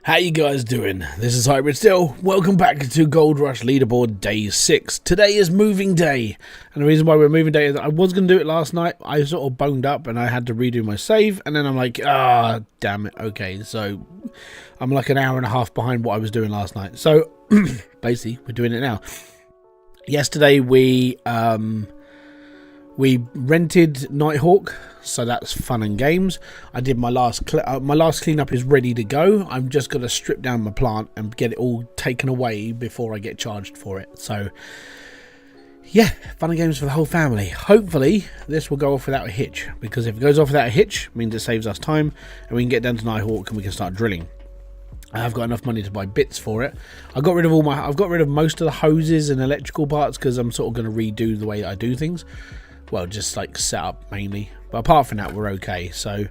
How you guys doing? This is Hybridsteel. Welcome back to Gold Rush Leaderboard Day 6. Today is moving day. And the reason why we're moving day is I was going to do it last night. I sort of boned up and I had to redo my save. And then I'm like, damn it. Okay, so I'm like an hour and a half behind what I was doing last night. So basically, we're doing it now. Yesterday we rented NightHawk, so that's fun and games. I did my last cleanup is ready to go. I'm just going to strip down my plant and get it all taken away before I get charged for it. So yeah, fun and games for the whole family. Hopefully this will go off without a hitch, because if it goes off without a hitch, it means it saves us time and we can get down to NightHawk and we can start drilling. I've got enough money to buy bits for it. I've got rid of most of the hoses and electrical parts because I'm sort of going to redo the way I do things. Well, just like set up mainly, but apart from that we're okay. So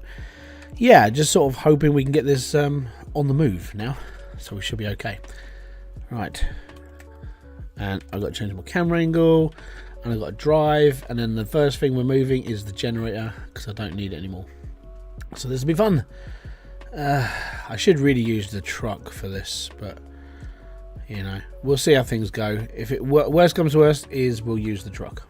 yeah, just sort of hoping we can get this on the move now, so we should be okay. Right, and I've got to change my camera angle and I've got to drive, and then the first thing we're moving is the generator because I don't need it anymore, so this will be fun. I should really use the truck for this, but you know, we'll see how things go. If it worst comes to worst is we'll use the truck.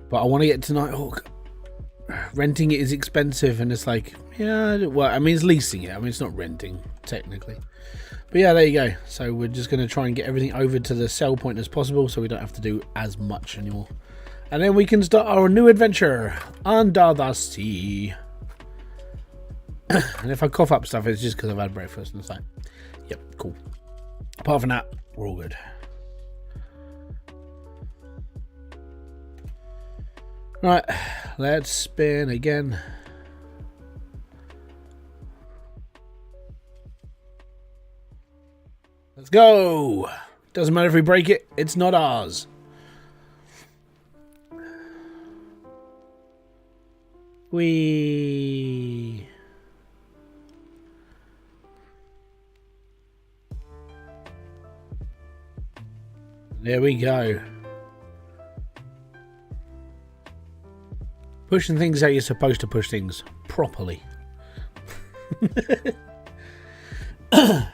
But I want to get to NightHawk. Renting it is expensive, and it's like, yeah, well, I mean, it's leasing it. I mean, it's not renting, technically. But yeah, there you go. So we're just going to try and get everything over to the sell point as possible, so we don't have to do as much anymore. And then we can start our new adventure under the sea. And if I cough up stuff, it's just because I've had breakfast and it's like, yep, cool. Apart from that, we're all good. Right, let's spin again. Let's go. Doesn't matter if we break it, it's not ours. Whee. There we go. Pushing things how you're supposed to push things properly. So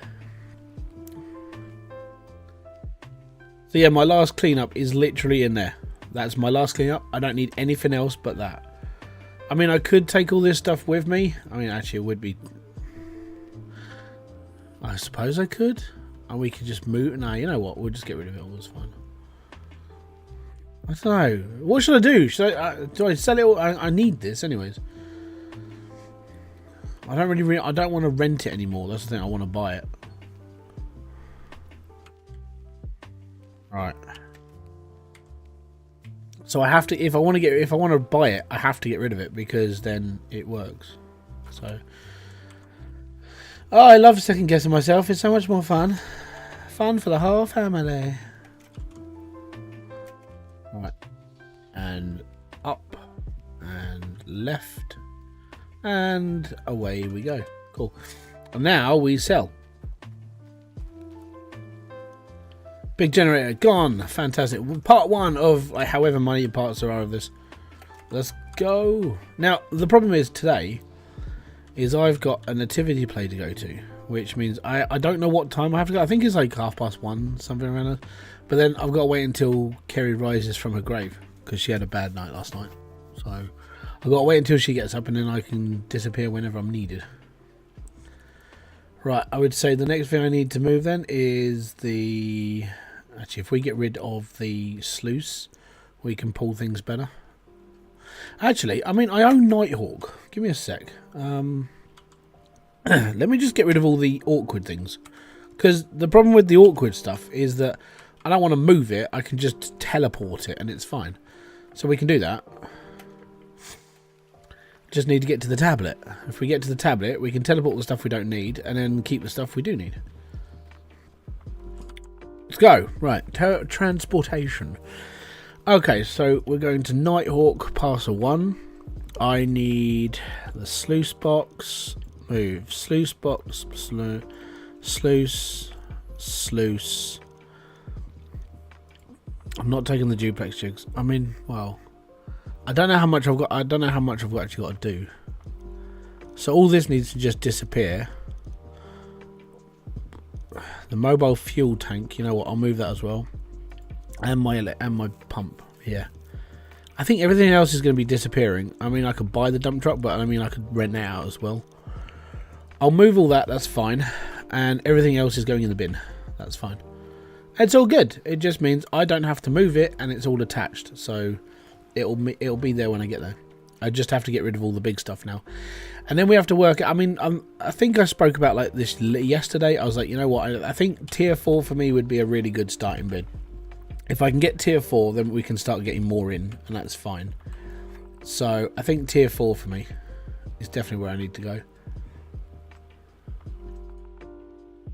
yeah, my last cleanup is literally in there. That's my last cleanup. I don't need anything else but that. I mean, I could take all this stuff with me. I mean, actually, it would be... I suppose I could. And we could just move... No, you know what? We'll just get rid of it all. It's fine. I don't know. What should I do? Do I sell it all? I need this anyways. I don't really... I don't want to rent it anymore. That's the thing. I want to buy it. Right. So I have to... If I want to buy it, I have to get rid of it because then it works. So... Oh, I love second guessing myself. It's so much more fun. Fun for the whole family. Right, and up and left and away we go. Cool. And now we sell. Big generator gone. Fantastic. Part one of however many parts there are of this. Let's go. Now the problem is today is I've got a nativity play to go to, which means I don't know what time I have to go. I think it's like 1:30, something around that. But then I've got to wait until Kerry rises from her grave because she had a bad night last night. So I've got to wait until she gets up and then I can disappear whenever I'm needed. Right, I would say the next thing I need to move then is the... Actually, if we get rid of the sluice, we can pull things better. Actually, I mean, I own NightHawk. Give me a sec. Let me just get rid of all the awkward things. Because the problem with the awkward stuff is that I don't want to move it. I can just teleport it and it's fine. So we can do that. Just need to get to the tablet. If we get to the tablet, we can teleport the stuff we don't need and then keep the stuff we do need. Let's go. Right, transportation. Okay, so we're going to NightHawk Parcel 1. I need the sluice box. Move. Sluice box. Sluice. I'm not taking the duplex jigs. I mean, well, I don't know how much I've got. I don't know how much I've actually got to do. So all this needs to just disappear. The mobile fuel tank. You know what? I'll move that as well. And my pump. Yeah. I think everything else is going to be disappearing. I mean, I could buy the dump truck, but I mean, I could rent it out as well. I'll move all that. That's fine. And everything else is going in the bin. That's fine. It's all good. It just means I don't have to move it, and it's all attached. So it'll be there when I get there. I just have to get rid of all the big stuff now, and then we have to work. I mean, I think I spoke about like this yesterday. I was like, you know what? I think tier 4 for me would be a really good starting bid. If I can get tier 4, then we can start getting more in, and that's fine. So I think tier 4 for me is definitely where I need to go.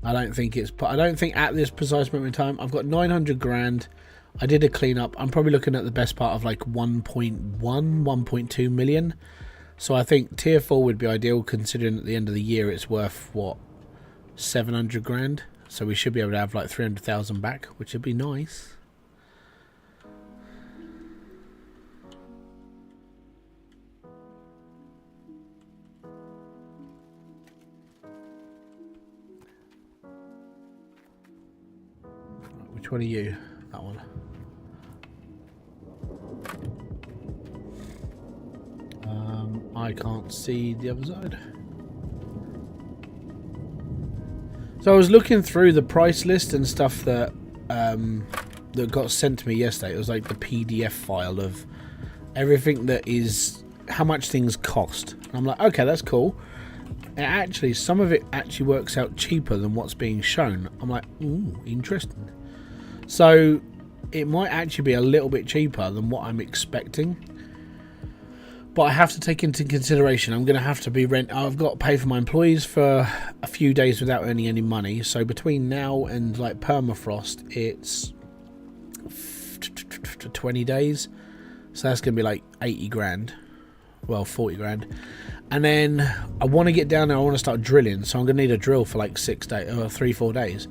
I don't think at this precise moment in time, I've got 900 grand. I did a cleanup. I'm probably looking at the best part of like 1.2 million. So I think tier 4 would be ideal, considering at the end of the year it's worth what, 700 grand. So we should be able to have like 300,000 back, which would be nice. Which one are you? That one. I can't see the other side. So I was looking through the price list and stuff that that got sent to me yesterday. It was like the PDF file of everything that is how much things cost. And I'm like, okay, that's cool. And actually, some of it actually works out cheaper than what's being shown. I'm like, ooh, interesting. So it might actually be a little bit cheaper than what I'm expecting. But I have to take into consideration I'm going to have to be I've got to pay for my employees for a few days without earning any money. So between now and like permafrost, it's 20 days. So that's going to be like 80 grand. Well, 40 grand. And then I want to get down there. I want to start drilling. So I'm going to need a drill for like 6 days or 3-4 days.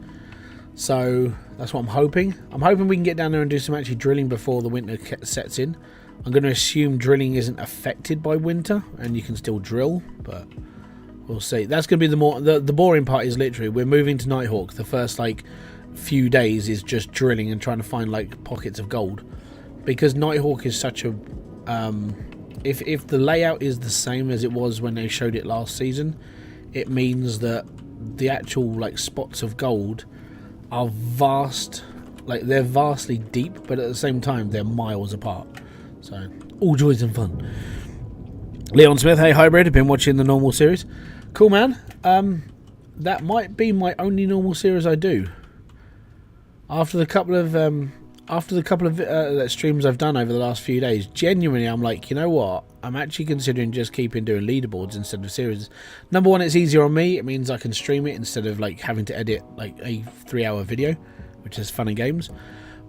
So that's what I'm hoping. I'm hoping we can get down there and do some actually drilling before the winter sets in. I'm going to assume drilling isn't affected by winter and you can still drill, but we'll see. That's going to be the boring part. Is literally we're moving to NightHawk. The first like few days is just drilling and trying to find like pockets of gold, because NightHawk is such a if the layout is the same as it was when they showed it last season, it means that the actual like spots of gold are vast, like they're vastly deep, but at the same time they're miles apart. So all joys and fun. Leon Smith, hey Hybrid, I've been watching the normal series. Cool, man. That might be my only normal series I do. After the couple of streams I've done over the last few days, genuinely I'm like, you know what? I'm actually considering just keeping doing leaderboards instead of series. Number one, it's easier on me. It means I can stream it instead of like having to edit like a 3-hour video, which is fun and games.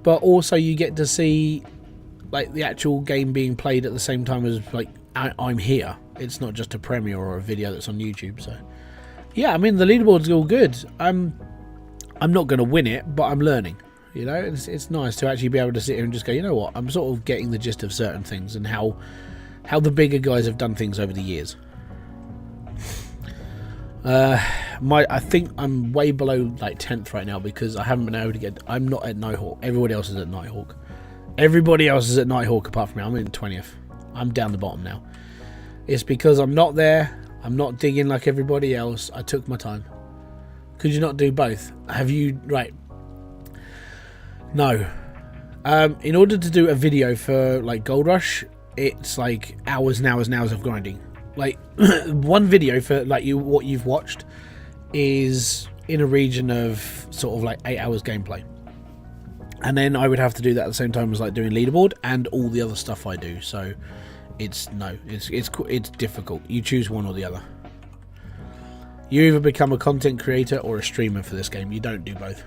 But also you get to see like the actual game being played at the same time as like I'm here. It's not just a premiere or a video that's on YouTube. So yeah, I mean the leaderboard's all good. I'm not going to win it, but I'm learning. You know, it's nice to actually be able to sit here and just go, you know what, I'm sort of getting the gist of certain things and how the bigger guys have done things over the years. I think I'm way below like 10th right now because I haven't been able to get. I'm not at NightHawk. Everybody else is at NightHawk. Everybody else is at NightHawk apart from me. I'm in 20th. I'm down the bottom now. It's because I'm not there. I'm not digging like everybody else. I took my time. Could you not do both? Have you? Right. No. In order to do a video for like Gold Rush, it's like hours and hours and hours of grinding. Like one video for like what you've watched is in a region of sort of like 8 hours gameplay. And then I would have to do that at the same time as like doing leaderboard and all the other stuff I do. So it's difficult. You choose one or the other. You either become a content creator or a streamer for this game. You don't do both.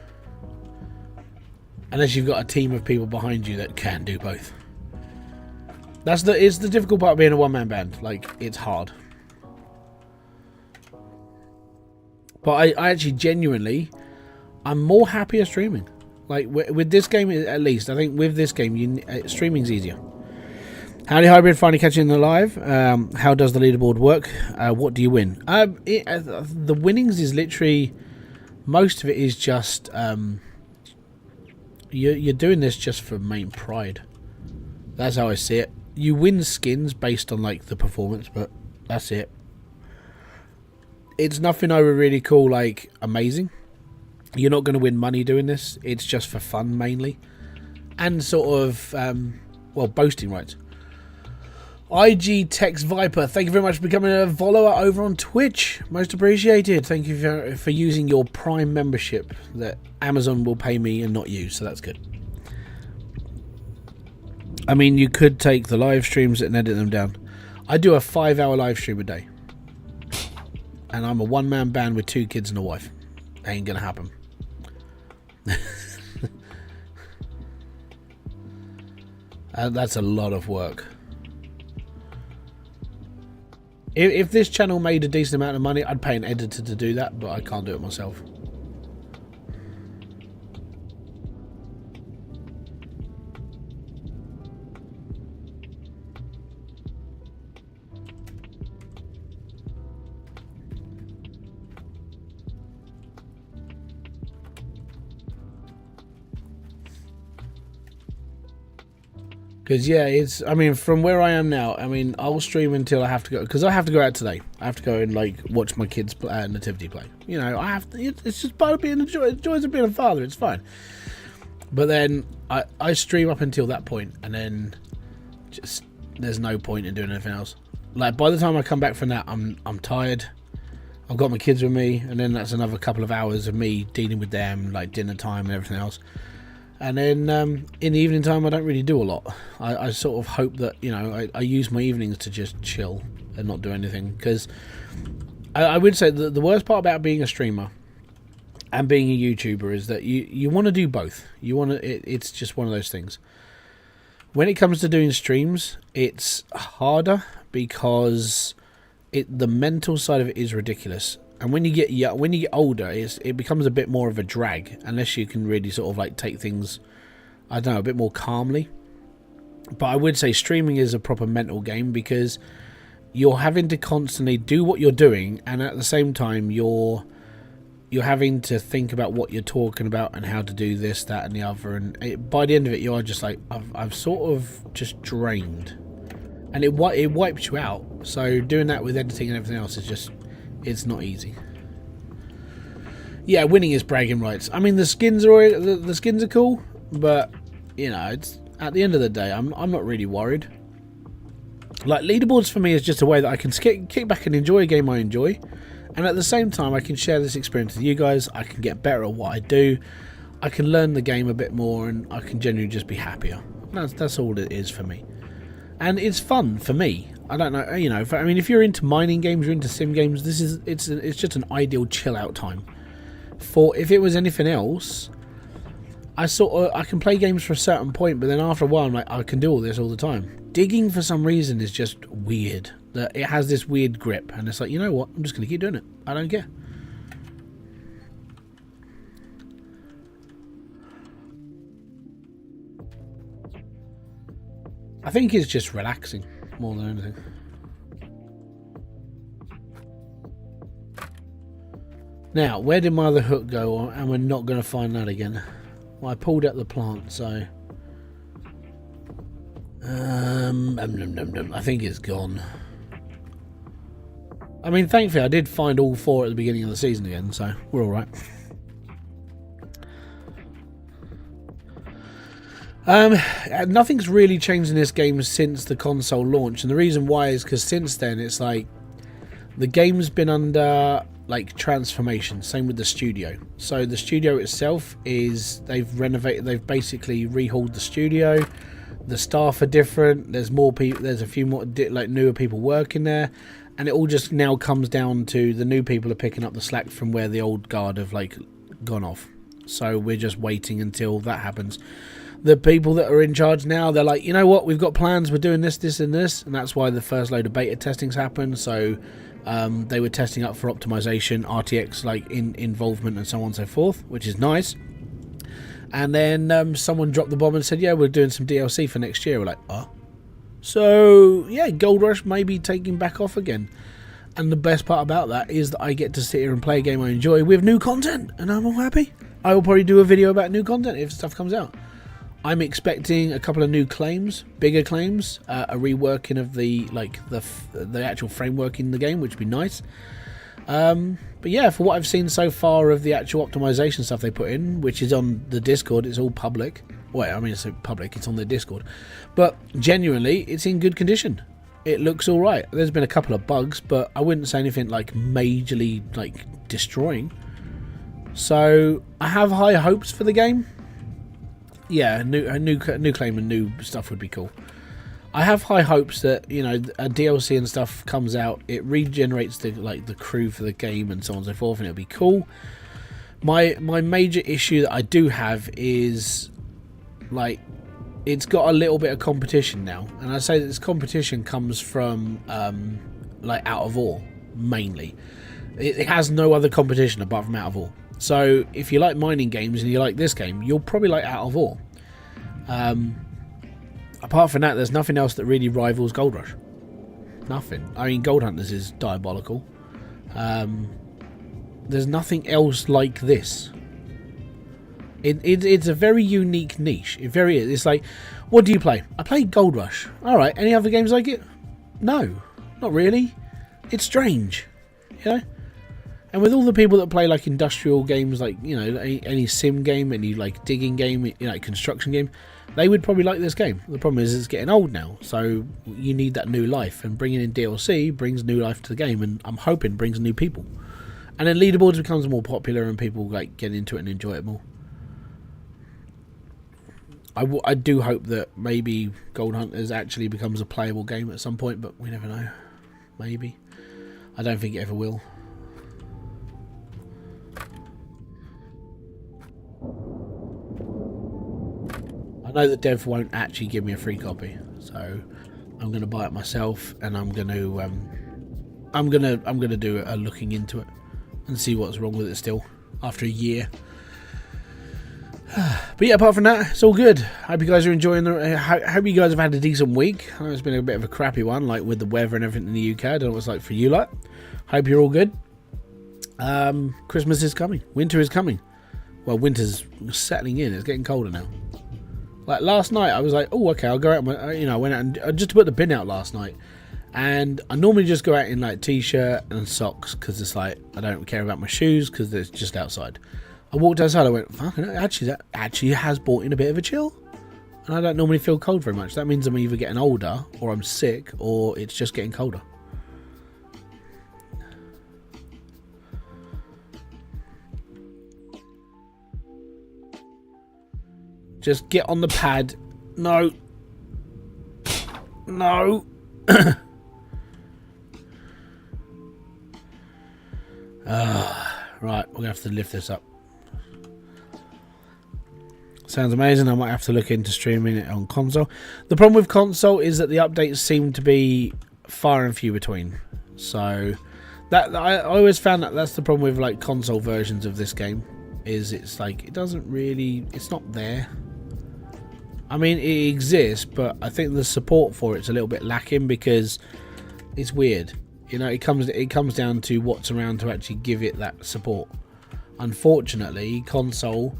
Unless you've got a team of people behind you that can do both. It's the difficult part of being a one-man band. Like, it's hard. But I actually genuinely, I'm more happier streaming. Like with this game, at least, I think with this game, streaming's easier. Howdy Hybrid, finally catching the live. How does the leaderboard work? What do you win? The winnings is literally, most of it is just, you're doing this just for main pride. That's how I see it. You win skins based on like the performance, but that's it. It's nothing I would really call like amazing. You're not going to win money doing this. It's just for fun mainly. And sort of, well, boasting rights. IG Tex Viper, thank you very much for becoming a follower over on Twitch. Most appreciated. Thank you for using your Prime membership that Amazon will pay me and not you, so that's good. I mean, you could take the live streams and edit them down. I do a 5-hour live stream a day. And I'm a one-man band with 2 kids and a wife. Ain't gonna happen. That's a lot of work. If this channel made a decent amount of money, I'd pay an editor to do that, but I can't do it myself. Because, yeah, it's, I mean, from where I am now, I mean, I'll stream until I have to go, because I have to go out today. I have to go and, like, watch my kids play, nativity play. You know, I have to, it's just part of being the joys of being a father, it's fine. But then, I stream up until that point, and then, just, there's no point in doing anything else. Like, by the time I come back from that, I'm tired. I've got my kids with me, and then that's another couple of hours of me dealing with them, like, dinner time and everything else. And then in the evening time, I don't really do a lot. I sort of hope that, you know, I use my evenings to just chill and not do anything. Because I would say that the worst part about being a streamer and being a YouTuber is that you want to do both. You want to. It's just one of those things. When it comes to doing streams, it's harder because the mental side of it is ridiculous. And when you get older, it becomes a bit more of a drag, unless you can really sort of like take things, I don't know, a bit more calmly. But I would say streaming is a proper mental game because you're having to constantly do what you're doing, and at the same time you're having to think about what you're talking about and how to do this, that, and the other. And by the end of it, you are just like, I've sort of just drained, and it wipes you out. So doing that with editing and everything else is just. It's not easy. Yeah, winning is bragging rights. I mean, the skins are cool, but you know, it's at the end of the day, I'm not really worried. Like, leaderboards for me is just a way that I can kick back and enjoy a game I enjoy, and at the same time, I can share this experience with you guys. I can get better at what I do. I can learn the game a bit more, and I can genuinely just be happier. That's all it is for me, and it's fun for me. I don't know, you know. I mean, if you're into mining games, you're into sim games. It's just an ideal chill out time. For if it was anything else, I can play games for a certain point, but then after a while, I'm like, I can do all this all the time. Digging for some reason is just weird. That it has this weird grip, and it's like, you know what? I'm just going to keep doing it. I don't care. I think it's just relaxing. More than anything. Now, where did my other hook go? And we're not going to find that again. Well, I pulled out the plant, so I think it's gone. I mean, thankfully, I did find all 4 at the beginning of the season again, so we're all right. Nothing's really changed in this game since the console launch, and the reason why is because since then it's like the game's been under like transformation. Same with the studio. So the studio itself they've basically rehauled the studio. The staff are different. There's more people. There's a few more like newer people working there, and it all just now comes down to the new people are picking up the slack from where the old guard have like gone off. So we're just waiting until that happens. The people that are in charge now, they're like, you know what, we've got plans, we're doing this, this, and this, and that's why the first load of beta testings happened. So they were testing up for optimization, RTX like involvement, and so on and so forth, which is nice. And then someone dropped the bomb and said, yeah, we're doing some DLC for next year. We're like, oh, So yeah, Gold Rush may be taking back off again. And the best part about that is that I get to sit here and play a game I enjoy with new content, and I'm all happy. I will probably do a video about new content if stuff comes out. I'm expecting a couple of new claims, bigger claims, a reworking of the actual framework in the game, which would be nice. But yeah, for what I've seen so far of the actual optimization stuff they put in, which is on the Discord, it's all public. Well, I mean, it's public, it's on the Discord. But genuinely, it's in good condition. It looks alright. There's been a couple of bugs, but I wouldn't say anything like majorly like destroying. So I have high hopes for the game. Yeah, a new claim and new stuff would be cool. I have high hopes that, you know, a DLC and stuff comes out, it regenerates the crew for the game and so on and so forth, and it'll be cool. My major issue that I do have is like, it's got a little bit of competition now, and I say that this competition comes from like Out of Ore mainly. It has no other competition apart from Out of Ore. So if you like mining games and you like this game, you'll probably like Out of Ore. Apart from that, there's nothing else that really rivals Gold Rush. Nothing. I mean, Gold Hunters is diabolical. There's nothing else like this. It's a very unique niche. It very is. It's like, what do you play? I play Gold Rush. Alright, any other games like it? No, not really. It's strange, you know? And with all the people that play like industrial games, like, you know, any sim game, any like digging game, you know, construction game, they would probably like this game. The problem is it's getting old now, so you need that new life, and bringing in DLC brings new life to the game, and I'm hoping brings new people. And then Leaderboards becomes more popular and people like get into it and enjoy it more. I do hope that maybe Gold Hunters actually becomes a playable game at some point, but we never know. Maybe. I don't think it ever will. I know that Dev won't actually give me a free copy, so I'm going to buy it myself, and I'm going to do a looking into it and see what's wrong with it still after a year. But yeah, apart from that, it's all good. Hope you guys are enjoying hope you guys have had a decent week. I know it's been a bit of a crappy one, like with the weather and everything in the UK. I don't know what it's like for you lot. Hope you're all good. Christmas is coming. Winter is coming. Well, winter's settling in. It's getting colder now. Like last night, I was like, oh, okay, I'll go out. I went out and just to put the bin out last night. And I normally just go out in like t-shirt and socks because it's like I don't care about my shoes because it's just outside. I walked outside, I went, fucking actually, that actually has brought in a bit of a chill. And I don't normally feel cold very much. That means I'm either getting older, or I'm sick, or it's just getting colder. Just get on the pad. No. No. Right, we're going to have to lift this up. Sounds amazing. I might have to look into streaming it on console. The problem with console is that the updates seem to be far and few between. So that I always found that that's the problem with like console versions of this game, is it's like it doesn't really, it's not there. I mean, it exists, but I think the support for it's a little bit lacking because it's weird. You know, it comes down to what's around to actually give it that support. Unfortunately, console,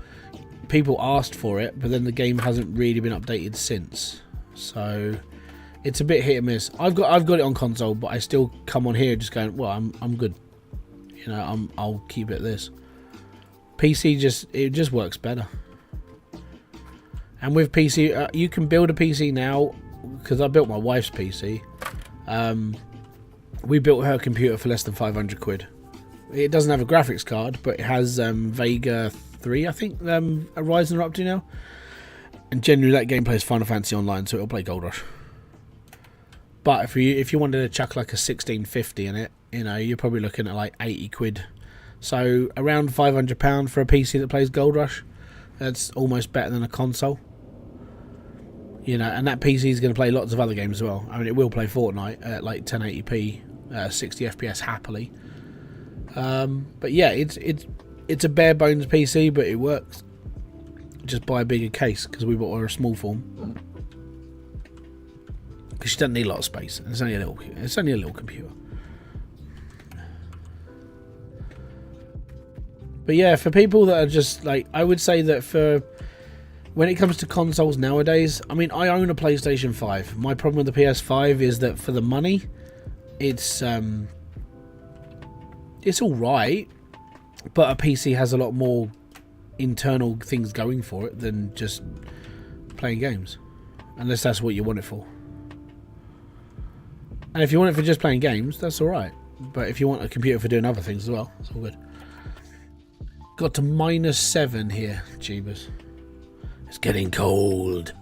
people asked for it, but then the game hasn't really been updated since. So it's a bit hit and miss. I've got it on console, but I still come on here just going, well, I'm good. You know, I'll keep it this. PC just works better. And with PC, you can build a PC now, because I built my wife's PC. We built her computer for less than 500 quid. It doesn't have a graphics card, but it has Vega 3, I think, Ryzen are up to now. And generally that game plays Final Fantasy Online, so it'll play Gold Rush. But if you wanted to chuck like a 1650 in it, you know, you're probably looking at like 80 quid. So around £500 for a PC that plays Gold Rush. That's almost better than a console. You know, and that PC is going to play lots of other games as well. I mean, it will play Fortnite at like 1080p, 60 FPS happily. But yeah, it's a bare bones PC, but it works. Just buy a bigger case because we bought her a small form. because she doesn't need a lot of space. And it's only a little computer. But yeah, for people that are just like, I would say that for when it comes to consoles nowadays, I mean, I own a PlayStation 5. My problem with the PS5 is that for the money, it's all right, but a PC has a lot more internal things going for it than just playing games, unless that's what you want it for. And if you want it for just playing games, that's all right. But if you want a computer for doing other things as well, it's all good. Got to -7 here, Jeebus. It's getting cold.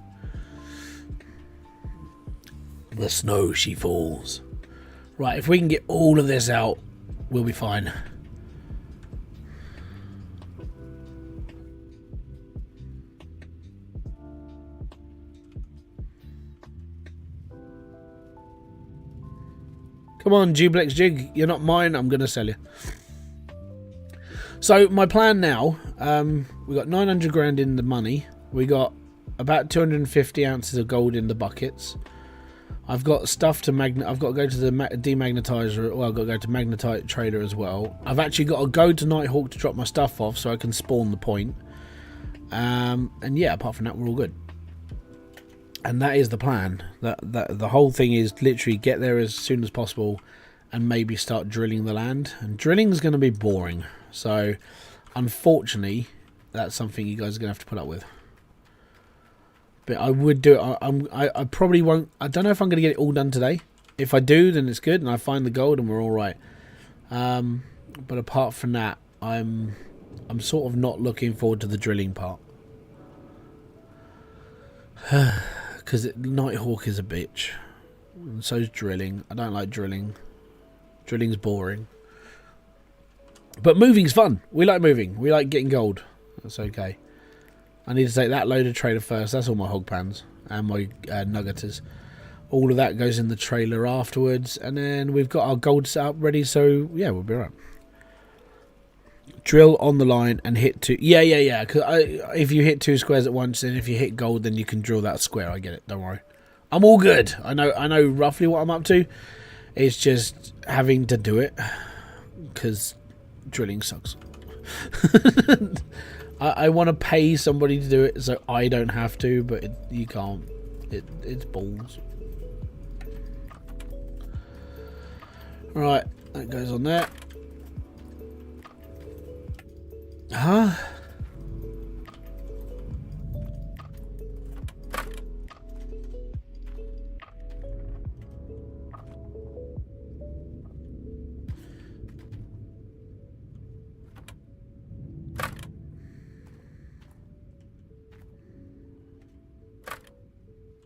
The snow she falls. Right, if we can get all of this out, we'll be fine. Come on, Duplex Jig, you're not mine, I'm going to sell you. So my plan now, we got 900 grand in the money. We got about 250 ounces of gold in the buckets. I've got stuff to I've got to go to the demagnetizer. Well, I've got to go to magnetite trader as well. I've actually got to go to NightHawk to drop my stuff off so I can spawn the point. And yeah, apart from that, we're all good. And that is the plan. That the whole thing is literally get there as soon as possible, and maybe start drilling the land. And drilling is going to be boring. So, unfortunately, that's something you guys are going to have to put up with. But I would do it. I probably won't. I don't know if I'm going to get it all done today. If I do, then it's good, and I find the gold, and we're all right. But apart from that, I'm sort of not looking forward to the drilling part. Because NightHawk is a bitch. And so's drilling. I don't like drilling. Drilling's boring. But moving's fun. We like moving. We like getting gold. That's okay. I need to take that load of trailer first. That's all my hog pans and my nuggeters. All of that goes in the trailer afterwards. And then we've got our gold set up ready. So, yeah, we'll be right. Drill on the line and hit 2. Yeah. Cause if you hit 2 squares at once, and if you hit gold, then you can drill that square. I get it. Don't worry. I'm all good. I know roughly what I'm up to. It's just having to do it because drilling sucks. I want to pay somebody to do it so I don't have to, but you can't. It's balls. Right, that goes on there. Huh?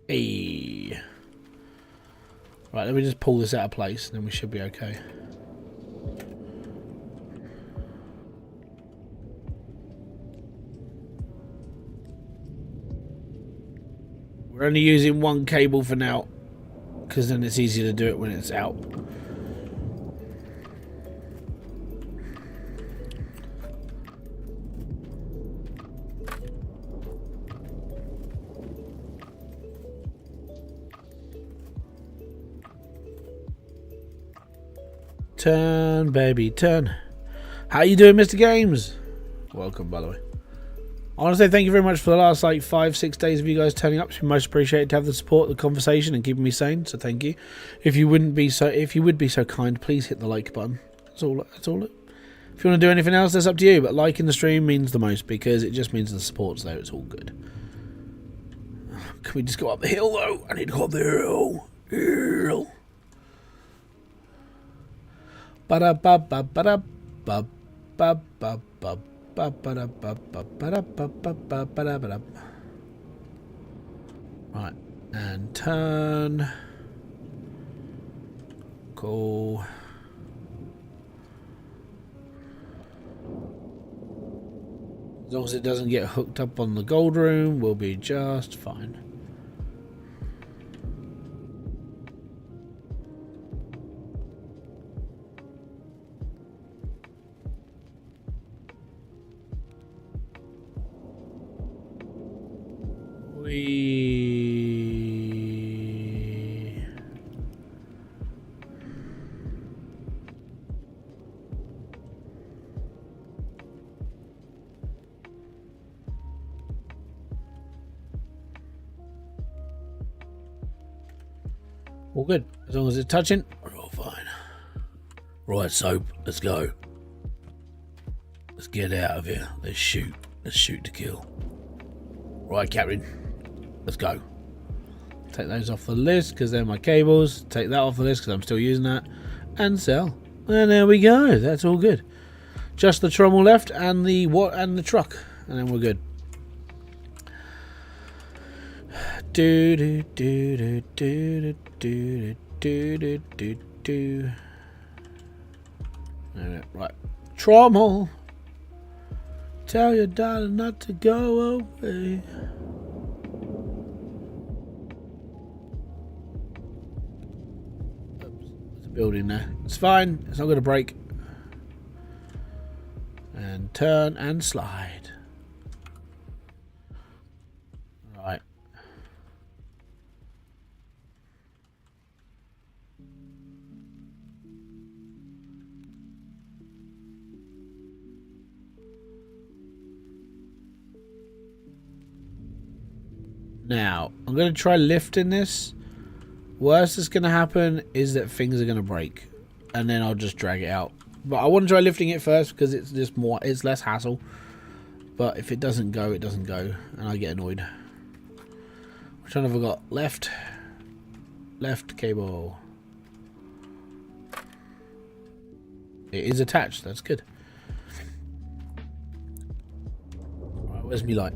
Hey. Right, let me just pull this out of place, and then we should be okay. We're only using one cable for now, because then it's easier to do it when it's out. Turn, baby, turn. How you doing, Mr. Games? Welcome, by the way. I want to say thank you very much for the last like 5-6 days of you guys turning up. It's been most appreciated to have the support, the conversation, and keeping me sane. So thank you. If you would be so kind, please hit the like button. That's all. If you want to do anything else, that's up to you. But liking the stream means the most because it just means the support's there. It's all good. Can we just go up the hill though? I need to go up the hill. Right, and turn. Cool. As long as it doesn't get hooked up on the gold room, we'll be just fine. All good. As long as it's touching, we're all fine. Right, Soap, let's go. Let's get out of here. Let's shoot. Let's shoot to kill. Right, Captain. Let's go. Take those off the list because they're my cables. Take that off the list because I'm still using that. And sell. And there we go. That's all good. Just the trommel left and the truck. And then we're good. Do do do do do do do do do. Right. Trommel. Tell your darling not to go away. Oops, there's a building there. It's fine. It's not going to break. And turn and slide. Right. Now, I'm going to try lifting this. Worst that's going to happen is that things are going to break. And then I'll just drag it out. But I want to try lifting it first because it's just more, it's less hassle. But if it doesn't go, it doesn't go. And I get annoyed. Which one have I got? Left. Left cable. It is attached. That's good. Right, where's me light?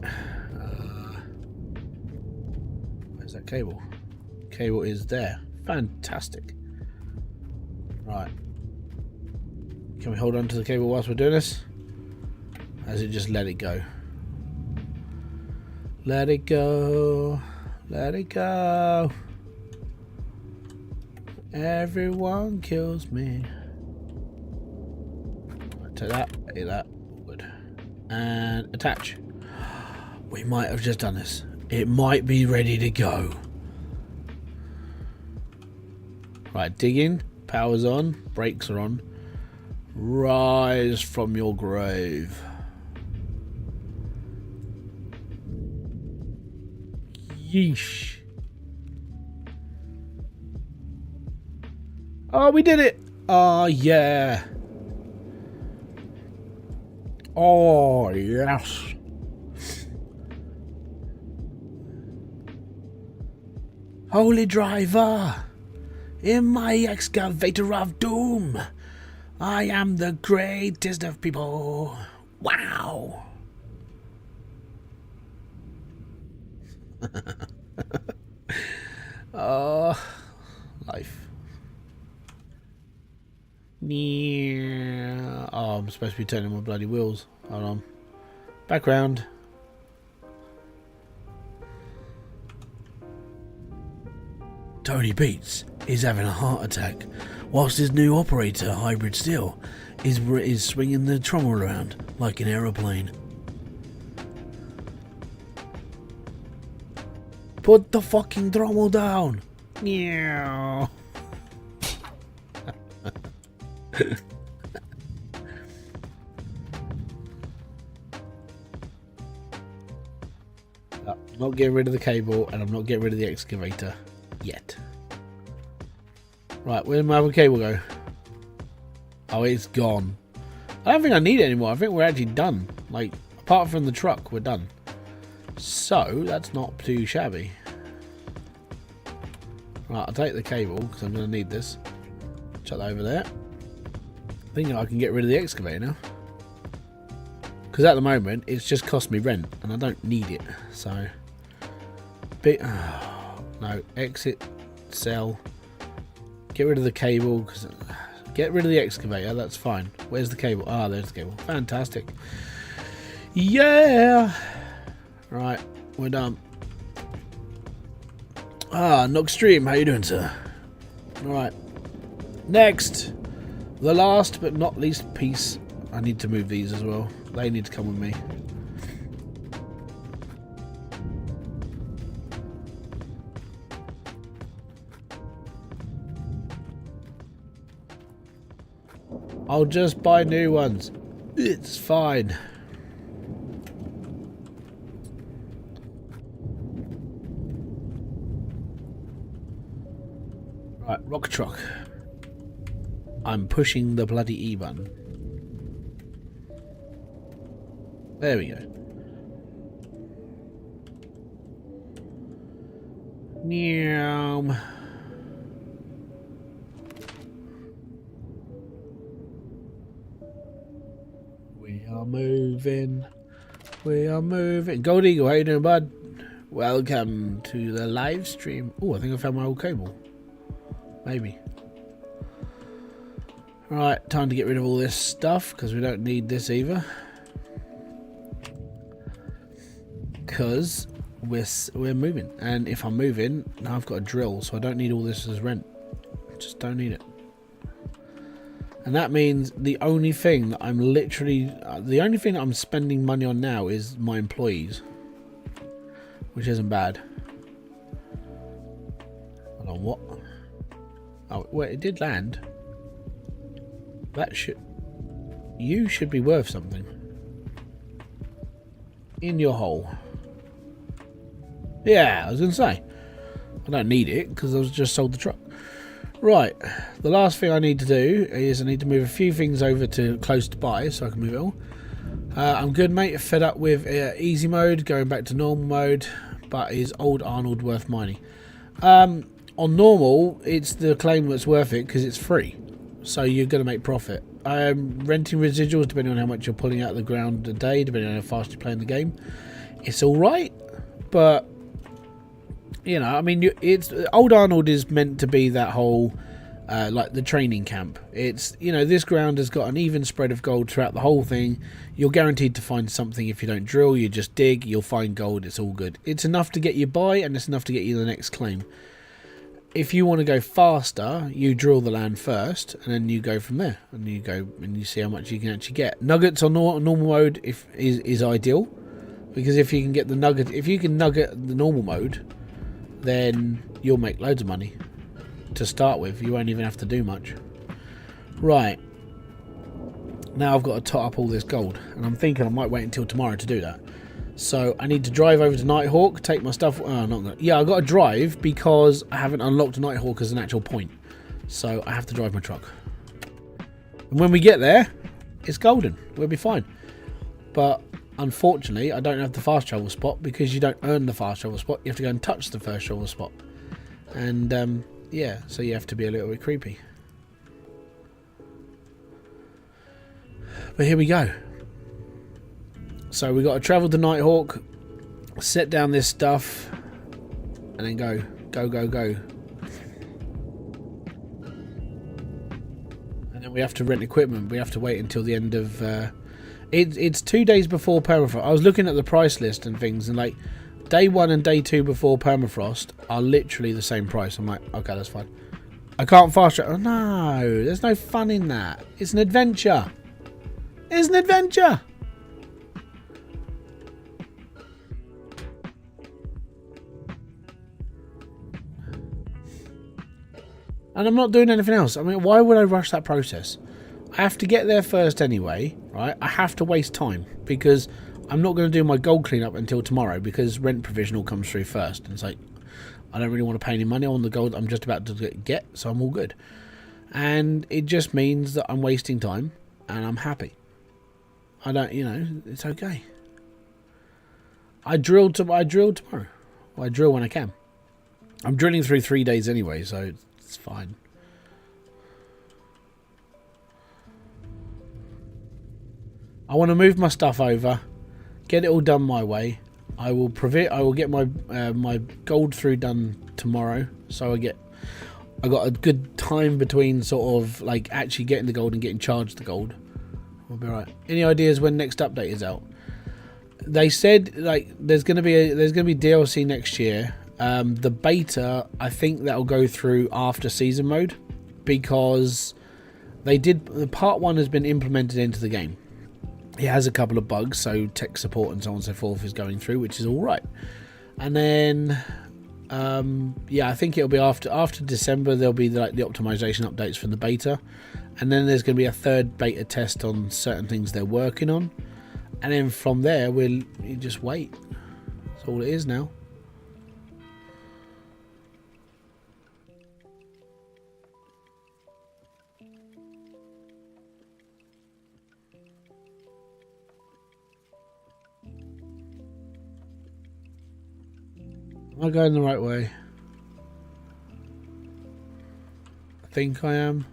Where's that cable? Cable is there. Fantastic. Right. Can we hold on to the cable whilst we're doing this? As it just let it go. Let it go. Let it go. Everyone kills me. Take that. Hit that. Good. And attach. We might have just done this. It might be ready to go. Right, dig in. Power's on. Brakes are on. Rise from your grave. Yeesh. Oh, we did it. Oh, yeah. Oh, yes. Holy driver. In my excavator of doom. I am the greatest of people. Wow. Life. Yeah. Oh, I'm supposed to be turning my bloody wheels. Hold on. Background. Tony Beats is having a heart attack whilst his new operator, Hybridsteel, is swinging the trommel around like an aeroplane. Put the fucking trommel down! Meow. I'm not getting rid of the cable and I'm not getting rid of the excavator yet. Right, where did my other cable go? Oh, it's gone. I don't think I need it anymore. I think we're actually done. Like, apart from the truck, we're done. So, that's not too shabby. Right, I'll take the cable because I'm going to need this. Chuck that over there. I think I can get rid of the excavator now. Because at the moment, it's just cost me rent and I don't need it. So, no, exit, sell. Get rid of the cable. Get rid of the excavator, that's fine. Where's the cable? Ah, there's the cable. Fantastic. Yeah! Right, we're done. Ah, Noxstream, how you doing, sir? Alright. Next. The last but not least piece. I need to move these as well. They need to come with me. I'll just buy new ones. It's fine. truck. I'm pushing the bloody E button. There we go. Meow. We are moving. We are moving. Gold Eagle, how you doing, bud? Welcome to the live stream. Oh, I think I found my old cable. Maybe. Right, time to get rid of all this stuff because we don't need this either. Because we're moving, and if I'm moving, now I've got a drill, so I don't need all this as rent. Just don't need it. And that means the only thing that I'm literally, the only thing that I'm spending money on now is my employees, which isn't bad. Hold on, what? Oh, wait, it did land. That should, you should be worth something. In your hole. Yeah, I was going to say. I don't need it because I was just sold the truck. Right, the last thing I need to do is I need to move a few things over to close to buy so I can move it all. I'm good, mate. Fed up with easy mode, going back to normal mode, but is old Arnold worth mining? On normal, it's the claim that's worth it because it's free, so you're going to make profit. Renting residuals, depending on how much you're pulling out of the ground a day, depending on how fast you're playing the game, it's all right, but you know, I mean, it's old Arnold is meant to be that whole, like the training camp. It's, you know, this ground has got an even spread of gold throughout the whole thing. You're guaranteed to find something if you don't drill. You just dig, you'll find gold. It's all good. It's enough to get you by, and it's enough to get you the next claim. If you want to go faster, you drill the land first, and then you go from there, and you go and you see how much you can actually get. Nuggets on normal mode is ideal, because if you can get the nugget, if you can nugget the normal mode, then you'll make loads of money to start with. You won't even have to do much. Right, now I've got to top up all this gold, and I'm thinking I might wait until tomorrow to do that. So I need to drive over to NightHawk, take my stuff. Not gonna, yeah, I got to drive because I haven't unlocked NightHawk as an actual point, so I have to drive my truck. And when we get there, it's golden. We'll be fine. But unfortunately, I don't have the fast travel spot because you don't earn the fast travel spot. You have to go and touch the first travel spot. And yeah, so you have to be a little bit creepy. But here we go. So we got to travel to NightHawk, set down this stuff, and then go. And then we have to rent equipment. We have to wait until the end of... It's 2 days before permafrost. I was looking at the price list and things, and like day 1 and day 2 before permafrost are literally the same price. I'm like, okay, that's fine. I can't fast travel. Oh no, there's no fun in that. It's an adventure. It's an adventure. And I'm not doing anything else. I mean, why would I rush that process? I have to get there first anyway, right? I have to waste time because I'm not going to do my gold cleanup until tomorrow because rent provisional comes through first. And it's like, I don't really want to pay any money on the gold I'm just about to get, so I'm all good. And it just means that I'm wasting time and I'm happy. I don't, you know, it's okay. I drill tomorrow. Well, I drill when I can. I'm drilling through 3 days anyway, so it's fine. I want to move my stuff over, get it all done my way. I will get my my gold through done tomorrow, so I got a good time between sort of like actually getting the gold and getting charged the gold. We'll be right. Any ideas when next update is out? They said like there's gonna be DLC next year. The beta, I think that'll go through after season mode because the part 1 has been implemented into the game. It has a couple of bugs, so tech support and so on and so forth is going through, which is all right. And then, yeah, I think it'll be after December. There'll be the optimization updates from the beta, and then there's going to be a third beta test on certain things they're working on, and then from there you just wait. That's all it is now. Am I going the right way? I think I am.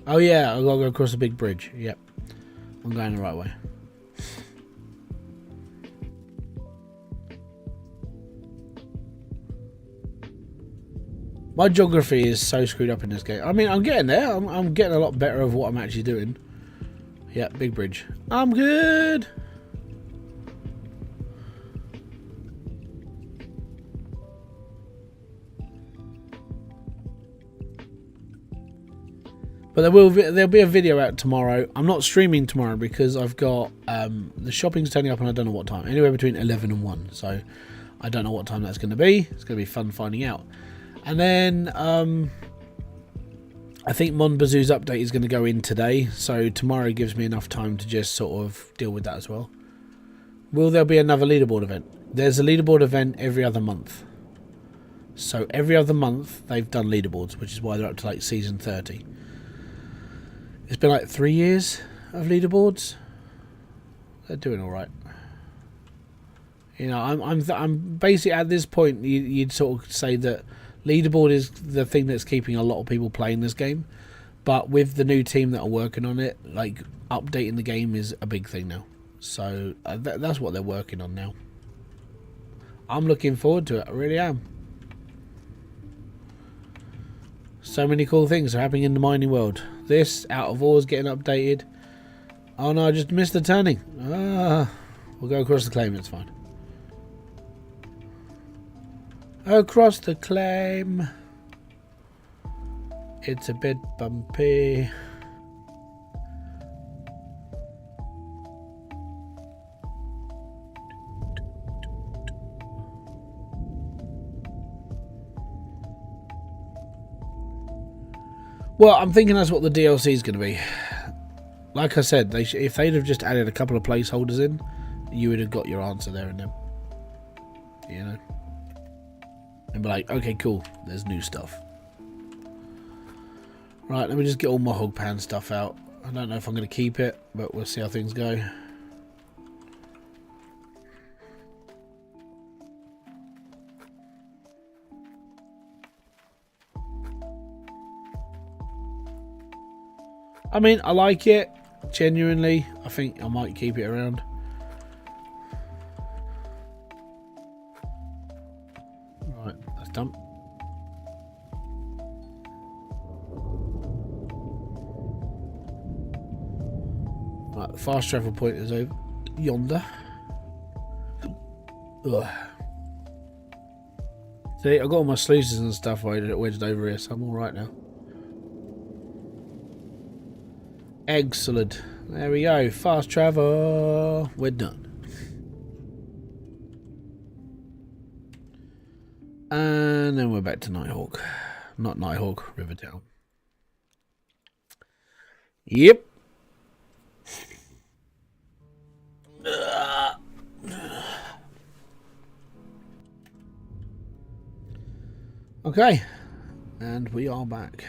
Oh yeah, I've got to go across a big bridge. Yep. I'm going the right way. My geography is so screwed up in this game. I mean, I'm getting there. I'm getting a lot better of what I'm actually doing. Yeah, big bridge. I'm good. But there'll be a video out tomorrow. I'm not streaming tomorrow because I've got the shopping's turning up and I don't know what time. Anywhere between 11 and 1. So I don't know what time that's going to be. It's going to be fun finding out. And then I think Mon Bazoo's update is going to go in today. So tomorrow gives me enough time to just sort of deal with that as well. Will there be another leaderboard event? There's a leaderboard event every other month. So every other month they've done leaderboards, which is why they're up to like season 30. It's been like 3 years of leaderboards. They're doing all right. You know, I'm basically at this point. You'd sort of say that leaderboard is the thing that's keeping a lot of people playing this game. But with the new team that are working on it, like updating the game is a big thing now. So that's what they're working on now. I'm looking forward to it. I really am. So many cool things are happening in the mining world. This out of ores getting updated. Oh no, I just missed the turning. We'll go across the claim, it's fine. Across the claim. It's a bit bumpy. Well, I'm thinking that's what the DLC is going to be. Like I said, if they'd have just added a couple of placeholders in, you would have got your answer there and then. You know? And be like, okay, cool, there's new stuff. Right, let me just get all my hog pan stuff out. I don't know if I'm going to keep it, but we'll see how things go. I mean, I like it. Genuinely, I think I might keep it around. Right, that's done. Right, the fast travel point is over yonder. Ugh. See, I've got all my sluices and stuff wedged over here, so I'm alright now. Excellent. There we go. Fast travel. We're done. And then we're back to NightHawk. Not NightHawk, Riverdale. Yep. Okay. And we are back.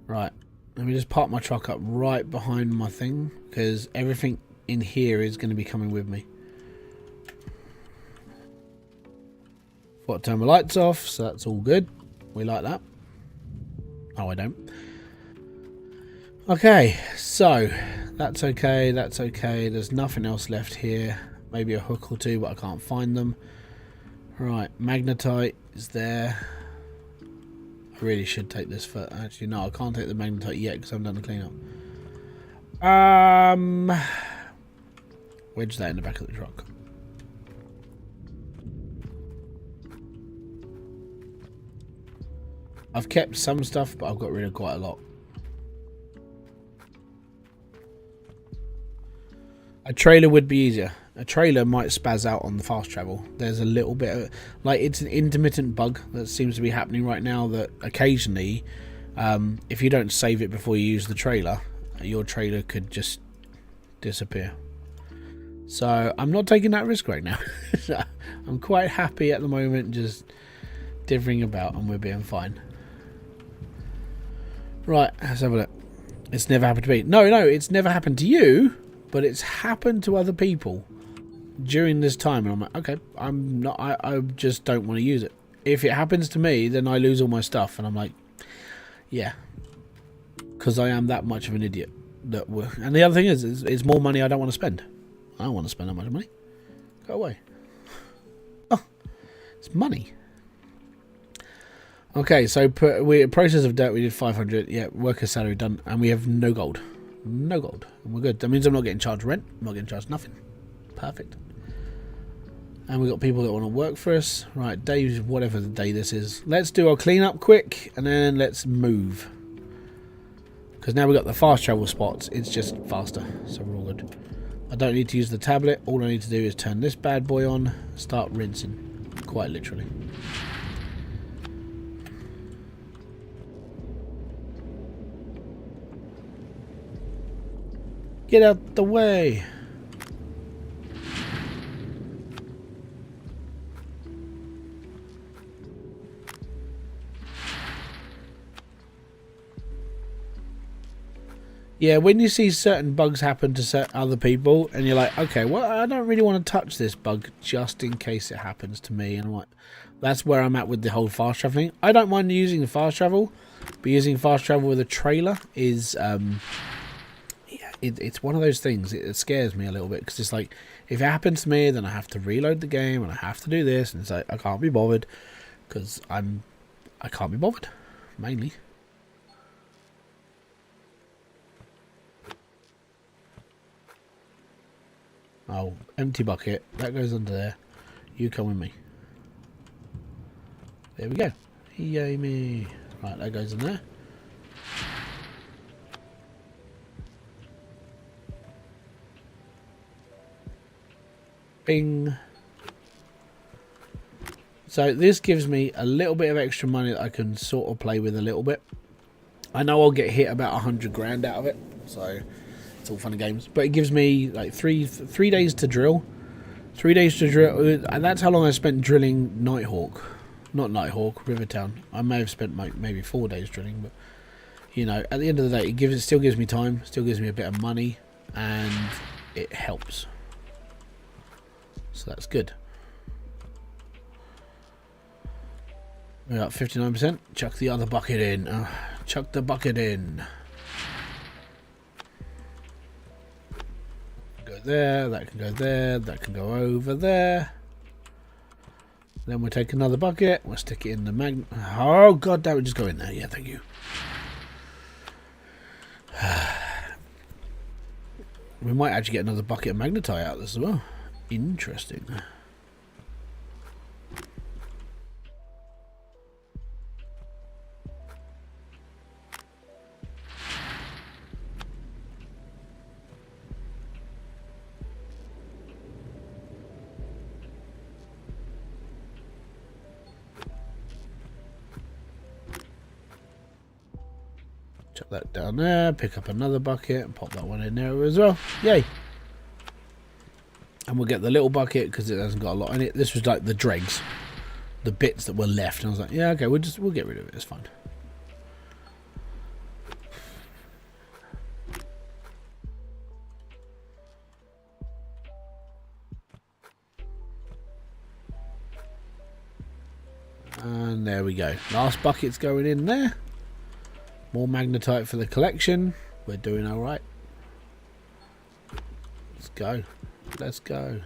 Right. Let me just park my truck up right behind my thing, because everything in here is going to be coming with me. Got to turn my lights off, so that's all good. We like that. Oh, I don't. Okay, so that's okay, that's okay. There's nothing else left here. Maybe a hook or two, but I can't find them. Right, magnetite is there. I really should take this for... Actually, no, I can't take the magnetite yet because I haven't done the cleanup. Wedge that in the back of the truck. I've kept some stuff, but I've got rid of quite a lot. A trailer would be easier. A trailer might spaz out on the fast travel. There's a little bit of... Like, it's an intermittent bug that seems to be happening right now that occasionally, if you don't save it before you use the trailer, your trailer could just disappear. So, I'm not taking that risk right now. I'm quite happy at the moment just dithering about and we're being fine. Right, let's have a look. It's never happened to me. No, it's never happened to you, but it's happened to other people. during this time, and I'm like, okay, I'm not. I just don't want to use it. If it happens to me, then I lose all my stuff, and I'm like, yeah, because I am that much of an idiot. And the other thing is, it's more money I don't want to spend. I don't want to spend that much money. Go away. Oh, it's money. Okay, so process of dirt, we did 500. Yeah, worker salary done, and we have no gold. No gold. And we're good. That means I'm not getting charged rent. I'm not getting charged nothing. Perfect. And we've got people that want to work for us. Right, days, whatever the day this is. Let's do our cleanup quick, and then let's move. Because now we've got the fast travel spots. It's just faster, so we're all good. I don't need to use the tablet. All I need to do is turn this bad boy on, start rinsing. Quite literally. Get out the way. Yeah, when you see certain bugs happen to certain other people, and you're like, okay, well, I don't really want to touch this bug just in case it happens to me. And I'm like, that's where I'm at with the whole fast travel thing. I don't mind using the fast travel, but using fast travel with a trailer is, yeah, it's one of those things. It scares me a little bit because it's like, if it happens to me, then I have to reload the game and I have to do this, and it's like I can't be bothered because I can't be bothered, mainly. Oh, empty bucket. That goes under there. You come with me. There we go. Yay me. Right, that goes in there. Bing. So this gives me a little bit of extra money that I can sort of play with a little bit. I know I'll get hit about 100 grand out of it, so it's all fun and games. But it gives me like three days to drill. 3 days to drill, and that's how long I spent drilling NightHawk. Not NightHawk, Rivertown. I may have spent maybe 4 days drilling, but you know, at the end of the day, it still gives me time, still gives me a bit of money, and it helps. So that's good. We're at 59%. Chuck the other bucket in. Chuck the bucket in. Go there. That can go there. That can go over there. Then we'll take another bucket. We'll stick it in the magnet. Oh god, that would just go in there. Yeah, thank you. We might actually get another bucket of magnetite out of this as well. Interesting. Chuck that down there, pick up another bucket and pop that one in there as well. Yay! And we'll get the little bucket because it hasn't got a lot in it. This was like the dregs, the bits that were left, and I was like, yeah, okay, we'll get rid of it. It's fine. And there we go. Last bucket's going in there. More magnetite for the collection. We're doing all right. Let's go. Let's go.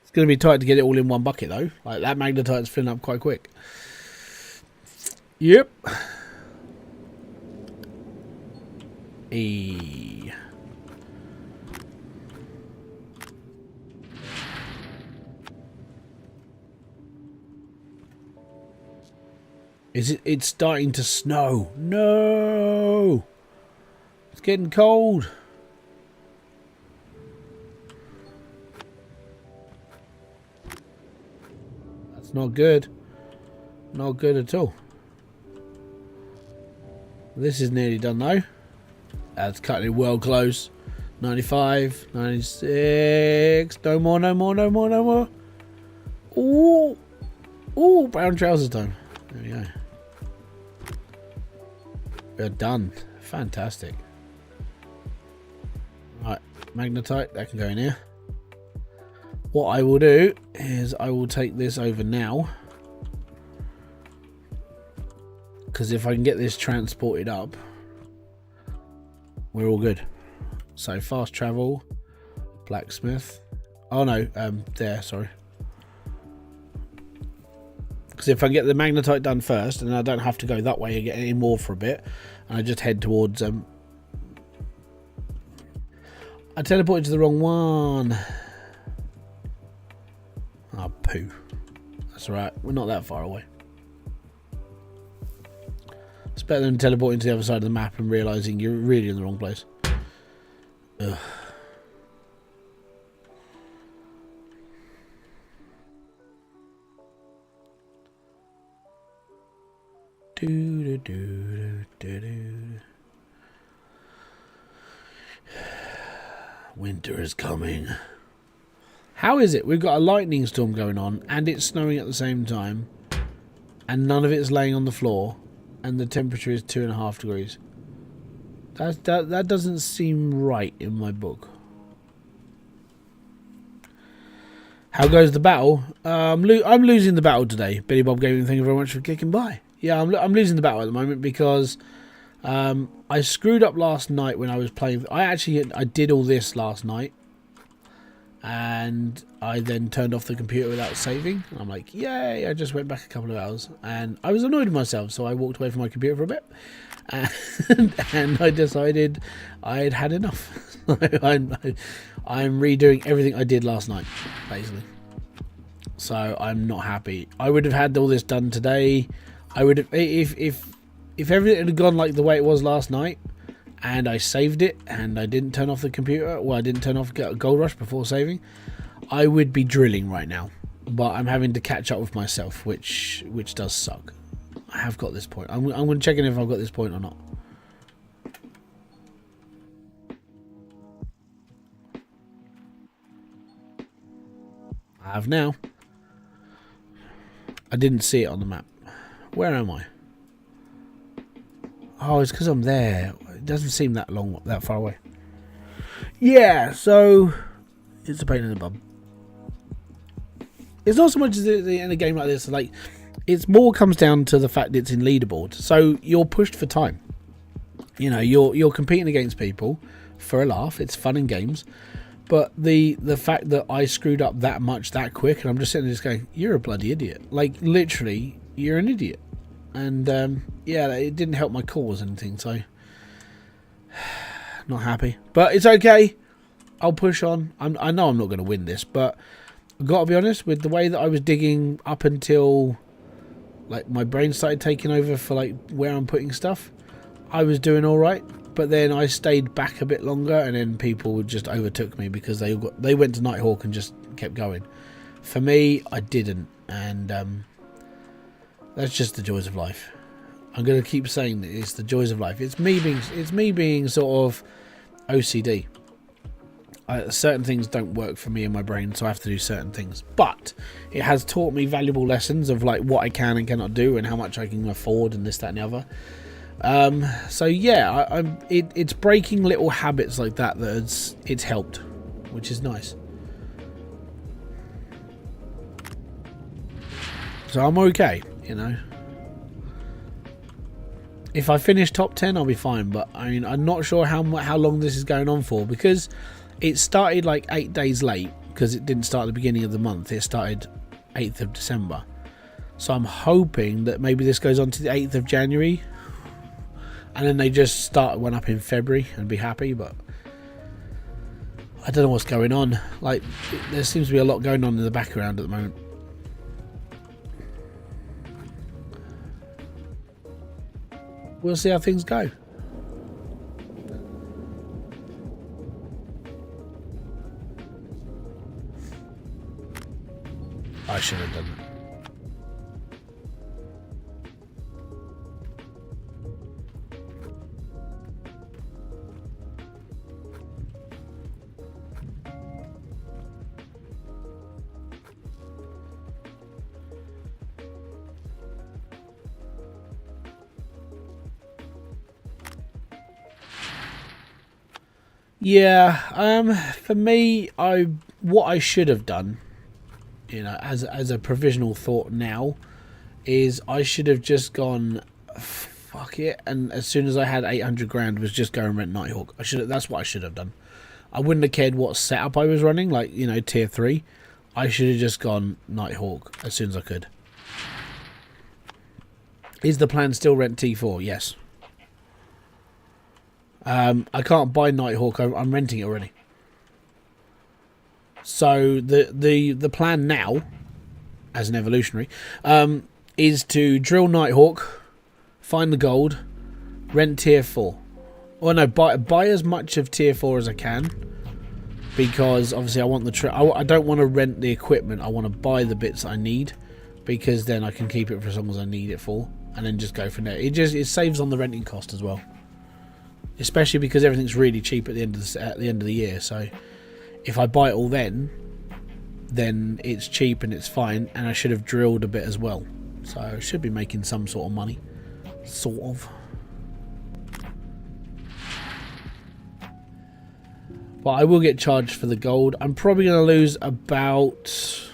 It's going to be tight to get it all in one bucket though. Like that magnetite's filling up quite quick. Yep. It's starting to snow. No! It's getting cold. That's not good. Not good at all. This is nearly done though. That's cutting it well close. 95, 96. No more, no more, no more, no more. Ooh. Ooh, brown trousers time. There we go. We're done. fantastic. Right, magnetite, that can go in here. What I will do is I will take this over now, because if I can get this transported up, we're all good. So fast travel, blacksmith. Oh no, there, sorry. Because if I get the magnetite done first, and I don't have to go that way and get any more for a bit, and I just head towards I teleported to the wrong one. Oh, poo. That's alright, we're not that far away. It's better than teleporting to the other side of the map and realising you're really in the wrong place. Ugh. Winter is coming. How is it? We've got a lightning storm going on and it's snowing at the same time, and none of it's laying on the floor, and the temperature is 2.5 degrees. That doesn't seem right in my book. How goes the battle? I'm losing the battle today. Billy Bob Gaming, thank you very much for kicking by. Yeah, I'm losing the battle at the moment because I screwed up last night when I was playing. I did all this last night, and I then turned off the computer without saving. I'm like, yay! I just went back a couple of hours, and I was annoyed with myself, so I walked away from my computer for a bit, and I decided I had had enough. I'm redoing everything I did last night, basically. So I'm not happy. I would have had all this done today. I would have, if everything had gone like the way it was last night, and I saved it, and I didn't turn off the computer, well, I didn't turn off Gold Rush before saving, I would be drilling right now. But I'm having to catch up with myself, which does suck. I have got this point. I'm going to check in if I've got this point or not. I have now. I didn't see it on the map. Where am I? Oh, it's because I'm there. It doesn't seem that far away. Yeah, so it's a pain in the bum. It's not so much in a game like this. Like, it's more comes down to the fact that it's in leaderboard. So you're pushed for time. You know, you're competing against people for a laugh. It's fun and games. But the fact that I screwed up that much that quick, and I'm just sitting there just going, you're a bloody idiot. Like, literally, you're an idiot. And yeah, it didn't help my cause or anything, so not happy. But it's okay. I'll push on. I know I'm not going to win this, but I've got to be honest, with the way that I was digging up until like my brain started taking over for like where I'm putting stuff, I was doing all right. But then I stayed back a bit longer, and then people just overtook me because they went to NightHawk and just kept going. For me, I didn't, and that's just the joys of life. I'm going to keep saying that it's the joys of life. It's me being sort of OCD. Certain things don't work for me in my brain, so I have to do certain things. But it has taught me valuable lessons of like what I can and cannot do, and how much I can afford, and this, that, and the other. So yeah, it's breaking little habits like that it's helped, which is nice. So I'm okay, you know. If I finish top 10, I'll be fine. But I mean, I'm not sure how long this is going on for, because it started like 8 days late, because it didn't start at the beginning of the month. It started 8th of December. So I'm hoping that maybe this goes on to the 8th of January. And then they just start one up in February and be happy, but I don't know what's going on. Like, there seems to be a lot going on in the background at the moment. We'll see how things go. I should have done that. Yeah, for me, what I should have done, as a provisional thought now, is I should have just gone, fuck it, and as soon as I had 800 grand, was just go and rent NightHawk. That's what I should have done. I wouldn't have cared what setup I was running, like, tier 3. I should have just gone NightHawk as soon as I could. Is the plan still rent T4? Yes. I can't buy NightHawk. I'm renting it already. So the plan now, as an evolutionary, is to drill NightHawk, find the gold, rent tier 4. Or no, buy as much of tier 4 as I can, because obviously I want I don't want to rent the equipment. I want to buy the bits I need, because then I can keep it for as long as I need it for, and then just go from there. It saves on the renting cost as well. Especially because everything's really cheap at the end of the year. So if I buy it all then it's cheap and it's fine, and I should have drilled a bit as well. So I should be making some sort of money. Sort of. But I will get charged for the gold. I'm probably going to lose about,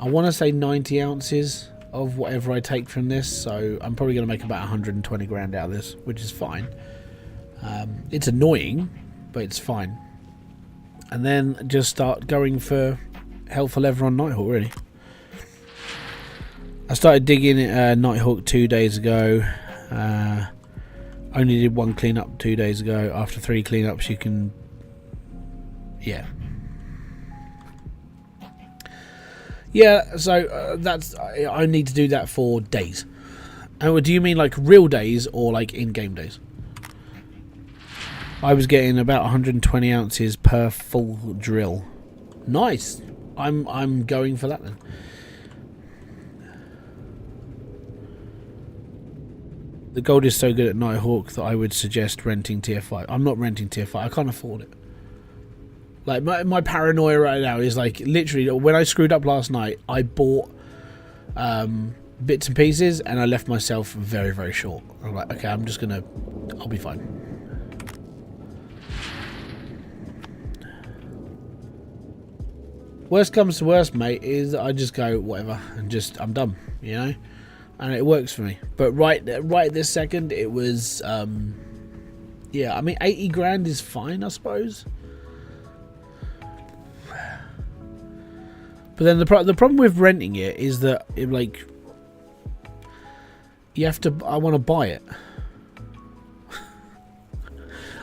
I want to say 90 ounces of whatever I take from this. So I'm probably going to make about 120 grand out of this, which is fine. It's annoying, but it's fine. And then just start going for hell for leather on NightHawk, really. I started digging NightHawk 2 days ago. Only did 1 cleanup 2 days ago. After 3 cleanups, you can... Yeah. Yeah, so that's... I need to do that for days. Oh, do you mean like real days or like in-game days? I was getting about 120 ounces per full drill. Nice. I'm going for that then. The gold is so good at NightHawk that I would suggest renting tier 5. I'm not renting tier 5. I can't afford it. Like my paranoia right now is like literally when I screwed up last night, I bought bits and pieces and I left myself very, very short. I'm like, okay, I'll be fine. Worst comes to worst, mate, is I just go whatever and I'm done, and it works for me. But right this second, it was yeah. I mean, 80 grand is fine, I suppose. But then the problem with renting it is that you have to. I want to buy it.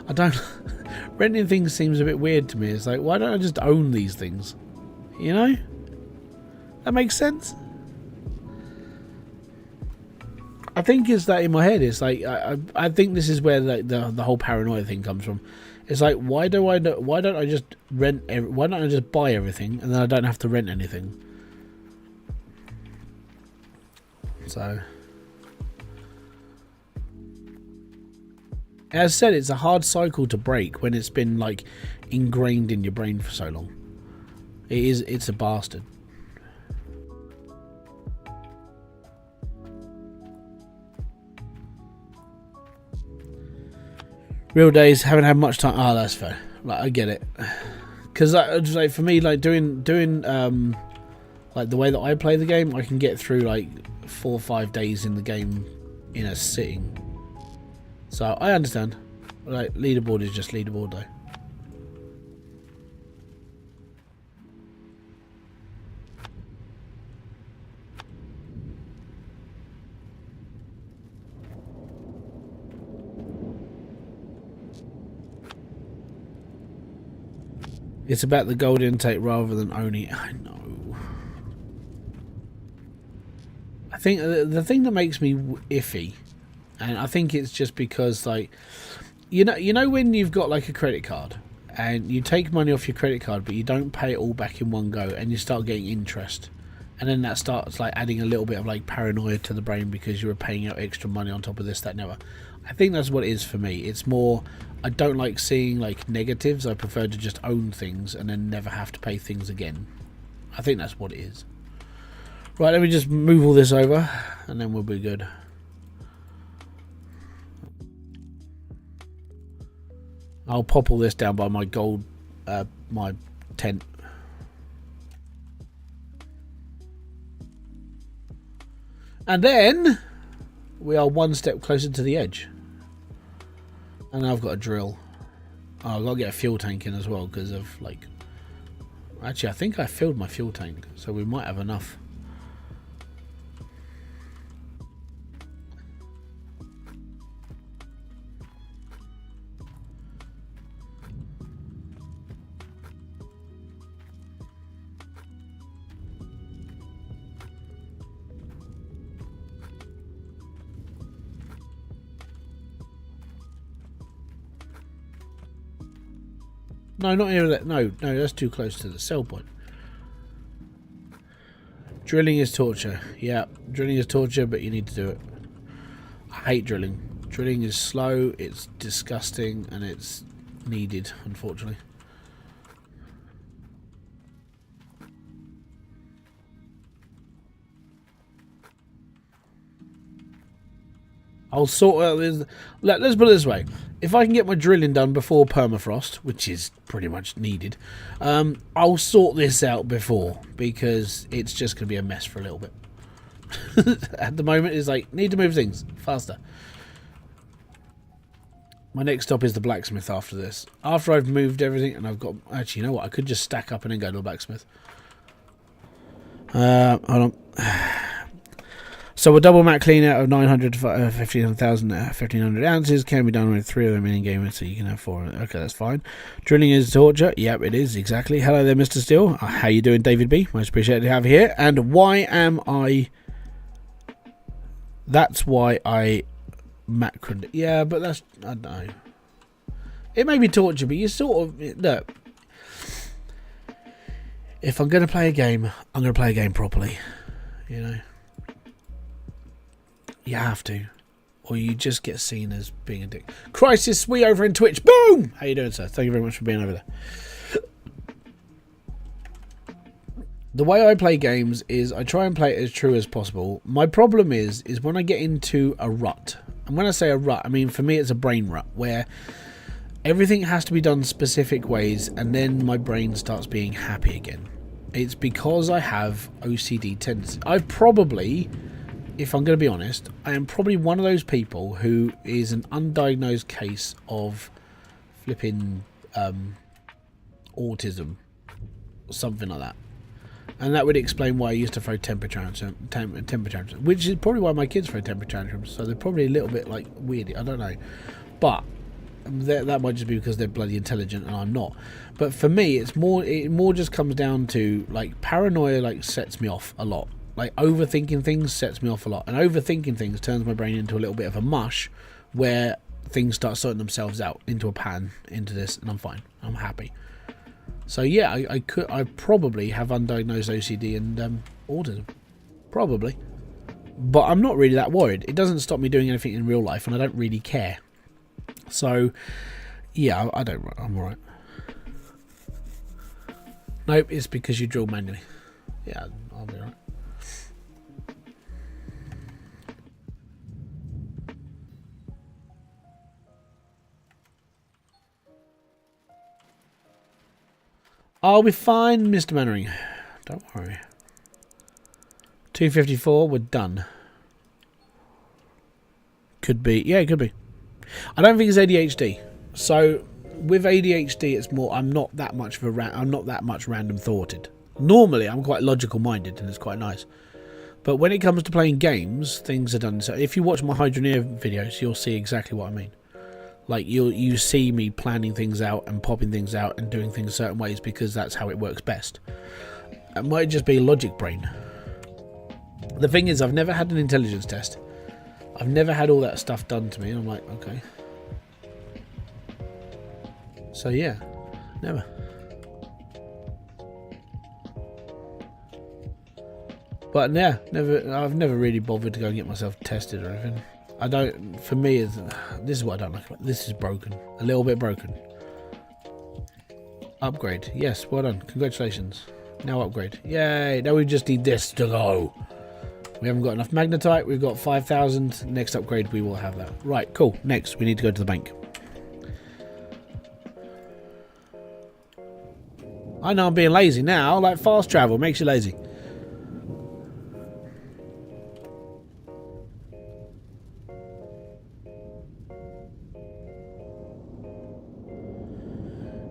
I don't. Renting things seems a bit weird to me. It's like, why don't I just own these things? That makes sense. I think it's that in my head. It's like I think this is where the whole paranoia thing comes from. It's like why don't I just why don't I just buy everything and then I don't have to rent anything? So, as I said, it's a hard cycle to break when it's been like ingrained in your brain for so long. It's a bastard. Real days, haven't had much time. Oh, that's fair. Like, I get it. Because like for me, like doing like the way that I play the game, I can get through like 4 or 5 days in the game in a sitting. So I understand. Like leaderboard is just leaderboard though. It's about the gold intake rather than owning it. I know. I think the thing that makes me iffy, and I think it's just because, like, you know when you've got like a credit card and you take money off your credit card but you don't pay it all back in one go and you start getting interest, and then that starts like adding a little bit of like paranoia to the brain because you were paying out extra money on top of this, that, and the other. I think that's what it is for me. It's more, I don't like seeing like negatives. I prefer to just own things and then never have to pay things again. I think that's what it is. Right, let me just move all this over and then we'll be good. I'll pop all this down by my gold, my tent. And then we are one step closer to the edge. And I've got a drill. Oh, I've got to get a fuel tank in as well because of like... Actually, I think I filled my fuel tank, so we might have enough. No, not near that. No, that's too close to the sell point. Drilling is torture. Yeah, drilling is torture, but you need to do it. I hate drilling. Drilling is slow, it's disgusting, and it's needed, unfortunately. I'll sort out this. Let's put it this way. If I can get my drilling done before permafrost, which is pretty much needed, I'll sort this out before, because it's just going to be a mess for a little bit. At the moment, it's like, need to move things faster. My next stop is the blacksmith after this. After I've moved everything, and I've got... Actually, you know what? I could just stack up and then go to the blacksmith. Hold on. So a double mat clean out of 900 to 1500 ounces can be done with 3 of them in game, so you can have 4. Okay, that's fine. Drilling is torture. Yep, it is, exactly. Hello there, Mr. Steele. How you doing, David B? Most appreciated to have you here. And why am I... That's why I macroned. Yeah, but that's... I don't know. It may be torture, but you sort of... Look. If I'm going to play a game, I'm going to play a game properly. You know? You have to, or you just get seen as being a dick. Crisis Sweet over in Twitch. Boom! How you doing, sir? Thank you very much for being over there. The way I play games is I try and play it as true as possible. My problem is when I get into a rut. And when I say a rut, I mean for me it's a brain rut where everything has to be done specific ways, and then my brain starts being happy again. It's because I have OCD tendencies. I've probably... If I'm going to be honest, I am probably one of those people who is an undiagnosed case of flipping autism, or something like that. And that would explain why I used to throw temper tantrums, which is probably why my kids throw temper tantrums. So they're probably a little bit like weird. I don't know, but that might just be because they're bloody intelligent and I'm not. But for me, it more just comes down to like paranoia. Like sets me off a lot. Like, overthinking things sets me off a lot. And overthinking things turns my brain into a little bit of a mush where things start sorting themselves out into a pan, into this, and I'm fine. I'm happy. So, yeah, I probably have undiagnosed OCD and autism. Probably. But I'm not really that worried. It doesn't stop me doing anything in real life, and I don't really care. So, yeah, I'm alright. Nope, it's because you drill manually. Yeah, I'll be alright. I'll be fine, Mr. Mannering. Don't worry. 254, we're done. Could be. Yeah, it could be. I don't think it's ADHD. So, with ADHD, it's more... I'm not that much random thoughted. Normally, I'm quite logical minded, and it's quite nice. But when it comes to playing games, things are done. So, if you watch my Hydroneer videos, you'll see exactly what I mean. Like, you see me planning things out and popping things out and doing things certain ways because that's how it works best. It might just be a logic brain. The thing is, I've never had an intelligence test. I've never had all that stuff done to me. I'm like, okay. So, yeah. Never. But, yeah, I've never really bothered to go and get myself tested or anything. I don't, for me, this is what I don't like about it. This is broken. A little bit broken. Upgrade. Yes, well done. Congratulations. Now upgrade. Yay. Now we just need this to go. We haven't got enough magnetite. We've got 5,000. Next upgrade, we will have that. Right, cool. Next, we need to go to the bank. I know I'm being lazy now. Like fast travel makes you lazy.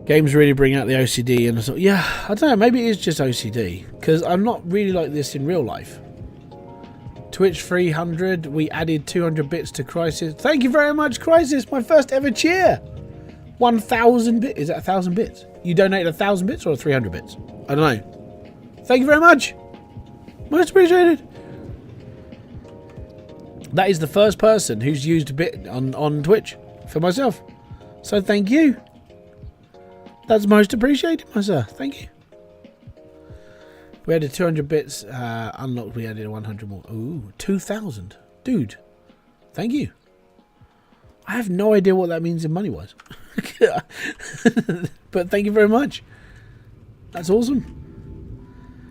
Games really bring out the OCD, and I thought, yeah, I don't know, maybe it is just OCD, because I'm not really like this in real life. Twitch 300, we added 200 bits to Crisis. Thank you very much, Crisis, my first ever cheer. 1,000 bits, is that 1,000 bits? You donated 1,000 bits or 300 bits? I don't know. Thank you very much. Most appreciated. That is the first person who's used a bit on Twitch for myself. So thank you. That's most appreciated, my sir. Thank you. We added 200 bits. Unlocked, we added 100 more. Ooh, 2,000. Dude, thank you. I have no idea what that means in money-wise. But thank you very much. That's awesome.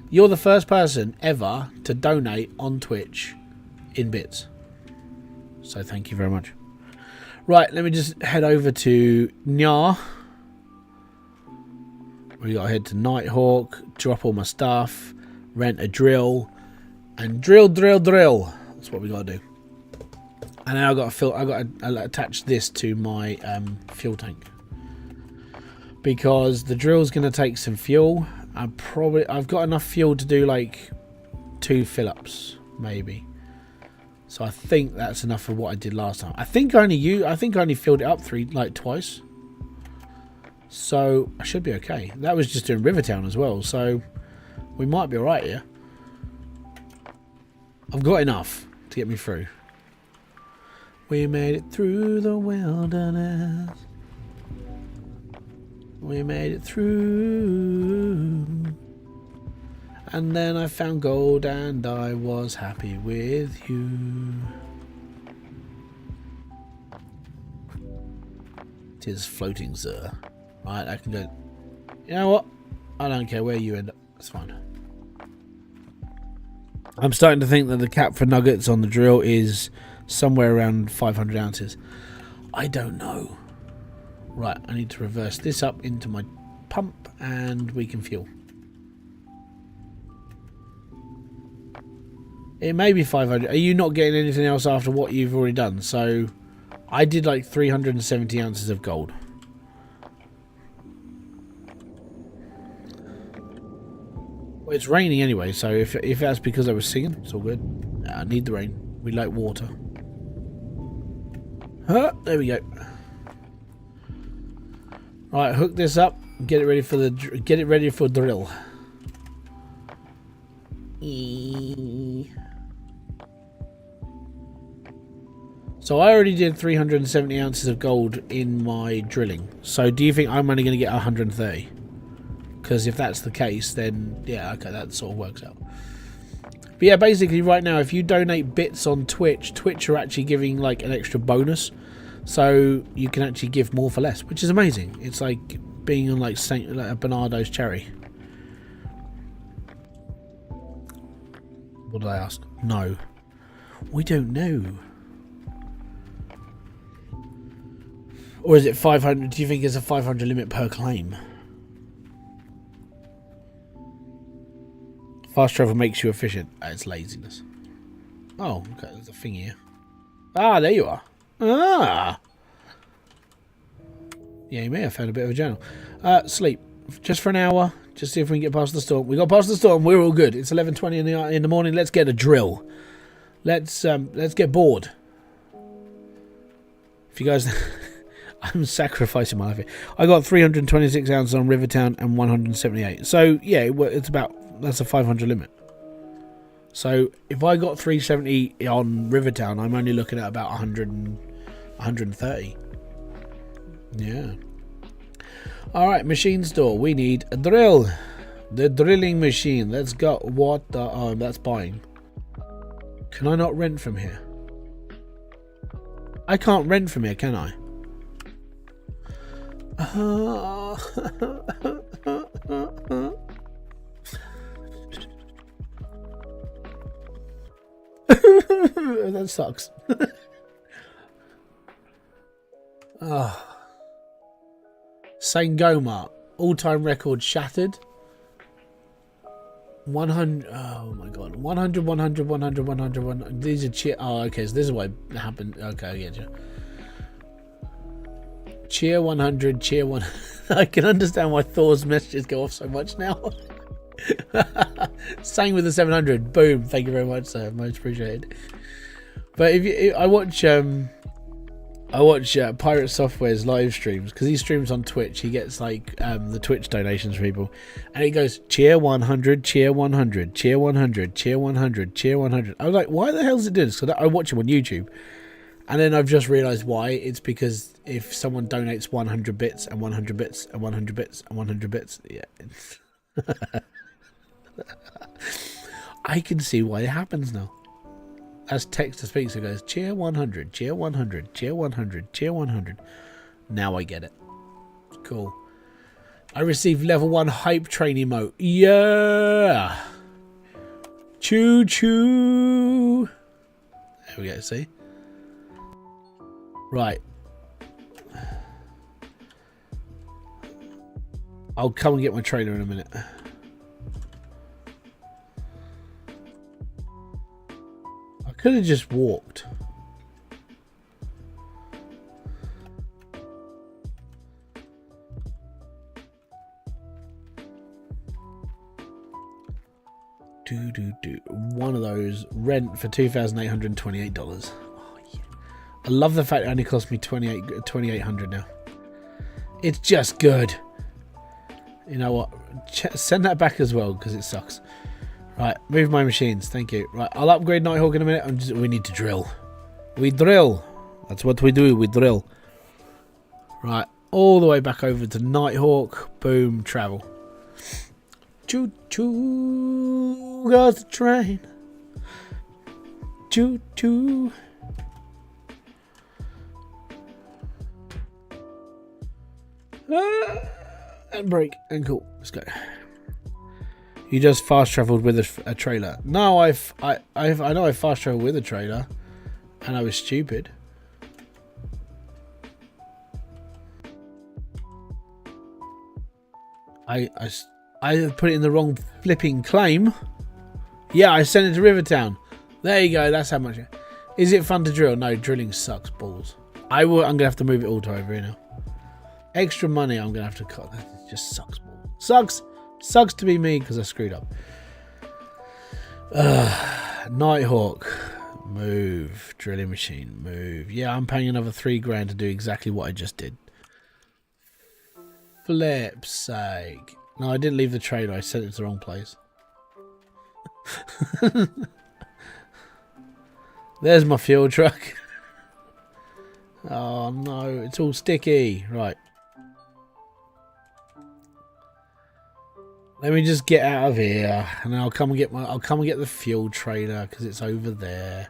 You're the first person ever to donate on Twitch in bits. So thank you very much. Right, let me just head over to Nya. We gotta head to NightHawk, drop all my stuff, rent a drill, and drill. That's what we gotta do. And now I gotta attach this to my fuel tank, because the drill's gonna take some fuel. I've got enough fuel to do like 2 fill-ups, maybe. So I think that's enough for what I did last time. I think I only filled it up twice. So I should be okay. That was just doing Rivertown as well, so we might be alright here. I've got enough to get me through. We made it through the wilderness. We made it through. And then I found gold and I was happy with you. It is floating, sir. Right, I can go. You know what? I don't care where you end up. It's fine. I'm starting to think that the cap for nuggets on the drill is somewhere around 500 ounces. I don't know. Right, I need to reverse this up into my pump and we can fuel. It may be 500. Are you not getting anything else after what you've already done? So I did like 370 ounces of gold. Well, it's raining anyway, so if that's because I was singing, it's all good. I need the rain. We like water. There we go. Right, hook this up. Get it ready for drill. So I already did 370 ounces of gold in my drilling. So do you think I'm only going to get 130? Because if that's the case, then yeah, okay, that sort of works out. But yeah, basically right now, if you donate bits on Twitch, Twitch are actually giving like an extra bonus. So you can actually give more for less, which is amazing. It's like being on like a Bernardo's cherry. What did I ask? No. We don't know. Or is it 500? Do you think it's a 500 limit per claim? Fast travel makes you efficient. It's laziness. Oh, okay. There's a thing here. Ah, there you are. Ah. Yeah, you may have found a bit of a journal. Sleep. Just for an hour. Just see if we can get past the storm. We got past the storm. We're all good. It's 11:20 in the morning. Let's get a drill. Let's get bored. If you guys... I'm sacrificing my life here. I got 326 ounces on Rivertown and 178. So, yeah, it's about... That's a 500 limit. So, if I got 370 on Rivertown, I'm only looking at about 130. Yeah. Alright, machine store. We need a drill. The drilling machine. Let's go. What the... Oh, that's buying. Can I not rent from here? I can't rent from here, can I? That sucks. Oh. Sangoma, all-time record shattered. 100. Oh my god. 100, 100, 100, 100, 100. These are cheer. Oh, okay. So this is what happened. Okay, I get you. Cheer 100, cheer 1. I can understand why Thor's messages go off so much now. Same with the 700. Boom. Thank you very much, sir. Much appreciated. But I watch Pirate Software's live streams because he streams on Twitch. He gets like the Twitch donations from people, and he goes cheer 100, cheer 100, cheer 100, cheer 100, cheer 100. I was like, why the hell is it doing this? So I watch him on YouTube, and then I've just realised why. It's because if someone donates 100 bits and 100 bits and 100 bits and 100 bits, yeah, it's I can see why it happens now. As text to speak, so it goes cheer 100, cheer 100, cheer 100, cheer 100. Now I get it. Cool. I received level 1 hype train emote. Yeah. Choo choo. There we go. See. Right. I'll come and get my trailer in a minute. Could have just walked. One of those rent for $2,828. Oh, yeah. I love the fact it only cost me $2,800 now. It's just good. You know what? Send that back as well because it sucks. Right, move my machines. Thank you. Right, I'll upgrade NightHawk in a minute. We need to drill. We drill. That's what we do. We drill. Right, all the way back over to NightHawk. Boom, travel. Choo choo goes the train. Choo choo. And brake and cool. Let's go. You just fast travelled with a trailer. No, I know I fast travelled with a trailer, and I was stupid. I put it in the wrong flipping claim. Yeah, I sent it to Rivertown. There you go. That's how much. Is it fun to drill? No, drilling sucks balls. I'm gonna have to move it all to over here now. Extra money. I'm gonna have to cut. That just sucks balls. Sucks to be me because I screwed up. NightHawk. Move. Drilling machine. Move. Yeah, I'm paying another $3,000 to do exactly what I just did. Flip's sake. No, I didn't leave the trailer. I sent it to the wrong place. There's my fuel truck. Oh no, it's all sticky. Right. Let me just get out of here, and then I'll come and get the fuel trailer because it's over there.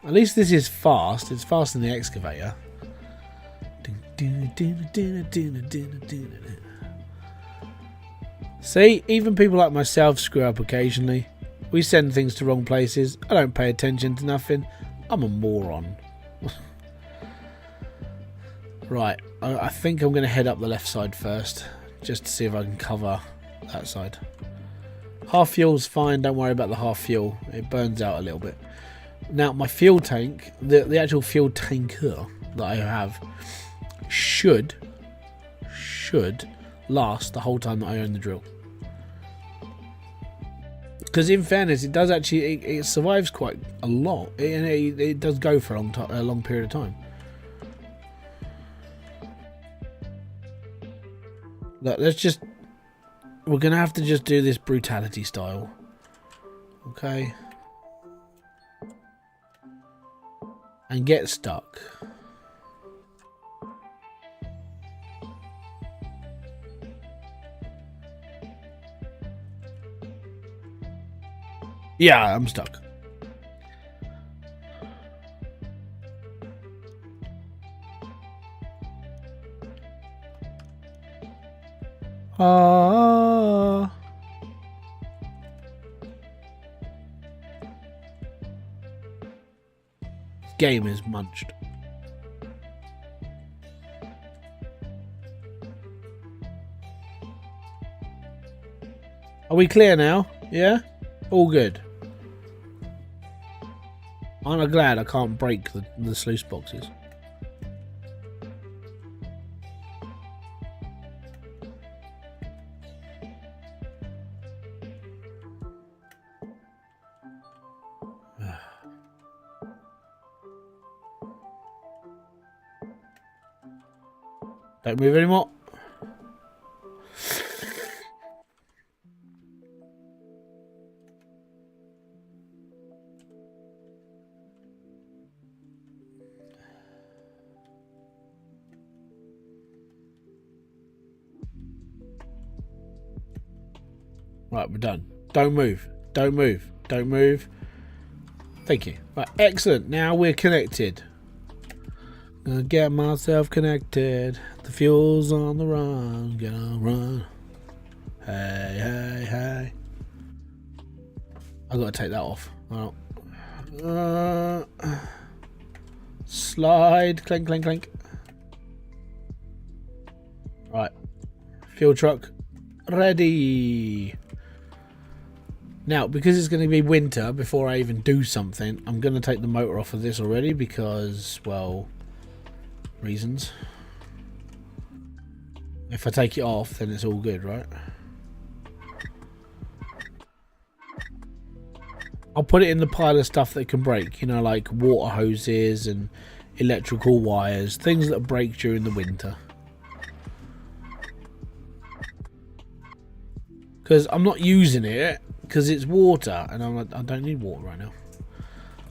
At least this is fast. It's faster than the excavator. See, even people like myself screw up occasionally. We send things to wrong places. I don't pay attention to nothing. I'm a moron. Right, I think I'm going to head up the left side first, just to see if I can cover that side. Half fuel's fine, don't worry about the half fuel. It burns out a little bit. Now, my fuel tank, the actual fuel tanker that I have, should last the whole time that I own the drill. Because in fairness, it does actually, it survives quite a lot. It does go for a long period of time. Look, we're going to have to just do this brutality style. Okay. And get stuck. Yeah, I'm stuck. Game is munched. Are we clear now? Yeah? All good. Aren't I glad I can't break the sluice boxes? Don't move anymore. Right, we're done. Don't move. Don't move. Don't move. Thank you. Right, excellent. Now we're connected. Gonna get myself connected. The fuel's on the run. Gonna run. Hey, hey, hey. I've got to take that off. Well, slide. Clink, clink, clink. Right. Fuel truck. Ready. Now, because it's going to be winter before I even do something, I'm going to take the motor off of this already because, well, reasons. If I take it off, then it's all good, right? I'll put it in the pile of stuff that can break, you know, like water hoses and electrical wires, things that break during the winter. Because I'm not using it because it's water, and I don't need water right now.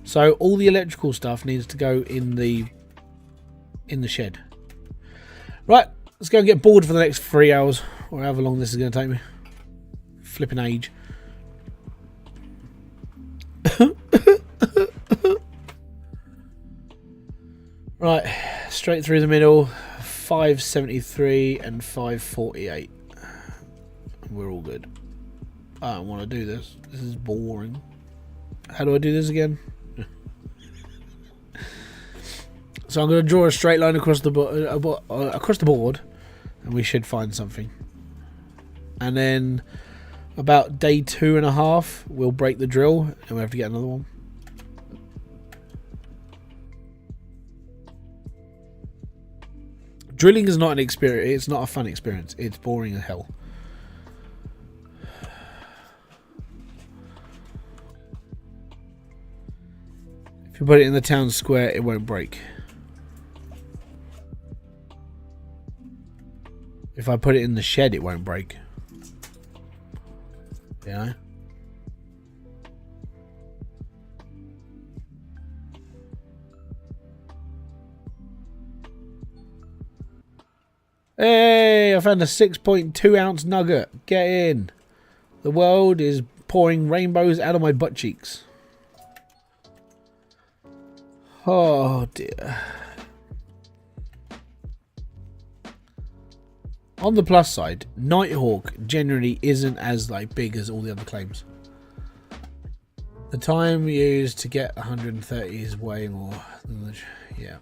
So all the electrical stuff needs to go in the shed. Right, let's go and get bored for the next 3 hours, or however long this is going to take me. Flipping age. Right, straight through the middle, 573 and 548. We're all good. I don't want to do this. This is boring. How do I do this again? So I'm going to draw a straight line across the board, and we should find something. And then about day 2.5, we'll break the drill, and we have to get another one. Drilling is not an experience. It's not a fun experience. It's boring as hell. If you put it in the town square, it won't break. If I put it in the shed, it won't break. You know? Hey, I found a 6.2 ounce nugget. Get in. The world is pouring rainbows out of my butt cheeks. Oh dear. On the plus side, NightHawk generally isn't as big as all the other claims. The time used to get 130 is way more than the, yeah.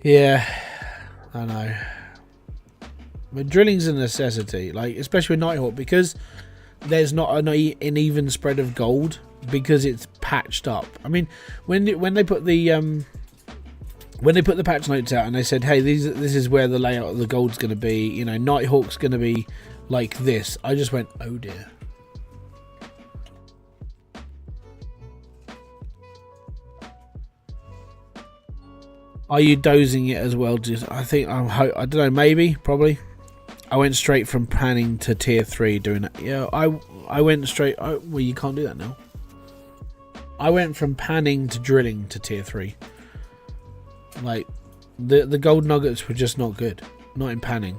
Yeah, I know. But drilling's a necessity, especially with NightHawk, because there's not an even spread of gold because it's patched up. I mean, when they put the patch notes out and they said, hey, this is where the layout of the gold's going to be, you know, NightHawk's going to be like this, I just went, oh dear. Are you dozing it as well? I think I don't know. Maybe, probably. I went straight from panning to tier 3 doing it. Yeah, I went straight. Well, you can't do that now. I went from panning to drilling to tier 3. The gold nuggets were just not good. Not in panning.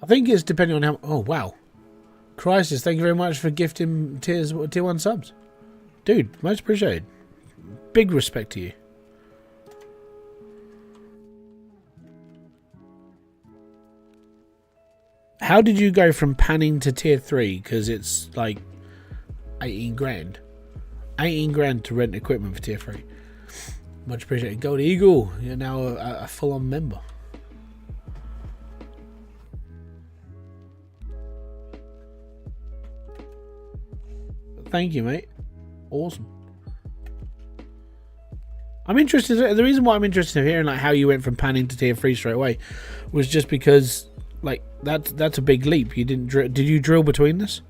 I think it's depending on how... Oh, wow. Crisis, thank you very much for gifting tier 1 subs. Dude, much appreciated. Big respect to you. How did you go from panning to tier 3? Because it's like 18 grand. 18 grand to rent equipment for tier 3. Much appreciated. Gold Eagle, you're now a full-on member. Thank you, mate. Awesome. I'm interested. The reason why I'm interested in hearing like how you went from panning to tier 3 straight away was just because like that's a big leap. You didn't did you drill between this?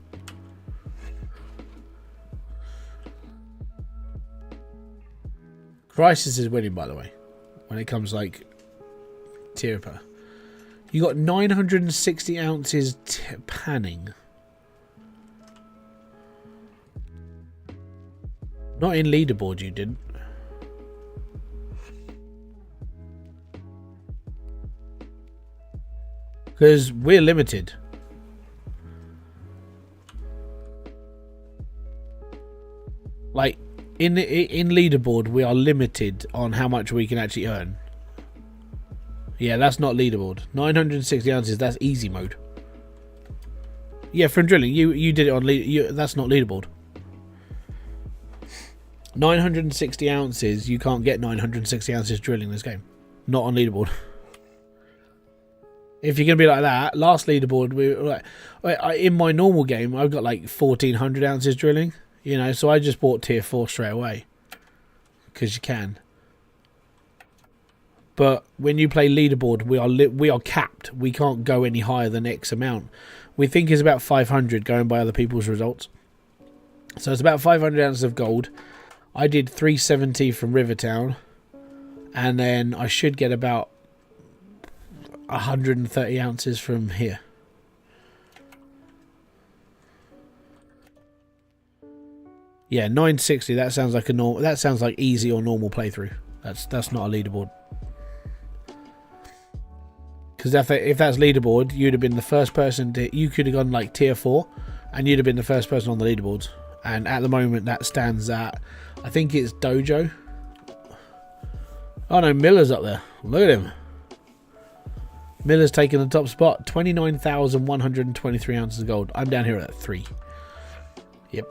Crisis is winning, by the way, when it comes like tier per. You got 960 ounces panning. Not in leaderboard, you didn't. Because we're limited. Like in leaderboard, we are limited on how much we can actually earn. Yeah, that's not leaderboard. 960 ounces. That's easy mode. Yeah, from drilling, you did it on that's not leaderboard. 960 ounces. You can't get 960 ounces drilling this game. Not on leaderboard. If you're going to be like that, last leaderboard, we were like, in my normal game, I've got like 1400 ounces drilling, you know, so I just bought tier 4 straight away. Because you can. But when you play leaderboard, we are capped. We can't go any higher than X amount. We think it's about 500 going by other people's results. So it's about 500 ounces of gold. I did 370 from Rivertown. And then I should get about 130 ounces from here. Yeah, 960. That sounds like a normal. That sounds like easy or normal playthrough. That's not a leaderboard. Because if that's leaderboard, you'd have been the first person to. You could have gone like tier 4, and you'd have been the first person on the leaderboards. And at the moment, that stands at, I think it's Dojo. Oh no, Miller's up there. Look at him. Miller's taking the top spot. 29,123 ounces of gold. I'm down here at 3. Yep.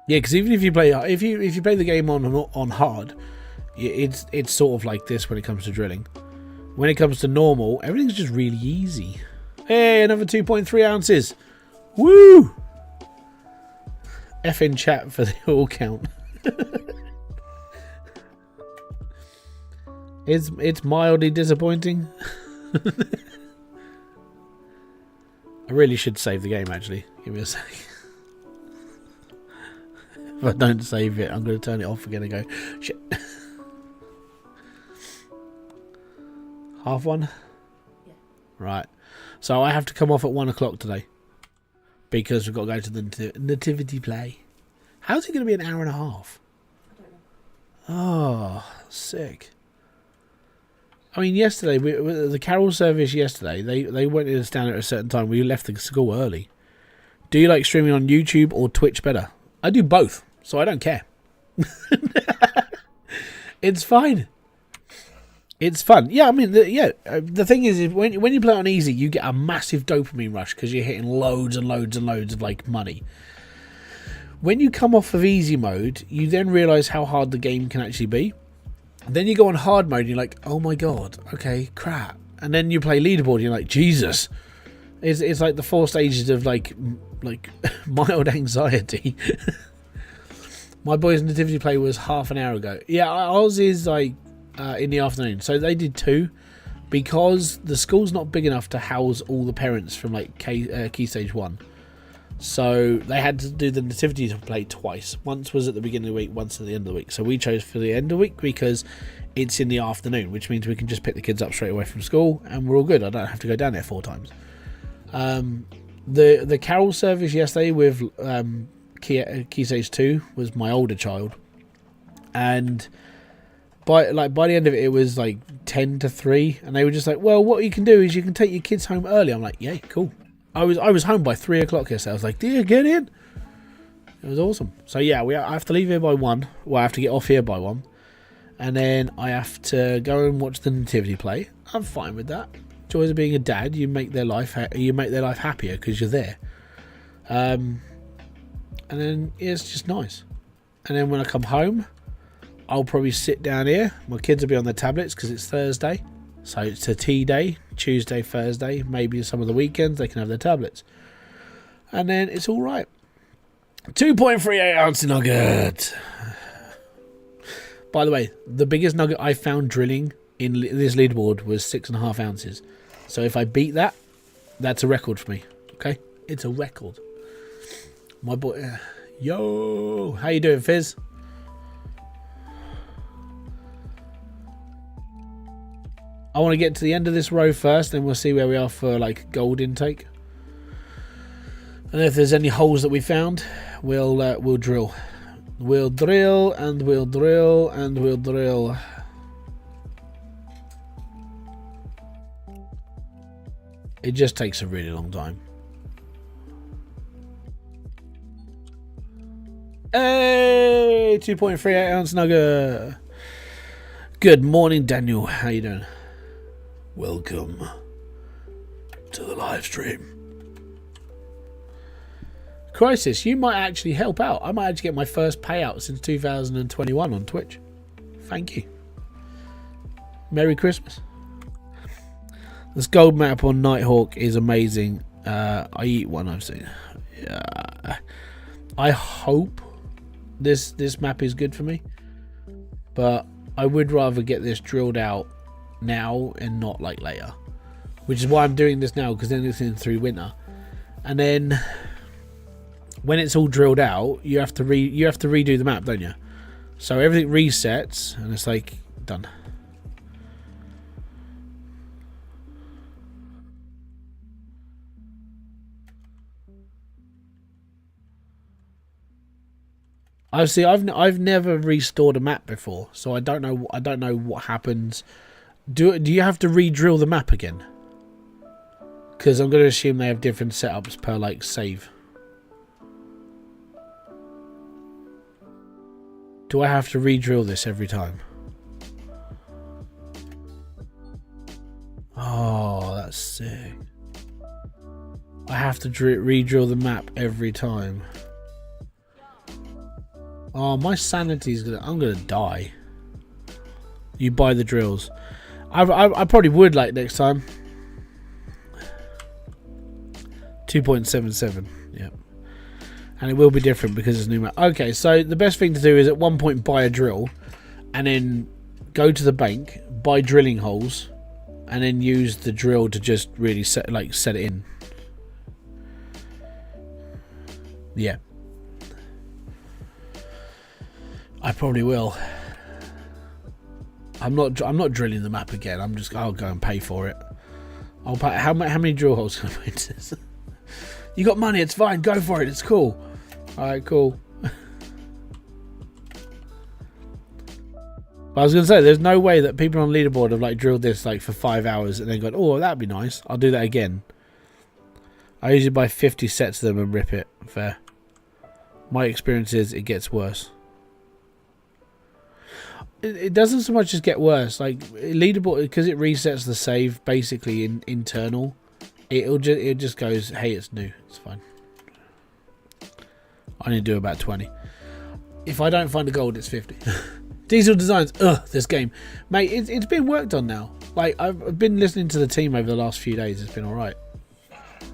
Yeah, because even if you play if you play the game on hard, it's sort of like this when it comes to drilling. When it comes to normal, everything's just really easy. Hey, another 2.3 ounces. Woo! F in chat for the all count. It's mildly disappointing. I really should save the game, actually. Give me a sec. If I don't save it, I'm going to turn it off again and go, shit. 1:30? Yeah. Right. So I have to come off at 1 o'clock today. Because we've got to go to the nativity play. How's it going to be an hour and a half? I don't know. Oh, sick. I mean, yesterday, the carol service yesterday, they wanted us down at a certain time. We left the school early. Do you like streaming on YouTube or Twitch better? I do both, so I don't care. It's fine. It's fun. Yeah, I mean, the thing is when you play on easy, you get a massive dopamine rush because you're hitting loads and loads and loads of, like, money. When you come off of easy mode, you then realise how hard the game can actually be. Then you go on hard mode and you're like, oh my god, okay, crap. And then you play leaderboard and you're like, Jesus. It's like the 4 stages of, like mild anxiety. My boys' nativity play was half an hour ago. Yeah, ours is, like, in the afternoon, so they did 2 because the school's not big enough to house all the parents from like key stage 1, so they had to do the nativity play twice. Once was at the beginning of the week, once at the end of the week. So we chose for the end of the week because it's in the afternoon, which means we can just pick the kids up straight away from school and we're all good. I don't have to go down there 4 times. The carol service yesterday with key stage 2 was my older child. And by the end of it, it was like 10-3, and they were just like, "Well, what you can do is you can take your kids home early." I'm like, "Yeah, cool." I was home by 3 o'clock yesterday. I was like, "Do you get in?" It was awesome. So yeah, I have to leave here by 1. Well, I have to get off here by 1, and then I have to go and watch the nativity play. I'm fine with that. Joys of being a dad. You make their life happier because you're there. And then yeah, it's just nice. And then when I come home, I'll probably sit down here. My kids will be on their tablets because it's Thursday. So it's a tea day. Tuesday, Thursday, maybe some of the weekends they can have their tablets. And then it's all right. 2.38 ounce nugget. By the way, the biggest nugget I found drilling in this leaderboard was 6.5 ounces. So if I beat that, that's a record for me. Okay? It's a record. My boy... Yo! How you doing, Fizz? I want to get to the end of this row first, then we'll see where we are for like gold intake. And if there's any holes that we found, we'll drill. We'll drill and we'll drill and we'll drill. It just takes a really long time. Hey, 2.38 ounce nugget. Good morning, Daniel. How you doing? Welcome to the live stream. Crisis, you might actually help out. I might actually get my first payout since 2021 on Twitch. Thank you. Merry Christmas. This gold map on NightHawk is amazing. I eat one I've seen. Yeah. I hope this map is good for me, but I would rather get this drilled out now and not like later, which is why I'm doing this now, because then it's in through winter, and then when it's all drilled out, you have to redo the map, don't you? So everything resets, and it's like done. I've never restored a map before, so I don't know what happens. Do you have to re-drill the map again? Because I'm going to assume they have different setups per like save. Do I have to re-drill this every time? Oh, that's sick. I have to re-drill the map every time. Oh, my sanity's gonna... I'm gonna die. You buy the drills. I probably would like next time. 2.77. Yep. And it will be different because it's new map. Okay, so the best thing to do is at one point buy a drill, and then go to the bank, buy drilling holes, and then use the drill to just really set it in. Yeah. I probably will. I'm not drilling the map again. I'll go and pay for it. I'll pay. How many drill holes can I put into this? You got money, it's fine. Go for it. It's cool. All right, cool. But I was gonna say, there's no way that people on Leaderboard have like drilled this like for 5 hours and then gone, oh, that'd be nice. I'll do that again. I usually buy 50 sets of them and rip it. Fair. My experience is it gets worse. It doesn't so much as get worse. Like Leaderboard, because it resets the save basically internal. It just goes, hey, it's new. It's fine. I need to do about 20. If I don't find a gold, it's 50. Diesel Designs. Ugh, this game, mate. It's been worked on now. Like I've been listening to the team over the last few days. It's been all right.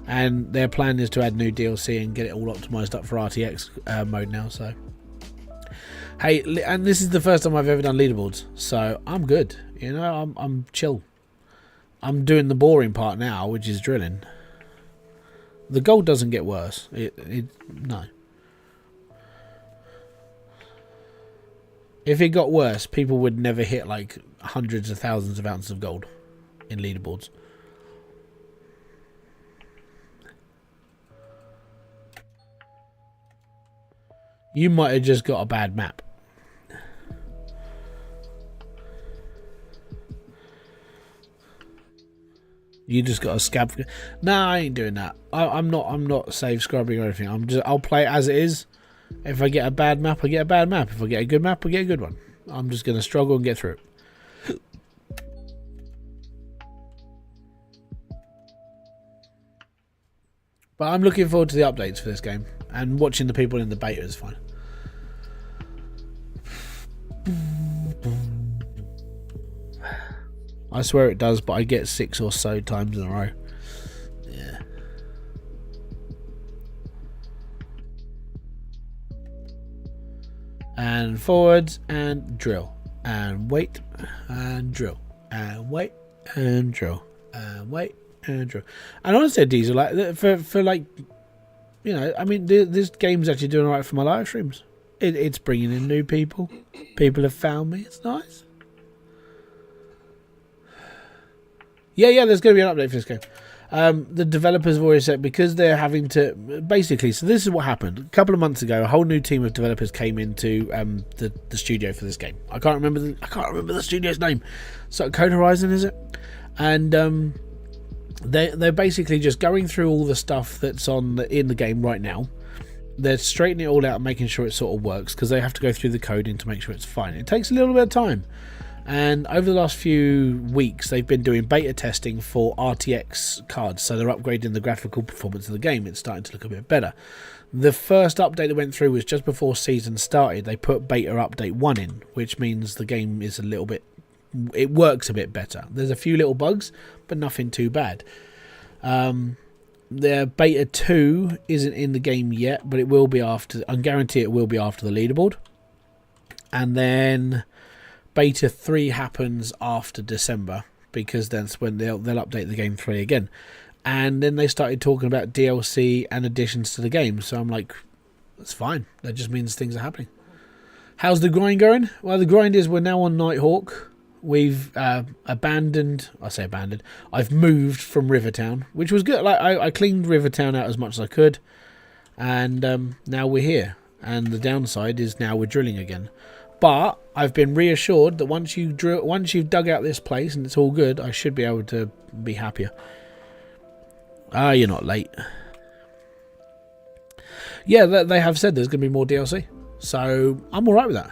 And their plan is to add new DLC and get it all optimized up for RTX mode now. So. Hey, and this is the first time I've ever done leaderboards, so I'm good. You know, I'm chill. I'm doing the boring part now, which is drilling. The gold doesn't get worse. No. If it got worse, people would never hit like hundreds of thousands of ounces of gold in leaderboards. You might have just got a bad map. You just got to scab. Nah, I ain't doing that. I'm not save scrubbing or anything. I'll play it as it is. If I get a bad map, I get a bad map. If I get a good map, I get a good one. I'm just gonna struggle and get through it. But I'm looking forward to the updates for this game, and watching the people in the beta is fine. I swear it does, but I get 6 or so times in a row. Yeah. And forwards and drill. And wait and drill. And wait and drill. And wait and drill. And honestly, Diesel, like for like, you know, I mean, this game's actually doing alright for my live streams. It's bringing in new people. People have found me. It's nice. Yeah, there's going to be an update for this game. The developers have already said, because they're having to... Basically, so this is what happened. A couple of months ago, a whole new team of developers came into the studio for this game. I can't remember the studio's name. So, Code Horizon, is it? And they're basically just going through all the stuff that's in the game right now. They're straightening it all out and making sure it sort of works, because they have to go through the coding to make sure it's fine. It takes a little bit of time. And over the last few weeks, they've been doing beta testing for RTX cards, so they're upgrading the graphical performance of the game. It's starting to look a bit better. The first update that went through was just before season started. They put beta update 1 in, which means the game is a little bit... It works a bit better. There's a few little bugs, but nothing too bad. The beta 2 isn't in the game yet, but it will be after... I guarantee it will be after the leaderboard. And then... Beta 3 happens after December, because that's when they'll update the game 3 again. And then they started talking about DLC and additions to the game. So I'm like, that's fine. That just means things are happening. How's the grind going? Well, the grind is we're now on NightHawk. We've abandoned... I say abandoned. I've moved from Rivertown, which was good. Like I cleaned Rivertown out as much as I could. And now we're here. And the downside is now we're drilling again. But I've been reassured that once you've dug out this place and it's all good, I should be able to be happier. Ah, you're not late. Yeah, they have said there's going to be more DLC. So I'm alright with that.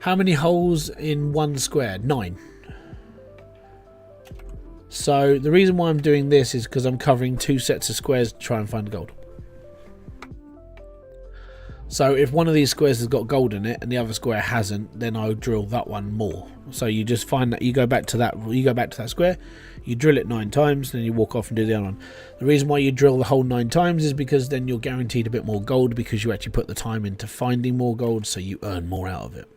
How many holes in one square? 9. So the reason why I'm doing this is because I'm covering 2 sets of squares to try and find gold. So if one of these squares has got gold in it and the other square hasn't, then I'll drill that one more. So you just find that you go back to that square, you drill it 9 times, then you walk off and do the other one. The reason why you drill the whole 9 times is because then you're guaranteed a bit more gold, because you actually put the time into finding more gold, so you earn more out of it.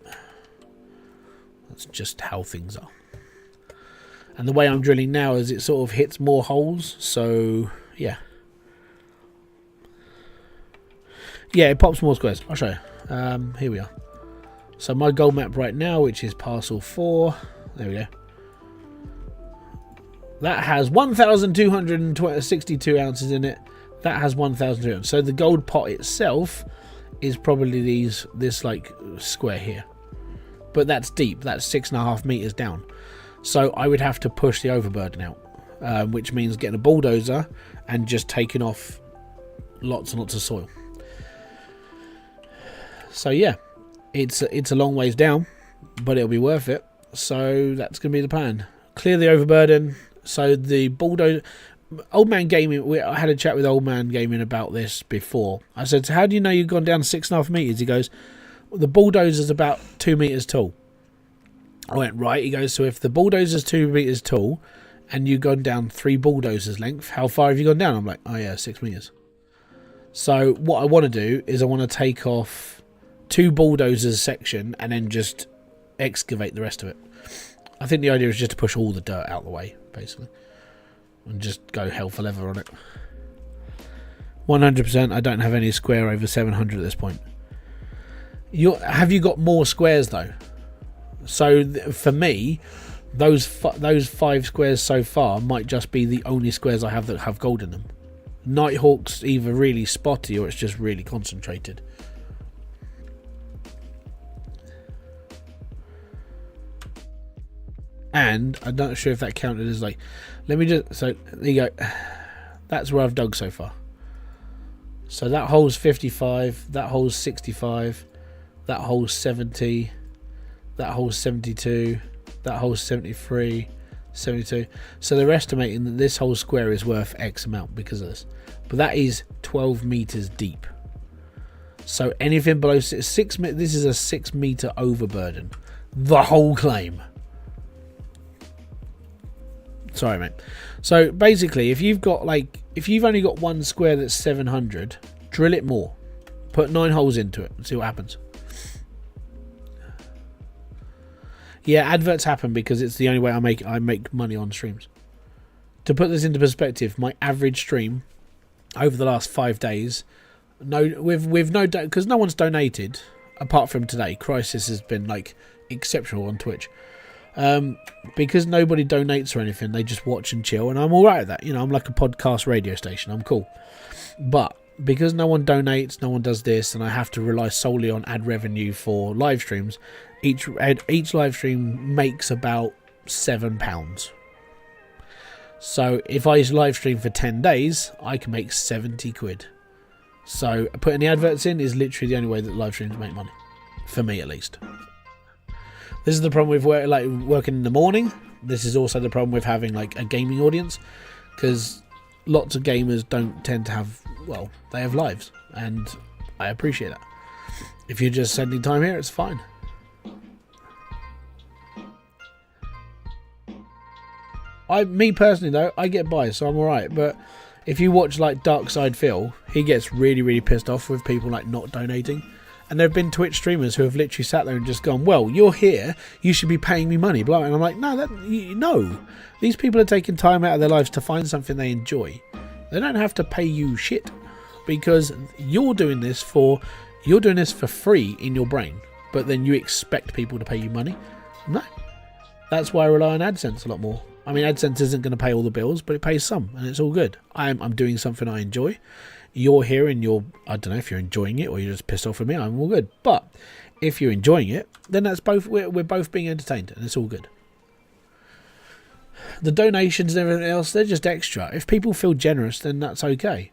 That's just how things are. And the way I'm drilling now is it sort of hits more holes, so yeah. Yeah, it pops more squares. I'll show you. Here we are. So my gold map right now, which is parcel 4. There we go. That has 1,262 ounces in it. That has 1,200. So the gold pot itself is probably this like square here. But that's deep. That's 6.5 meters down. So I would have to push the overburden out, which means getting a bulldozer and just taking off lots and lots of soil. So yeah, it's a long ways down, but it'll be worth it. So that's going to be the plan. Clear the overburden. So the bulldozer... Old Man Gaming, I had a chat with Old Man Gaming about this before. I said, so how do you know you've gone down 6.5 meters? He goes, well, the bulldozer's about 2 meters tall. I went, right. He goes, so if the bulldozer's 2 meters tall and you've gone down 3 bulldozers length, how far have you gone down? I'm like, oh yeah, 6 meters. So what I want to do is I want to take off 2 bulldozers section and then just excavate the rest of it. I think the idea is just to push all the dirt out of the way, basically, and just go hell for leather on it. 100%. I don't have any square over 700 at this point. Have you got more squares though? So for me, those 5 squares so far might just be the only squares I have that have gold in them. NightHawk's either really spotty or it's just really concentrated. And I'm not sure if that counted as like, let me just, so there you go. That's where I've dug so far. So that hole's 55, that hole's 65, that hole's 70, that hole's 72, that hole's 73, 72. So they're estimating that this whole square is worth X amount because of this. But that is 12 meters deep. So anything below this is a 6 meter overburden. The whole claim. Sorry, mate. So basically, if you've only got one square that's 700, drill it more. Put 9 holes into it and see what happens. Yeah, adverts happen because it's the only way I make money on streams. To put this into perspective, my average stream over the last 5 days, because no one's donated apart from today. Crisis has been like exceptional on Twitch. Because nobody donates or anything, they just watch and chill, and I'm alright at that. You know, I'm like a podcast radio station. I'm cool. But because no one donates, no one does this, and I have to rely solely on ad revenue for live streams, each live stream makes about £7. So if I live stream for 10 days, I can make 70 quid. So putting the adverts in is literally the only way that live streams make money, for me at least. This is the problem with working in the morning. This is also the problem with having like a gaming audience, because lots of gamers don't tend to have, well, they have lives, and I appreciate that. If you're just spending time here, it's fine. Me personally though, I get by, so I'm alright. But if you watch like Dark Side Phil, he gets really, really pissed off with people like not donating. And there have been Twitch streamers who have literally sat there and just gone, well, you're here, you should be paying me money, blah. And I'm like, no. These people are taking time out of their lives to find something they enjoy. They don't have to pay you shit, because you're doing this for free in your brain, but then you expect people to pay you money. No. That's why I rely on AdSense a lot more. I mean, AdSense isn't going to pay all the bills, but it pays some, and it's all good. I'm doing something I enjoy. You're here and I don't know if you're enjoying it or you're just pissed off with me, I'm all good. But if you're enjoying it, then that's both, we're both being entertained, and it's all good. The donations and everything else, they're just extra. If people feel generous, then that's okay.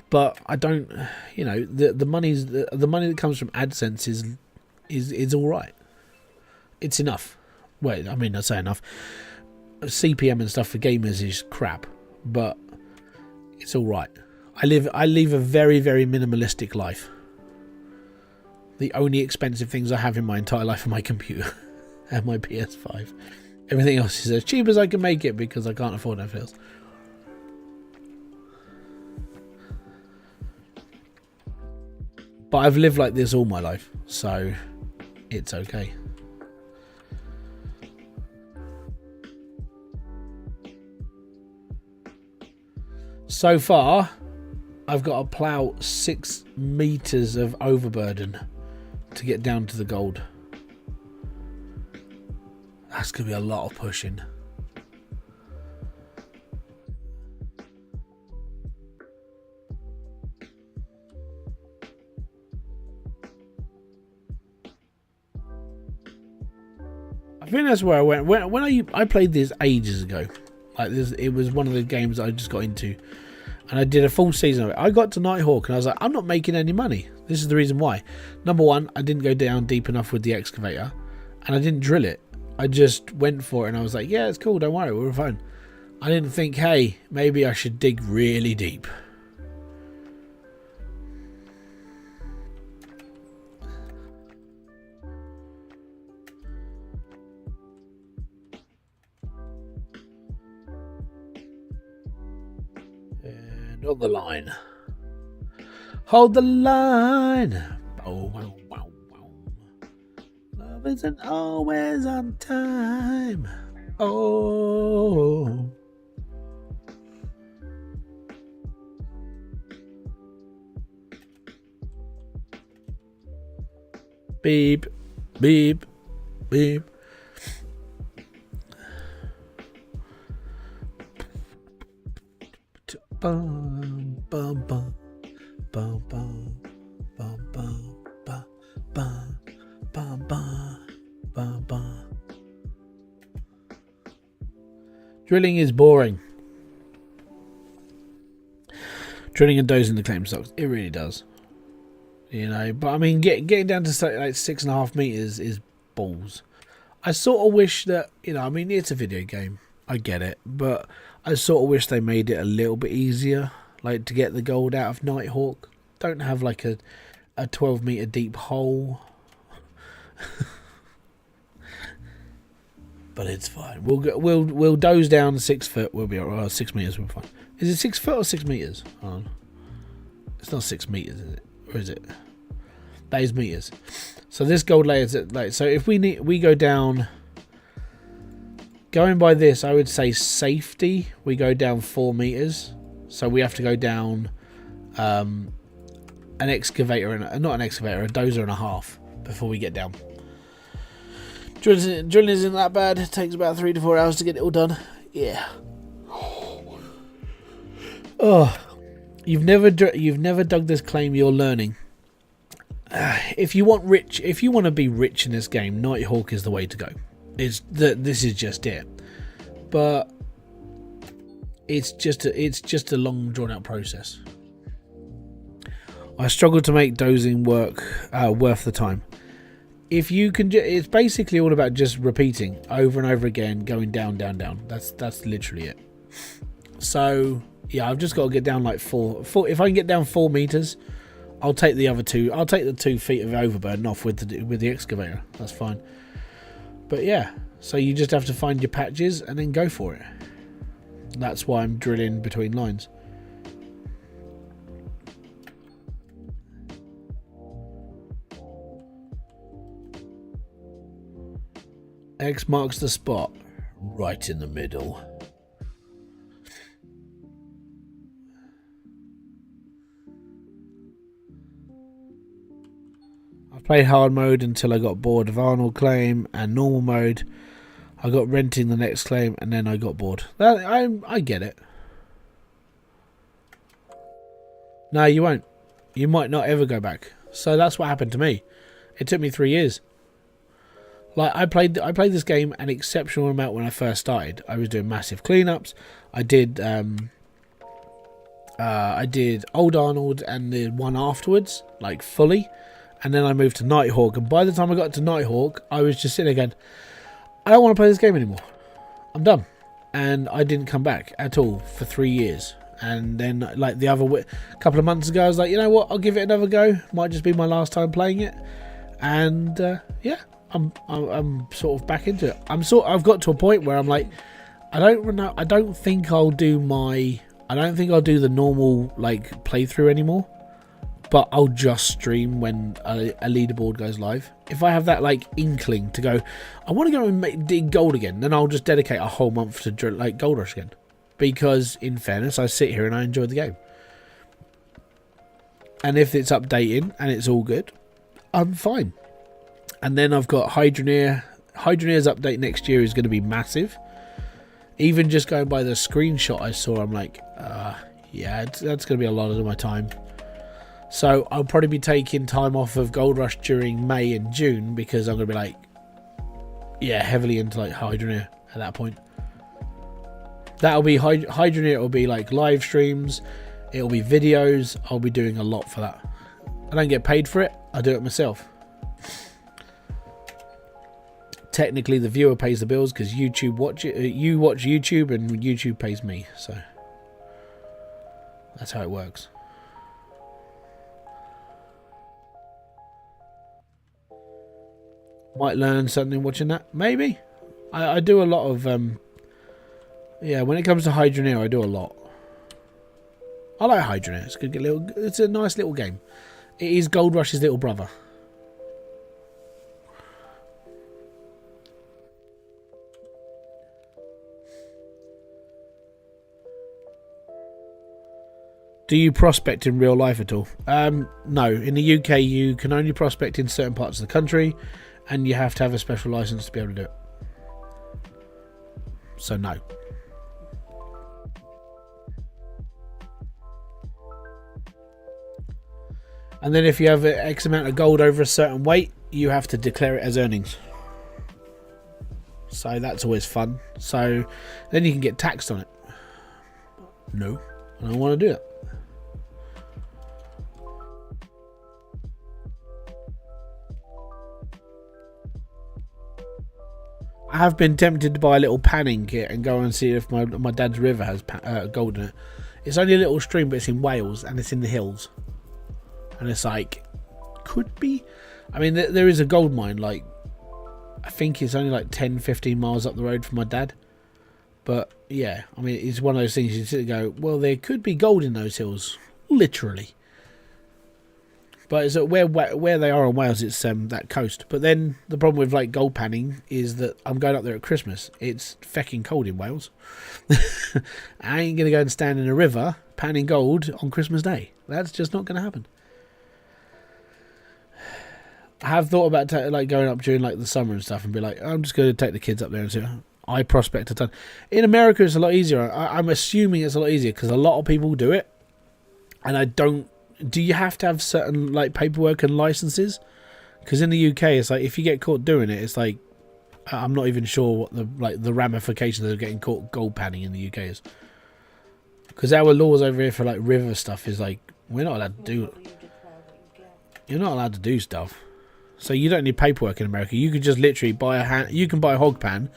But I don't, you know, the money that comes from AdSense is all right. It's enough. Well, I mean, I say enough. CPM and stuff for gamers is crap, but it's all right. I live a very, very minimalistic life. The only expensive things I have in my entire life are my computer and my PS5. Everything else is as cheap as I can make it because I can't afford anything else. But I've lived like this all my life, so it's okay. So far, I've got to plough 6 meters of overburden to get down to the gold. That's going to be a lot of pushing. I think that's where I went. When I played this ages ago. Like this, it was one of the games I just got into, and I did a full season of it. I got to NightHawk and I was like, I'm not making any money. This is the reason why. Number one, I didn't go down deep enough with the excavator, and I didn't drill it. I just went for it, and I was like, yeah, it's cool, don't worry, we're fine. I didn't think, hey, maybe I should dig really deep. On the line. Hold the line. Oh, wow, wow, wow. Love isn't always on time. Oh. Beep, beep, beep. Bum, bum, bum, bum, bum, bum, bum, bum, bum, bum, bum, bum, bum. Drilling is boring. Drilling and dozing the claim sucks. It really does. You know, but I mean, getting down to like 6.5 meters is balls. I sort of wish that, you know, I mean, it's a video game. I get it, but I sort of wish they made it a little bit easier, like to get the gold out of NightHawk. Don't have like a 12-meter deep hole. But it's fine. We'll doze down 6 foot. We'll be alright. 6 meters. We'll be fine. Is it 6 foot or 6 meters? Hold on. It's not 6 meters, is it? Or is it? That is meters. So this gold layer is like. So if we go down, going by this, I would say safety. We go down 4 meters. So we have to go down an excavator and not an excavator, a dozer and a half before we get down. Drilling isn't that bad. It takes about 3 to 4 hours to get it all done. Yeah. Oh, you've never dug this claim. You're learning. If you want to be rich in this game, NightHawk is the way to go. This is just it. But it's just a long drawn out process. I struggle to make dozing work worth the time. If you can, it's basically all about just repeating over and over again, going down, down, down. That's literally it. So yeah, I've just got to get down like 4. If I can get down 4 meters, I'll take the other 2. I'll take the 2 feet of overburden off with the excavator. That's fine. But yeah, so you just have to find your patches and then go for it. That's why I'm drilling between lines. X marks the spot, right in the middle. I played hard mode until I got bored of Arnold claim and normal mode. I got renting the next claim and then I got bored. I get it. No, you won't. You might not ever go back. So that's what happened to me. It took me 3 years. Like I played this game an exceptional amount when I first started. I was doing massive cleanups. I did Old Arnold and the one afterwards, like fully, and then I moved to NightHawk. And by the time I got to NightHawk, I was just sitting there going, I don't want to play this game anymore. I'm done. And I didn't come back at all for 3 years. And then, like the other couple of months ago, I was like, you know what? I'll give it another go. Might just be my last time playing it. And yeah. I'm sort of back into it. I've got to a point where I'm like, I don't think I'll do the normal like playthrough anymore, but I'll just stream when a leaderboard goes live. If I have that like inkling to go, I want to go and dig gold again, then I'll just dedicate a whole month to drill, like Gold Rush again, because in fairness, I sit here and I enjoy the game. And if it's updating and it's all good, I'm fine. And then I've got Hydroneer. Hydroneer's update next year is going to be massive. Even just going by the screenshot I saw, I'm like, yeah, that's going to be a lot of my time. So I'll probably be taking time off of Gold Rush during May and June, because I'm going to be like, yeah, heavily into like Hydroneer at that point. That'll be Hydroneer. It'll be like live streams. It'll be videos. I'll be doing a lot for that. I don't get paid for it. I do it myself. Technically, the viewer pays the bills because YouTube watch it. You watch YouTube, and YouTube pays me. So that's how it works. Might learn something watching that. Maybe. I do a lot of yeah. When it comes to Hydroneer, I do a lot. I like Hydroneer. It's good. It's a nice little game. It is Gold Rush's little brother. Do you prospect in real life at all? No. In the UK, you can only prospect in certain parts of the country, and you have to have a special license to be able to do it. So no. And then if you have X amount of gold over a certain weight, you have to declare it as earnings. So that's always fun. So then you can get taxed on it. No, I don't want to do it. I have been tempted to buy a little panning kit and go and see if my dad's river has gold in it. It's only a little stream, but it's in Wales and it's in the hills. And it's like, could be. I mean, there is a gold mine, like, I think it's only like 10, 15 miles up the road from my dad. But yeah, I mean, it's one of those things you sit and go, well, there could be gold in those hills. Literally. But it's where they are in Wales, it's that coast. But then the problem with like gold panning is that I'm going up there at Christmas. It's fecking cold in Wales. I ain't going to go and stand in a river panning gold on Christmas Day. That's just not going to happen. I have thought about like going up during like the summer and stuff and be like, I'm just going to take the kids up there and see. I prospect a ton. In America, it's a lot easier. I'm assuming it's a lot easier because a lot of people do it, and I don't. Do you have to have certain like paperwork and licenses? Because in the UK, it's like if you get caught doing it, it's like I'm not even sure what the ramifications of getting caught gold panning in the UK is. Because our laws over here for like river stuff is like we're not allowed to do. You're not allowed to do stuff. So you don't need paperwork in America. You could just literally buy you can buy a hog pan,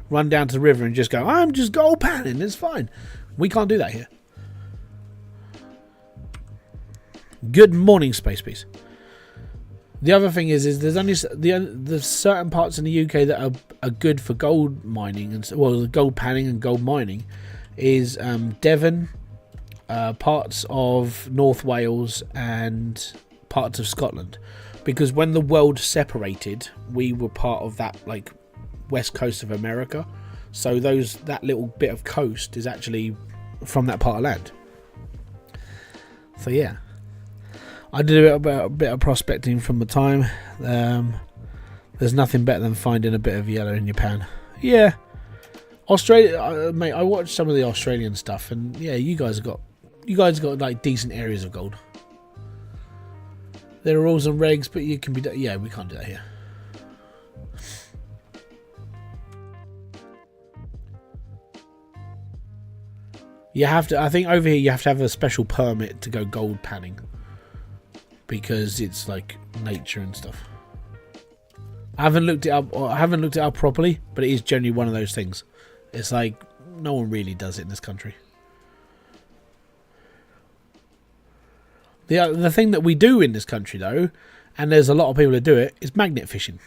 run down to the river and just go, I'm just gold panning. It's fine. We can't do that here. Good morning, Space Beast. The other thing is there's only there's certain parts in the UK that are good for gold mining and the gold panning and gold mining is Devon, parts of North Wales and parts of Scotland, because when the world separated, we were part of that like west coast of America. So that little bit of coast is actually from that part of land. So yeah. I did a bit of prospecting from the time. There's nothing better than finding a bit of yellow in your pan. Yeah, Australia, mate. I watched some of the Australian stuff, and yeah, you guys got like decent areas of gold. There are rules and regs, but you can be. Yeah, we can't do that here. You have to. I think over here you have to have a special permit to go gold panning. Because it's like nature and stuff. I haven't looked it up properly, but it is generally one of those things. It's like no one really does it in this country. The thing that we do in this country though, and there's a lot of people who do it, is magnet fishing.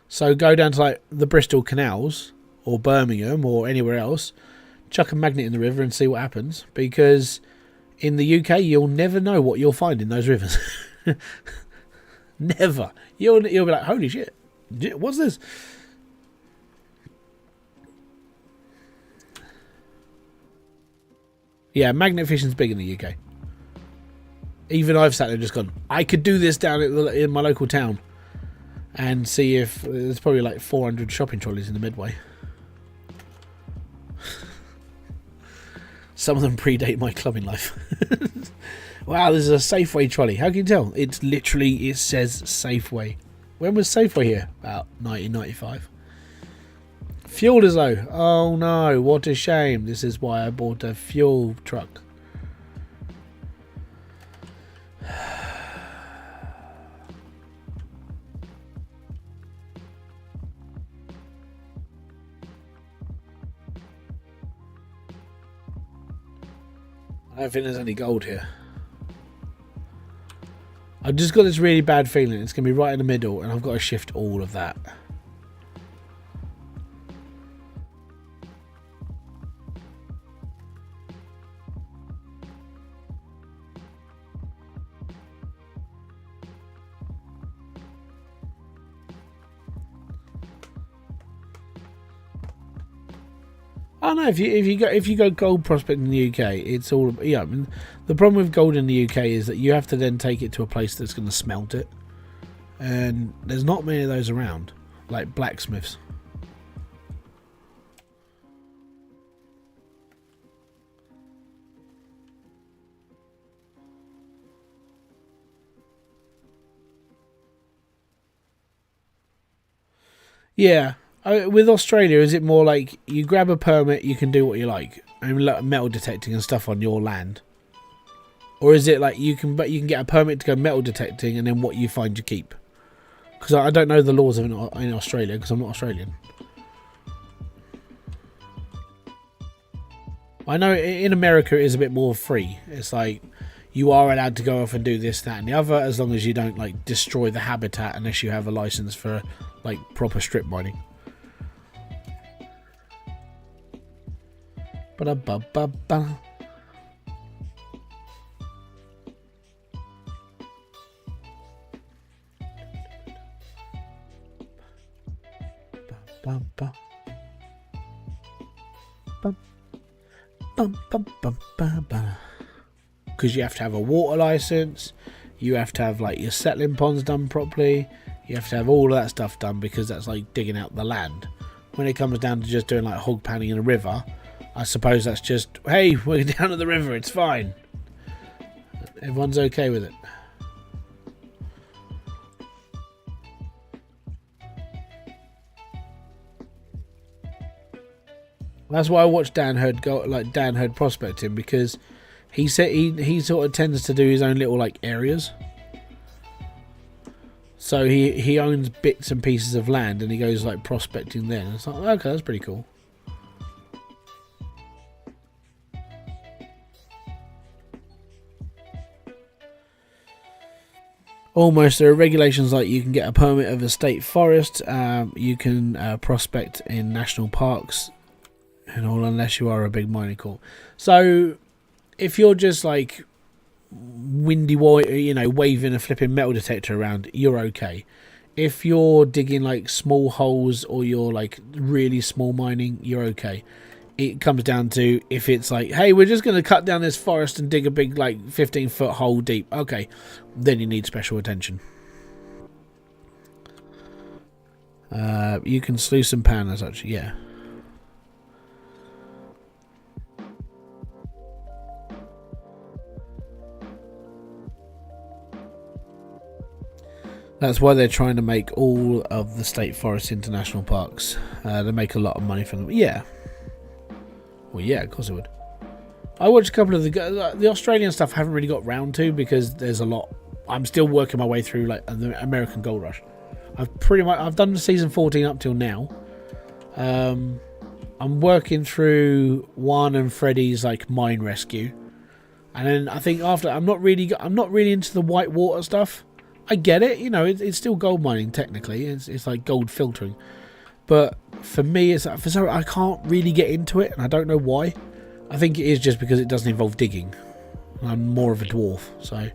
So go down to like the Bristol canals or Birmingham or anywhere else, chuck a magnet in the river and see what happens, because in the UK, you'll never know what you'll find in those rivers. Never. You'll be like, holy shit, what's this? Yeah, magnet fishing's big in the UK. Even I've sat there and just gone, I could do this down in my local town and see if there's probably like 400 shopping trolleys in the Midway. Some of them predate my clubbing life. Wow, there's a Safeway trolley. How can you tell? It says Safeway. When was Safeway here? About 1995. Fuel is low. Oh no, what a shame. This is why I bought a fuel truck. I don't think there's any gold here. I've just got this really bad feeling it's going to be right in the middle and I've got to shift all of that. Oh no! If you go gold prospecting in the UK, it's all yeah. I mean, the problem with gold in the UK is that you have to then take it to a place that's going to smelt it, and there's not many of those around, like blacksmiths. Yeah, With Australia, is it more like you grab a permit, you can do what you like, and like metal detecting and stuff on your land, or is it like you can get a permit to go metal detecting, and then what you find you keep? Because I don't know the laws in Australia because I'm not Australian. I know in America it is a bit more free. It's like you are allowed to go off and do this, that, and the other, as long as you don't like destroy the habitat unless you have a license for like proper strip mining. Ba-da-ba-ba-ba. Ba-ba. Because you have to have a water license, you have to have like your settling ponds done properly, you have to have all of that stuff done because that's like digging out the land. When it comes down to just doing like hog panning in a river, I suppose that's just, hey, we're down at the river, it's fine. Everyone's okay with it. That's why I watched Dan Hurd prospecting, because he said he sort of tends to do his own little like areas. So he owns bits and pieces of land and he goes like prospecting there. And it's like, okay, that's pretty cool. Almost, there are regulations like you can get a permit of a state forest, you can prospect in national parks and all, unless you are a big mining corp. So if you're just like waving a flipping metal detector around, you're okay. If you're digging like small holes or you're like really small mining, you're okay. It comes down to if it's like, hey, we're just going to cut down this forest and dig a big like 15-foot hole deep, okay, then you need special attention. You can sluice and pan as such, yeah. That's why they're trying to make all of the state forests into national parks. They make a lot of money from them. Yeah. Well, yeah, of course it would. I watched a couple of the Australian stuff. I haven't really got round to because there's a lot. I'm still working my way through like the American Gold Rush. I've done season 14 up till now. I'm working through Juan and Freddy's like mine rescue, and then I think after I'm not really into the white water stuff. I get it, it's still gold mining technically. It's like gold filtering, but for me, I can't really get into it, and I don't know why. I think it is just because it doesn't involve digging. I'm more of a dwarf, so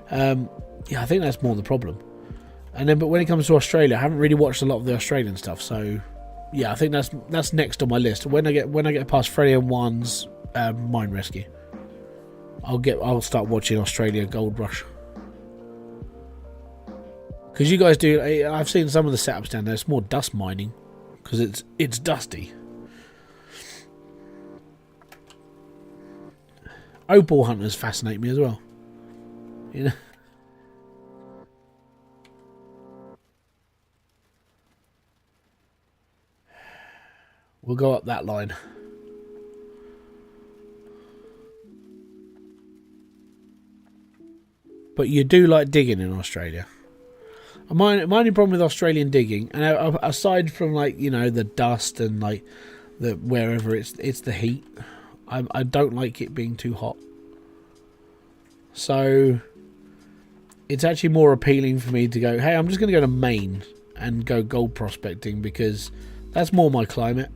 I think that's more the problem. And then, but when it comes to Australia, I haven't really watched a lot of the Australian stuff, so yeah, I think that's next on my list. When I get past Freddie and Juan's mine rescue, I'll start watching Australia Gold Rush. Because you guys do, I've seen some of the setups down there. It's more dust mining because it's dusty. Opal hunters fascinate me as well. We'll go up that line. But you do like digging in Australia. My only problem with Australian digging, and aside from like the dust and like the wherever it's the heat, I don't like it being too hot. So it's actually more appealing for me to go, hey, I'm just going to go to Maine and go gold prospecting because that's more my climate.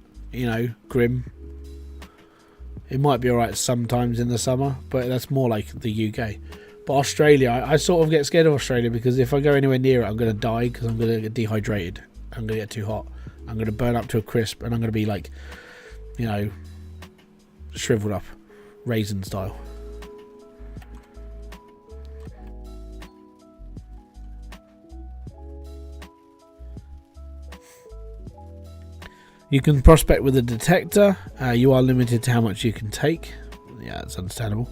Grim. It might be alright sometimes in the summer, but that's more like the UK. But Australia, I sort of get scared of Australia because if I go anywhere near it, I'm going to die because I'm going to get dehydrated. I'm going to get too hot. I'm going to burn up to a crisp and I'm going to be like, shriveled up, raisin style. You can prospect with a detector. You are limited to how much you can take. Yeah, that's understandable.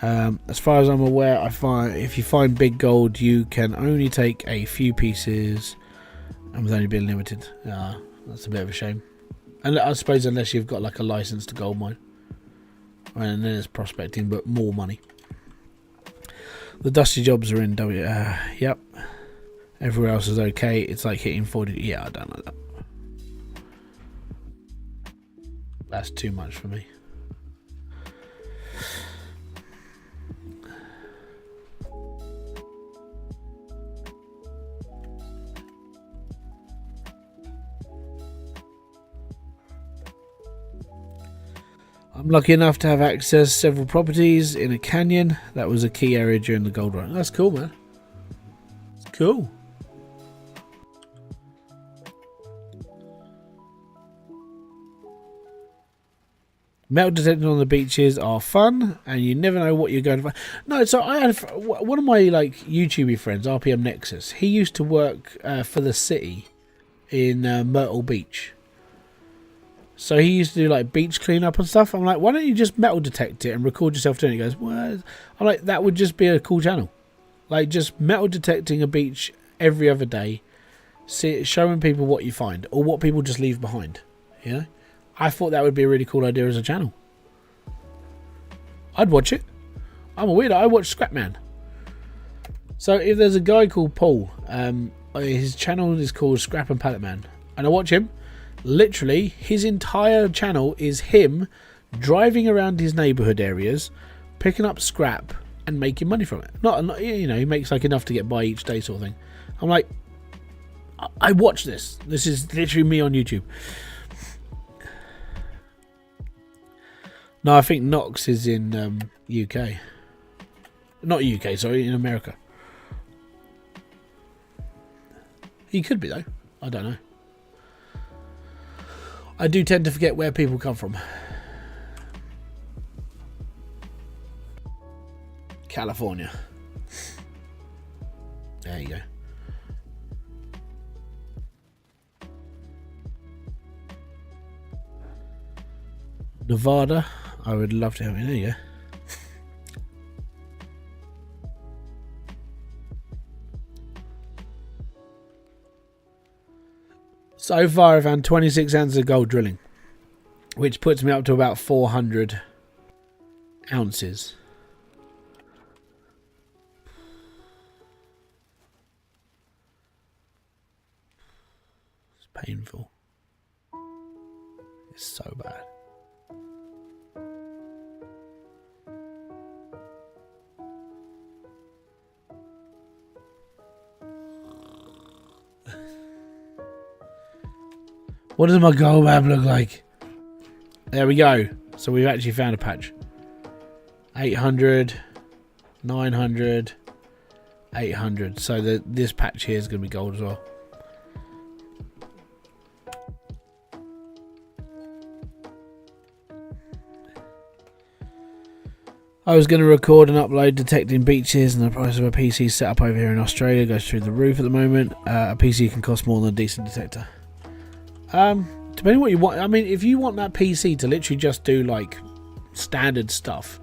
As far as I'm aware, if you find big gold, you can only take a few pieces, and with only being limited. That's a bit of a shame. And I suppose unless you've got like a license to gold mine. And then it's prospecting, but more money. The dusty jobs are in W. Yep. Everywhere else is okay. It's like hitting 40. Yeah, I don't know that. That's too much for me. I'm lucky enough to have access to several properties in a canyon. That was a key area during the gold run. That's cool, man. It's cool. Metal detecting on the beaches are fun, and you never know what you're going to find. No, so I had one of my like YouTubey friends, RPM Nexus. He used to work for the city in Myrtle Beach. So he used to do like beach cleanup and stuff. I'm like, why don't you just metal detect it and record yourself doing it? He goes, well, I'm like, that would just be a cool channel. Like just metal detecting a beach every other day, showing people what you find or what people just leave behind. You know, I thought that would be a really cool idea as a channel. I'd watch it. I'm a weirdo. I watch Scrapman. So if there's a guy called Paul, his channel is called Scrap and Pallet Man, and I watch him. Literally, his entire channel is him driving around his neighborhood areas, picking up scrap and making money from it. Not you know, he makes like enough to get by each day, sort of thing. I'm like, I watch this. This is literally me on YouTube. No, I think Knox is in UK. Not UK, sorry, in America. He could be though. I don't know. I do tend to forget where people come from. California. There you go. Nevada. I would love to have it. There you go. So far I've found 26 ounces of gold drilling, which puts me up to about 400 ounces. It's painful. It's so bad. What does my gold map look like? There we go. So we've actually found a patch. 800, 900, 800. So this patch here is going to be gold as well. I was going to record and upload detecting beaches, and the price of a PC set up over here in Australia goes through the roof at the moment. A PC can cost more than a decent detector. Depending what you want. I mean, if you want that PC to literally just do like standard stuff,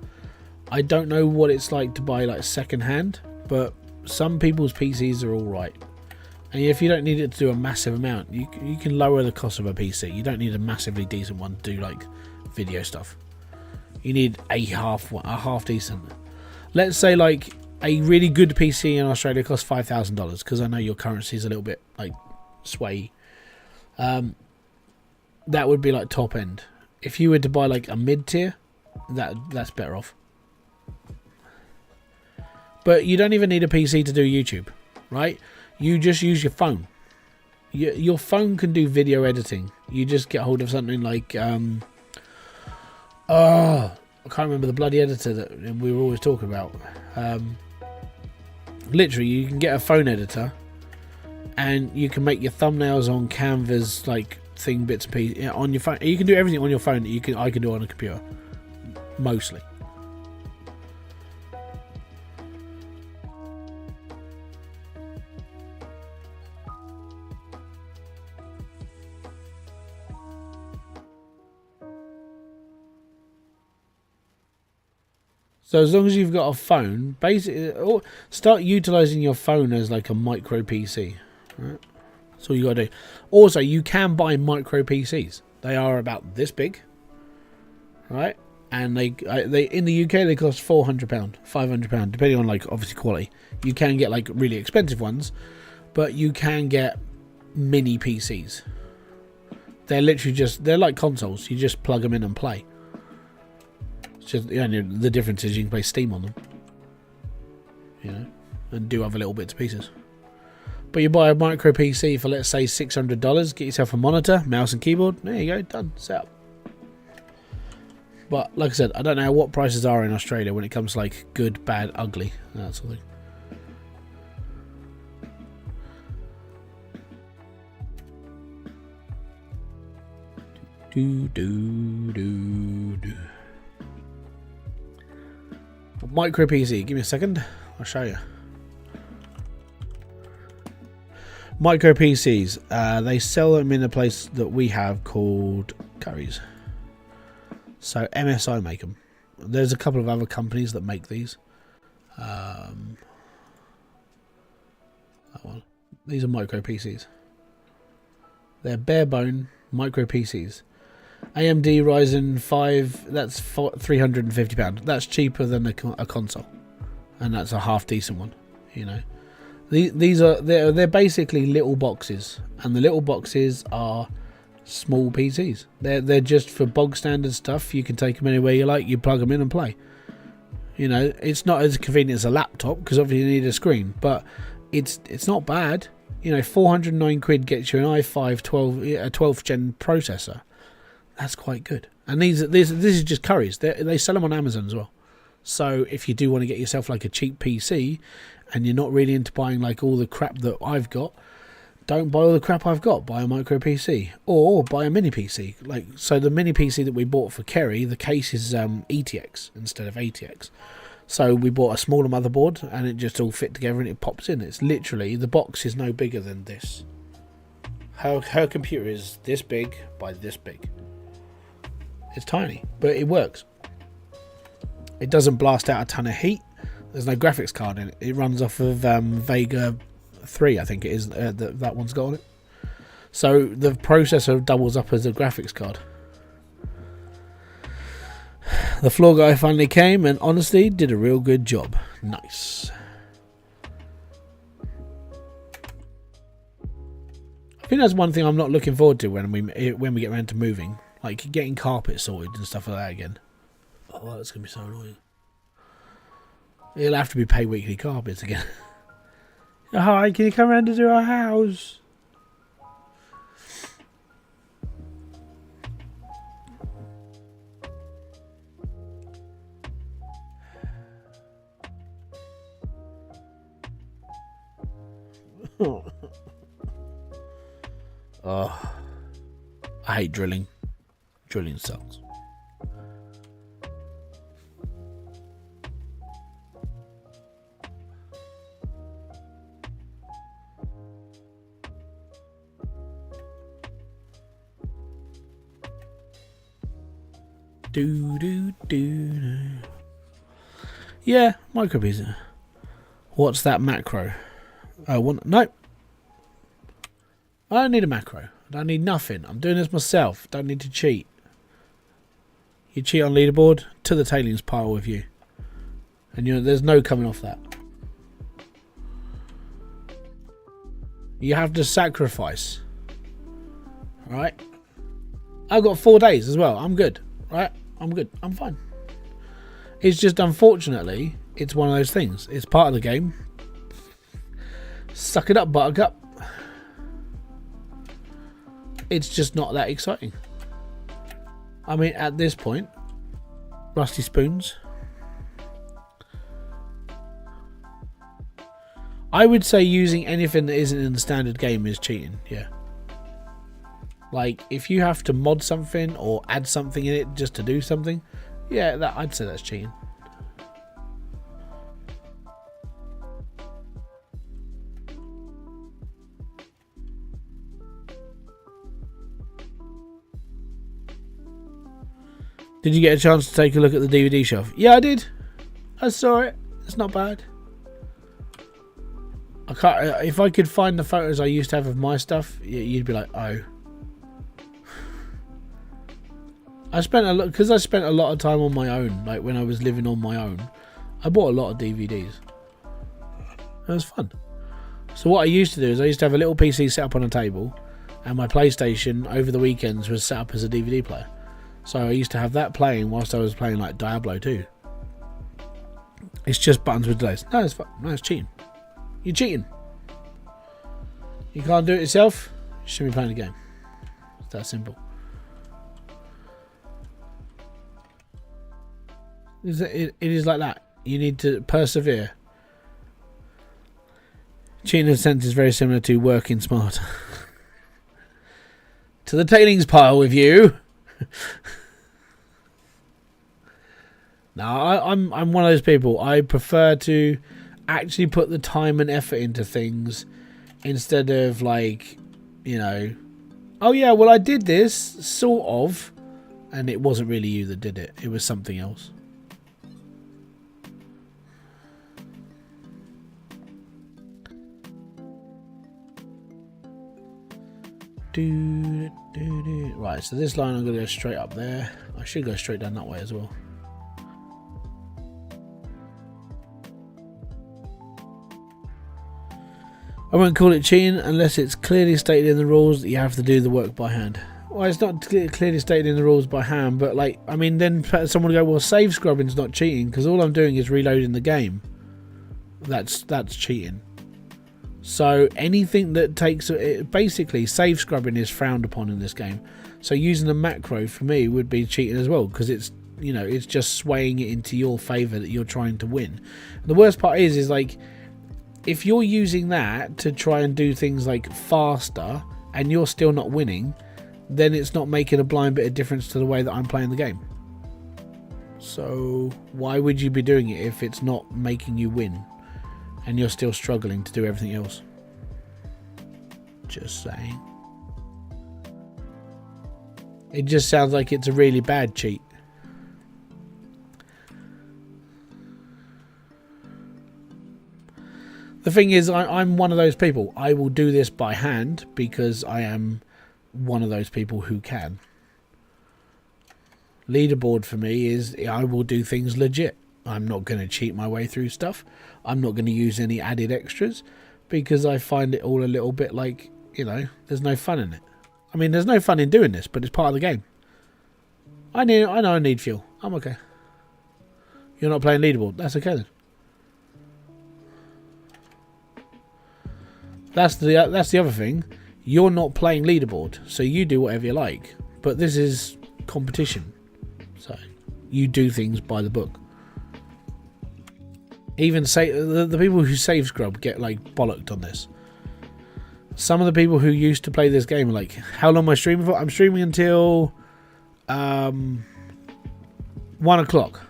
I don't know what it's like to buy like second hand, but some people's PCs are all right. And if you don't need it to do a massive amount, you can lower the cost of a PC. You don't need a massively decent one to do like video stuff. You need a half decent. Let's say like a really good PC in Australia costs $5,000, because I know your currency is a little bit like sway. That would be like top end. If you were to buy like a mid tier, that's better off. But you don't even need a PC to do YouTube, right? You just use your phone. Your phone can do video editing. You just get hold of something like I can't remember the bloody editor that we were always talking about. Literally, you can get a phone editor, and you can make your thumbnails on Canva's like thing, bits and pieces on your phone. You can do everything on your phone that I can do on a computer, mostly. So as long as you've got a phone, basically, start utilizing your phone as like a micro PC. Right? That's all you got to do. Also, you can buy micro PCs. They are about this big, right? And they in the UK they cost £400, £500, depending on like obviously quality. You can get like really expensive ones, but you can get mini PCs. They're literally they're like consoles. You just plug them in and play. It's just the difference is you can play Steam on them, you know, and do other little bits and pieces. But you buy a micro PC for, let's say, $600, get yourself a monitor, mouse and keyboard, there you go, done, set up. But like I said, I don't know what prices are in Australia when it comes to like good, bad, ugly, that sort of thing. Micro PC, give me a second, I'll show you. Micro PCs, they sell them in a place that we have called Curry's. So MSI make them. There's a couple of other companies that make these. That one. These are micro PCs. They're bare bone micro PCs. AMD Ryzen 5, that's £350. That's cheaper than a console, and that's a half decent one, you know. They're basically little boxes, and the little boxes are small PCs. They're just for bog standard stuff. You can take them anywhere you like. You plug them in and play. You know, it's not as convenient as a laptop because obviously you need a screen, but it's not bad. You know, 409 quid gets you an i5 12th gen processor. That's quite good. And this is just Curry's. They sell them on Amazon as well. So if you do want to get yourself like a cheap PC, and you're not really into buying like all the crap that I've got, don't buy all the crap I've got. Buy a micro PC or buy a mini PC. Like, so the mini PC that we bought for Kerry, the case is ETX instead of ATX. So we bought a smaller motherboard and it just all fit together and it pops in. It's literally, the box is no bigger than this. Her computer is this big by this big. It's tiny, but it works. It doesn't blast out a ton of heat. There's no graphics card in it. It runs off of Vega 3, I think it is. That one's got on it. So the processor doubles up as a graphics card. The floor guy finally came and honestly did a real good job. Nice. I think that's one thing I'm not looking forward to when we get around to moving, like getting carpet sorted and stuff like that again. Oh, that's gonna be so annoying. It'll have to be pay weekly carpets again. Hi, can you come around to do our house? Oh, I hate drilling. Drilling sucks. Yeah, micro pizza. What's that macro? No. I don't need a macro. I don't need nothing. I'm doing this myself. Don't need to cheat. You cheat on leaderboard, to the tailings pile with you. And there's no coming off that. You have to sacrifice. Right? I've got 4 days as well. I'm good. Right? I'm good. I'm fine. It's just, unfortunately, it's one of those things. It's part of the game. Suck it up, buttercup. It's just not that exciting. I mean, at this point, rusty spoons. I would say using anything that isn't in the standard game is cheating, yeah. Like, if you have to mod something or add something in it just to do something, yeah, I'd say that's cheating. Did you get a chance to take a look at the DVD shelf? Yeah, I did. I saw it. It's not bad. I can't, if I could find the photos I used to have of my stuff, you'd be like, oh. I spent a lot, because I spent a lot of time on my own, like when I was living on my own. I bought a lot of DVDs. It was fun. So what I used to do is I used to have a little PC set up on a table, and my PlayStation over the weekends was set up as a DVD player. So I used to have that playing whilst I was playing like Diablo 2. It's just buttons with delays. No, it's fun. No, it's cheating. You're cheating. You can't do it yourself. You shouldn't be playing the game. It's that simple. It is like that. You need to persevere. Cheating in a sense is very similar to working smart. To the tailings pile with you. Now, I'm one of those people. I prefer to actually put the time and effort into things instead of like, you know, oh yeah, well I did this, sort of, and it wasn't really you that did it. It was something else. Right, so this line I'm going to go straight up there. I should go straight down that way as well. I won't call it cheating unless it's clearly stated in the rules that you have to do the work by hand. Well, it's not clearly stated in the rules by hand, but like, I mean, then someone will go, well, save scrubbing's not cheating because all I'm doing is reloading the game. That's cheating. So anything that takes basically save scrubbing is frowned upon in this game. So using a macro for me would be cheating as well, because it's, you know, it's just swaying it into your favor that you're trying to win. And the worst part is like, if you're using that to try and do things like faster and you're still not winning, then it's not making a blind bit of difference to the way that I'm playing the game. So why would you be doing it if it's not making you win and you're still struggling to do everything else? Just saying. It just sounds like it's a really bad cheat. The thing is, I'm one of those people. I will do this by hand because I am one of those people who can. Leaderboard for me is I will do things legit. I'm not going to cheat my way through stuff. I'm not going to use any added extras because I find it all a little bit like, you know, there's no fun in it. I mean, there's no fun in doing this, but it's part of the game. I know I need fuel. I'm okay. You're not playing Leaderboard. That's okay then. That's the other thing. You're not playing Leaderboard, so you do whatever you like. But this is competition, so you do things by the book. Even say the people who save scrub get like bollocked on this. Some of the people who used to play this game are like, how long am I streaming for? I'm streaming until 1 o'clock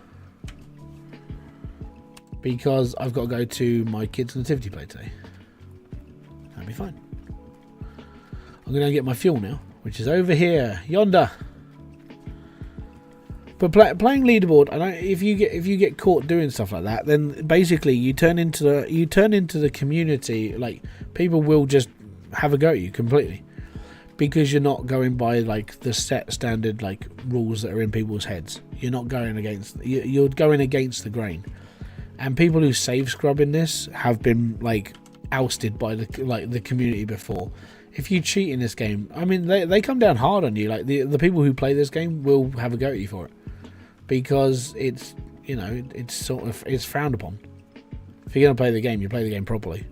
because I've got to go to my kids' nativity play today. That'll be fine. I'm going to get my fuel now, which is over here, yonder. But playing Leaderboard, and if you get caught doing stuff like that, then basically you turn into the community. Like, people will just have a go at you completely because you're not going by like the set standard like rules that are in people's heads. You're not going against. You're going against the grain. And people who save scrub in this have been like ousted by the community before. If you cheat in this game, I mean, they come down hard on you. Like the people who play this game will have a go at you for it because it's, you know, it's frowned upon. If you're gonna play the game, you play the game properly.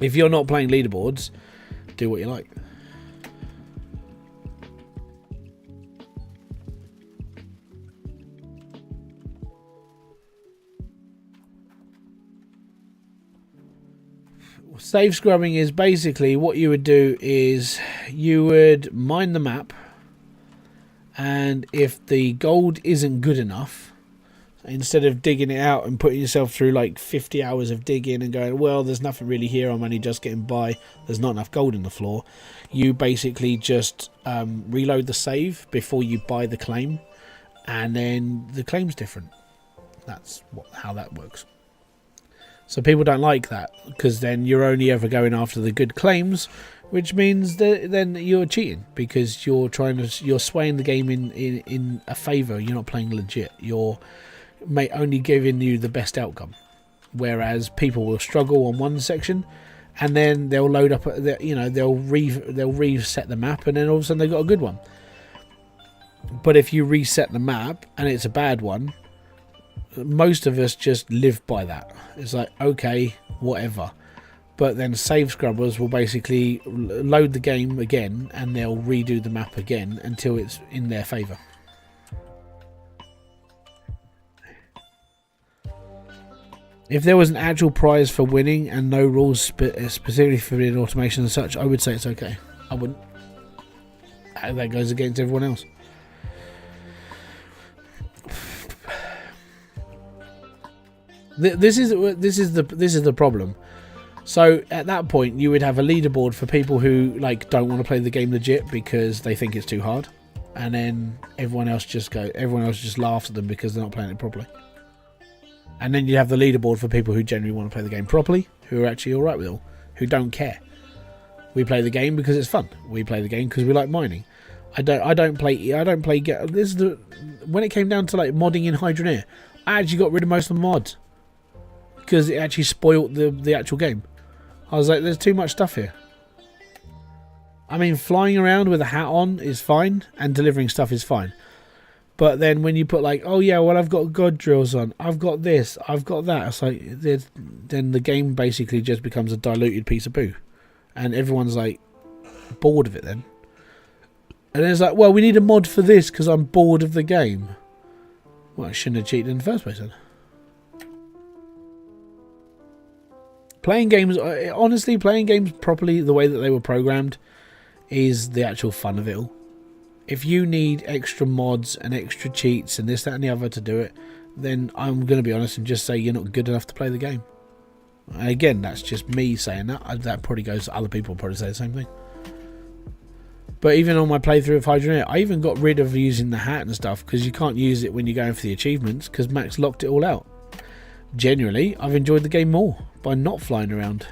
If you're not playing Leaderboards, do what you like. Save scrubbing is basically what you would do is you would mine the map, and if the gold isn't good enough, instead of digging it out and putting yourself through like 50 hours of digging and going, well, there's nothing really here, I'm only just getting by, there's not enough gold in the floor, you basically just reload the save before you buy the claim, and then the claim's different. That's how that works. So people don't like that, because then you're only ever going after the good claims, which means that then you're cheating, because you're swaying the game in a favour. You're not playing legit. You're only giving you the best outcome. Whereas people will struggle on one section, and then they'll load up. They'll reset the map, and then all of a sudden they've got a good one. But if you reset the map and it's a bad one, most of us just live by that. It's like, okay, whatever. But then save scrubbers will basically load the game again, and they'll redo the map again until it's in their favour. If there was an actual prize for winning and no rules specifically for automation and such, I would say it's okay. I wouldn't. That goes against everyone else. This is the problem. So at that point, you would have a leaderboard for people who don't want to play the game legit because they think it's too hard, and then everyone else just laughs at them because they're not playing it properly. And then you have the leaderboard for people who genuinely want to play the game properly, who are actually all right with it all, who don't care. We play the game because it's fun. We play the game because we like mining. When it came down to modding in Hydroneer, I actually got rid of most of the mods because it actually spoiled the actual game. I was like, there's too much stuff here. I mean, flying around with a hat on is fine, and delivering stuff is fine. But then when you put oh yeah, well, I've got god drills on, I've got this, I've got that, it's like, then the game basically just becomes a diluted piece of poo. And everyone's bored of it then. And then it's like, well, we need a mod for this because I'm bored of the game. Well, I shouldn't have cheated in the first place then. Honestly, playing games properly the way that they were programmed is the actual fun of it all. If you need extra mods and extra cheats and this, that and the other to do it, then I'm going to be honest and just say you're not good enough to play the game. And again, that's just me saying that. That probably goes to other people, probably say the same thing. But even on my playthrough of Hydroneer, I even got rid of using the hat and stuff because you can't use it when you're going for the achievements because Max locked it all out. Generally, I've enjoyed the game more by not flying around.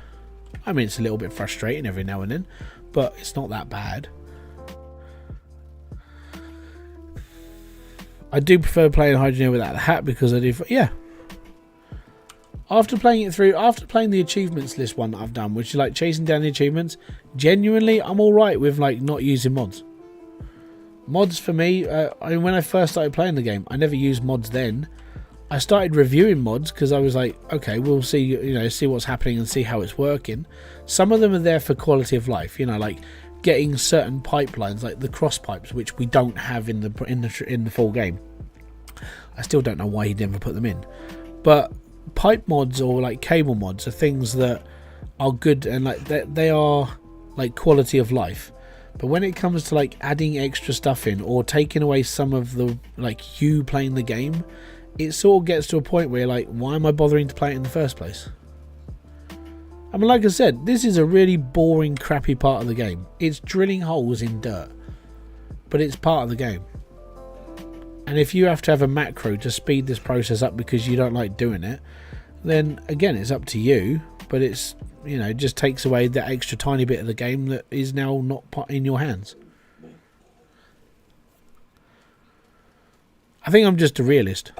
I mean, it's a little bit frustrating every now and then, but it's not that bad. I do prefer playing Hydroneer without the hat because I do. Yeah. After playing the achievements list one that I've done, which is chasing down the achievements, genuinely I'm alright with not using mods. Mods for me, when I first started playing the game, I never used mods then. I started reviewing mods because I was like, okay, we'll see, see what's happening and see how it's working. Some of them are there for quality of life, getting certain pipelines like the cross pipes, which we don't have in the full game. I still don't know why he never put them in, but pipe mods or cable mods are things that are good and they are quality of life. But when it comes to adding extra stuff in or taking away some of the you playing the game, it sort of gets to a point where you're why am I bothering to play it in the first place? I mean, like I said, this is a really boring, crappy part of the game. It's drilling holes in dirt. But it's part of the game. And if you have to have a macro to speed this process up because you don't like doing it, then again, it's up to you. But it's, it just takes away that extra tiny bit of the game that is now not in your hands. I think I'm just a realist.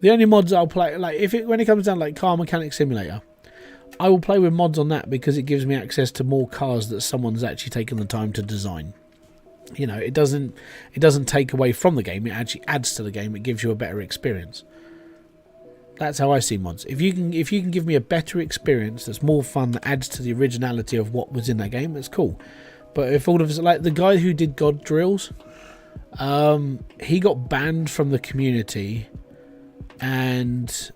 The only mods I'll play, when it comes down to Car Mechanic Simulator, I will play with mods on that because it gives me access to more cars that someone's actually taken the time to design. It doesn't take away from the game, it actually adds to the game, it gives you a better experience. That's how I see mods. If you can give me a better experience that's more fun, that adds to the originality of what was in that game, that's cool. But if all of us, the guy who did God Drills, he got banned from the community. And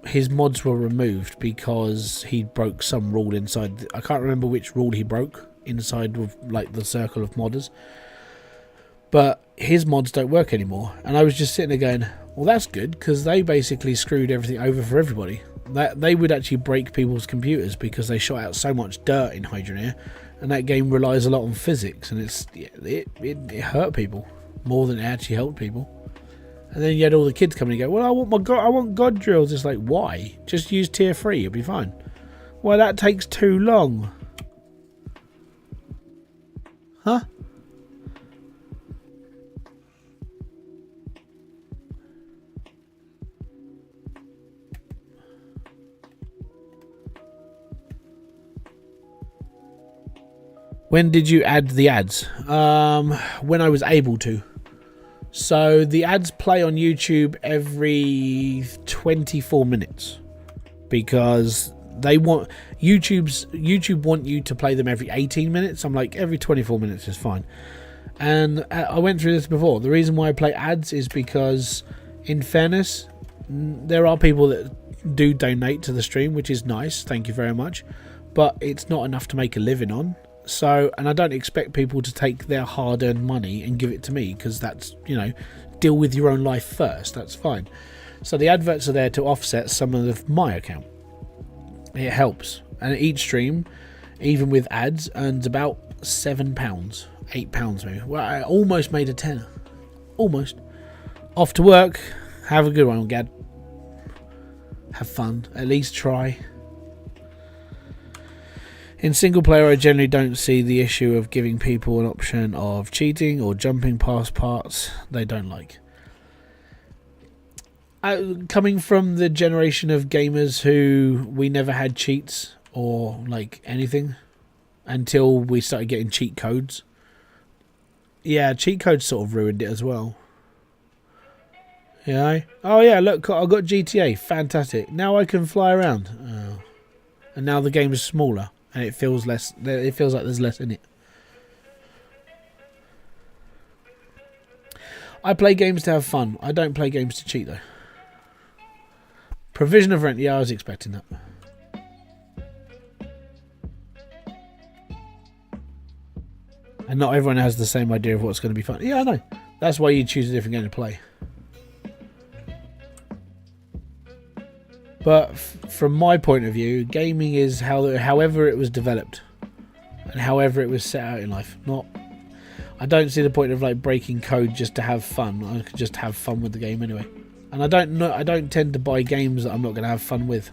his mods were removed because he broke some rule inside. I can't remember which rule he broke inside of the circle of modders. But his mods don't work anymore. And I was just sitting there going, well, that's good because they basically screwed everything over for everybody. That they would actually break people's computers because they shot out so much dirt in Hydroneer and that game relies a lot on physics, and it hurt people more than it actually helped people. And then you had all the kids coming and go, well, I want God drills. It's like, why? Just use tier 3, you'll be fine. Well, that takes too long. Huh? When did you add the ads? When I was able to. So the ads play on YouTube every 24 minutes because YouTube want you to play them every 18 minutes. I'm like, every 24 minutes is fine. And I went through this before. The reason why I play ads is because, in fairness, there are people that do donate to the stream, which is nice. Thank you very much. But it's not enough to make a living on. So, and I don't expect people to take their hard-earned money and give it to me, because that's, deal with your own life first. That's fine. So the adverts are there to offset some of my account. It helps. And each stream, even with ads, earns about £7, £8 maybe. Well, I almost made a tenner. Almost. Off to work. Have a good one, Gad. Have fun. At least try. In single player, I generally don't see the issue of giving people an option of cheating or jumping past parts they don't like. Coming from the generation of gamers who we never had cheats or like anything until we started getting cheat codes. Yeah, cheat codes sort of ruined it as well. Yeah. Oh yeah, look, I got GTA. Fantastic. Now I can fly around. Oh. And now the game is smaller. And it feels less. It feels like there's less in it. I play games to have fun. I don't play games to cheat, though. Provision of rent. Yeah, I was expecting that. And not everyone has the same idea of what's going to be fun. Yeah, I know. That's why you choose a different game to play. But from my point of view, gaming is however it was developed and however it was set out in life. I don't see the point of like breaking code just to have fun. I could just have fun with the game anyway. And I don't tend to buy games that I'm not going to have fun with.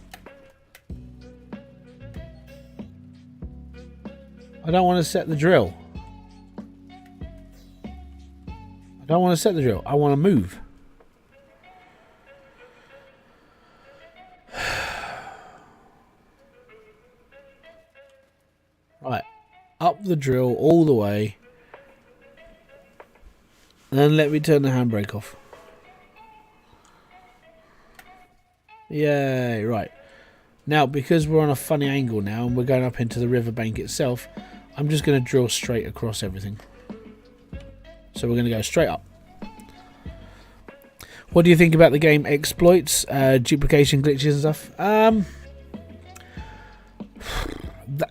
I don't want to set the drill. I don't want to set the drill. I want to move. Right, up the drill all the way, and then let me turn the handbrake off. Yay, right. Now, because we're on a funny angle now, and we're going up into the riverbank itself, I'm just going to drill straight across everything. So we're going to go straight up. What do you think about the game exploits, duplication glitches and stuff?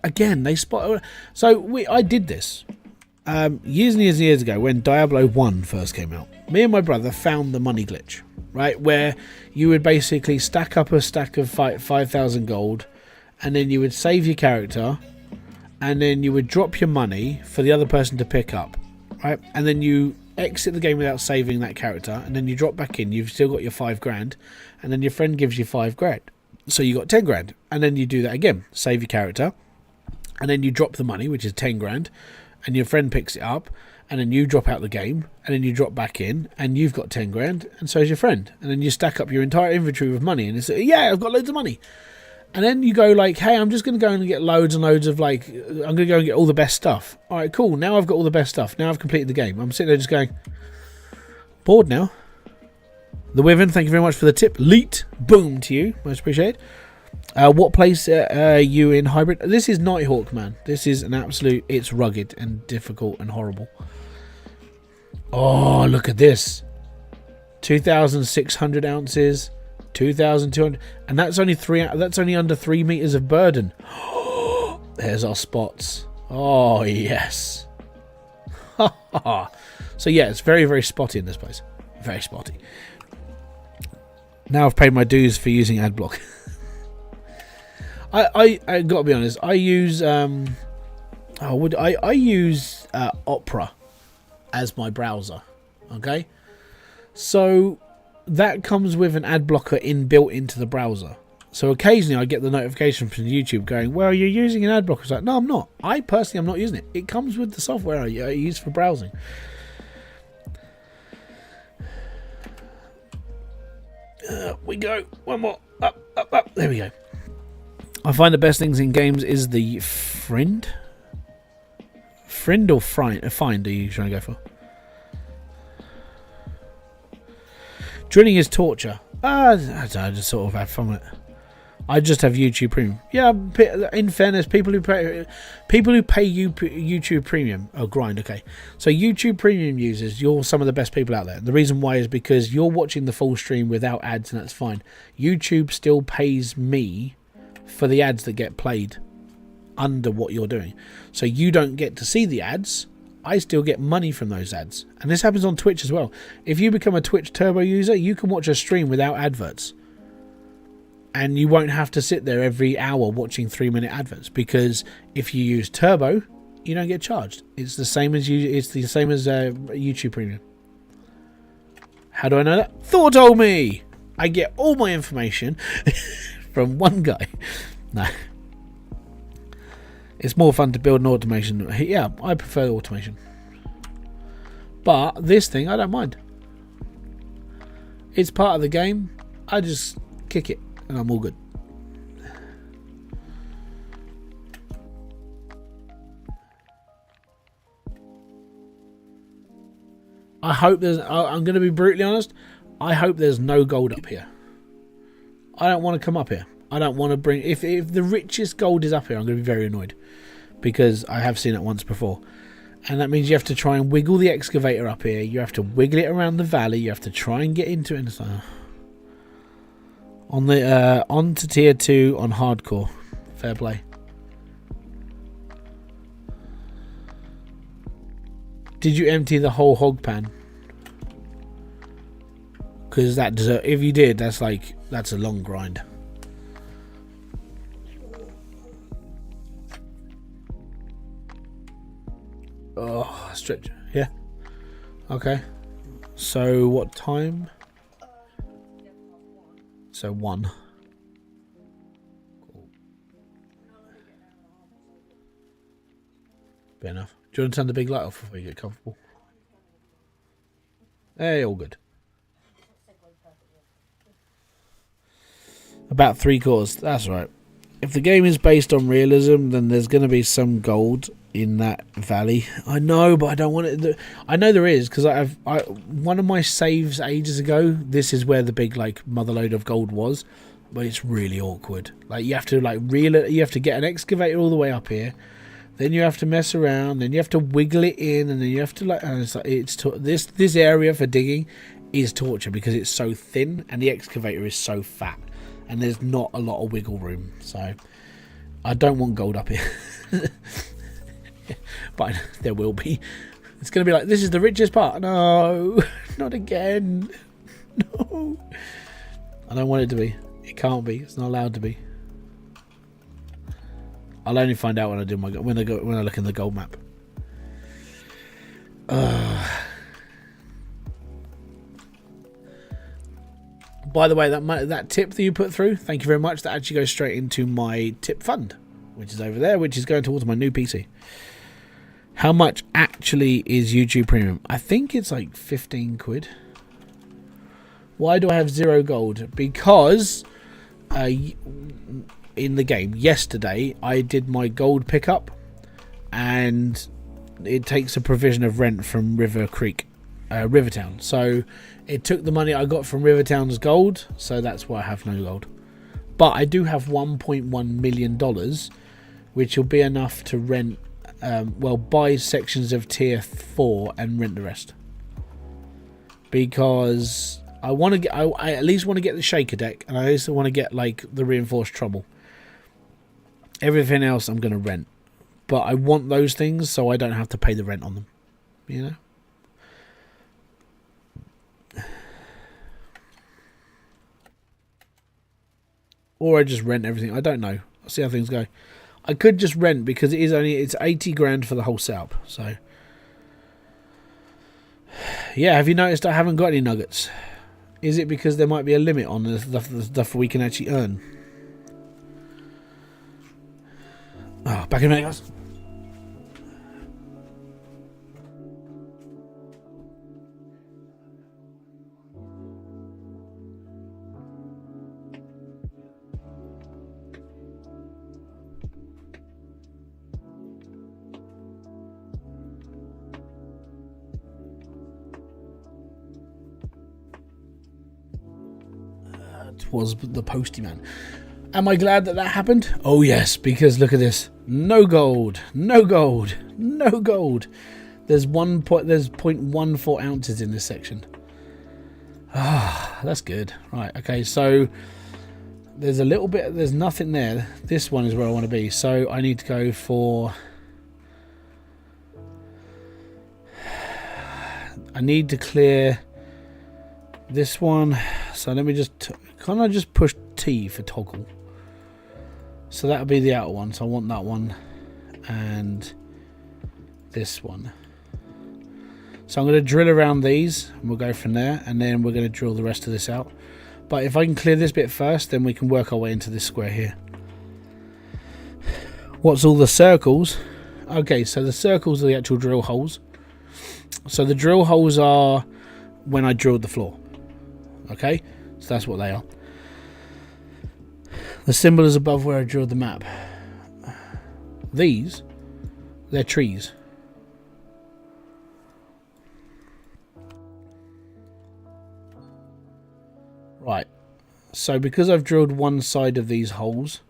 Again, they spot. So I did this years and years and years ago when Diablo 1 first came out. Me and my brother found the money glitch, right, where you would basically stack up a stack of 5,000 gold, and then you would save your character, and then you would drop your money for the other person to pick up, right, and then you exit the game without saving that character, and then you drop back in. You've still got your 5 grand, and then your friend gives you 5 grand, so you got 10 grand, and then you do that again, save your character. And then you drop the money, which is 10 grand, and your friend picks it up, and then you drop out the game, and then you drop back in, and you've got 10 grand, and so is your friend. And then you stack up your entire inventory with money, and it's, yeah, I've got loads of money. And then you go like, hey, I'm just going to go and get loads and loads of like, I'm going to go and get all the best stuff. All right, cool. Now I've got all the best stuff. Now I've completed the game. I'm sitting there just going, bored now. The Wyvern, thank you very much for the tip. Leet, boom to you. Most appreciated. What place are you in Hybrid? This is NightHawk, man. This is an absolute... It's rugged and difficult and horrible. Oh, look at this. 2,600 ounces. 2,200... And that's only that's only under 3 meters of burden. There's our spots. Oh, yes. So, yeah, it's very, very spotty in this place. Very spotty. Now I've paid my dues for using adblock. I got to be honest, I use Oh, I use Opera as my browser. Okay, so that comes with an ad blocker inbuilt into the browser. So occasionally I get the notification from YouTube going, well, you're using an ad blocker. It's like, no, I'm not. I personally am not using it. It comes with the software I use for browsing. We go. One more. Up, up, up. There we go. I find the best things in games is the friend. Friend or find are you trying to go for? Drilling is torture. I just sort of have fun with it. I just have YouTube Premium. Yeah, in fairness, people who pay YouTube Premium. Oh, grind. Okay, so YouTube Premium users, you're some of the best people out there. The reason why is because you're watching the full stream without ads, and that's fine. YouTube still pays me for the ads that get played under what you're doing, so you don't get to see the ads. I still get money from those ads, and this happens on Twitch as well. If you become a Twitch Turbo user, you can watch a stream without adverts. And you won't have to sit there every hour watching 3-minute adverts, because if you use Turbo, you don't get charged. It's the same as YouTube Premium. How do I know that? Thor told me. I get all my information from one guy. No, it's more fun to build an automation. Yeah, I prefer automation, but this thing I don't mind. It's part of the game. I just kick it. And I'm all good. I hope there's... I'm going to be brutally honest. I hope there's no gold up here. I don't want to come up here. I don't want to bring... If the richest gold is up here, I'm going to be very annoyed. Because I have seen it once before. And that means you have to try and wiggle the excavator up here. You have to wiggle it around the valley. You have to try and get into it. And so, on to tier 2 on hardcore. Fair play. Did you empty the whole hog pan? Because that if you did, that's a long grind. Oh, stretch. Yeah. Okay. So what time? So 1. Cool. Fair enough. Do you want to turn the big light off before you get comfortable? Hey, all good. About 3/4. That's right. If the game is based on realism, then there's going to be some gold in that valley. I know, but I don't want it. I know there is, because one of my saves ages ago. This is where the big motherload of gold was, but it's really awkward. You have to reel it. You have to get an excavator all the way up here. Then you have to mess around. Then you have to wiggle it in, and then you have to this area for digging is torture because it's so thin and the excavator is so fat. And there's not a lot of wiggle room, so I don't want gold up here. But there will be. It's going to be this is the richest part. No, not again. No, I don't want it to be. It can't be. It's not allowed to be. I'll only find out when I do when I look in the gold map. By the way, that tip that you put through, thank you very much. That actually goes straight into my tip fund, which is over there, which is going towards my new PC. How much actually is YouTube Premium? I think it's 15 quid. Why do I have 0 gold? Because in the game yesterday, I did my gold pickup, and it takes a provision of rent from Rivertown. So it took the money I got from Rivertown's gold, so that's why I have no gold. But I do have $1.1 million, which will be enough to rent, buy sections of tier 4 and rent the rest. Because I want to get, I at least want to get the shaker deck, and I also want to get the reinforced trouble. Everything else I'm going to rent, but I want those things so I don't have to pay the rent on them. You know. Or I just rent everything. I don't know. I'll see how things go. I could just rent because it's 80 grand for the whole setup. So yeah, have you noticed I haven't got any nuggets? Is it because there might be a limit on the stuff we can actually earn? Oh, back in a minute, guys. Was the postie man. Am I glad that happened? Oh yes, because look at this. No gold, no gold, no gold. There's 0.14 ounces in this section. Ah, that's good. Right, okay, so there's a little bit, there's nothing there. This one is where I want to be. So I need to go for, I need to clear this one. So let me just, can't I just push T for toggle? So that'll be the outer one. So I want that one and this one. So I'm going to drill around these and we'll go from there, and then we're going to drill the rest of this out. But if I can clear this bit first, then we can work our way into this square here. What's all the circles? Okay, so the circles are the actual drill holes. So the drill holes are when I drilled the floor. Okay, so that's what they are. The symbol is above where I drilled the map. These, they're trees. Right, so because I've drilled one side of these holes,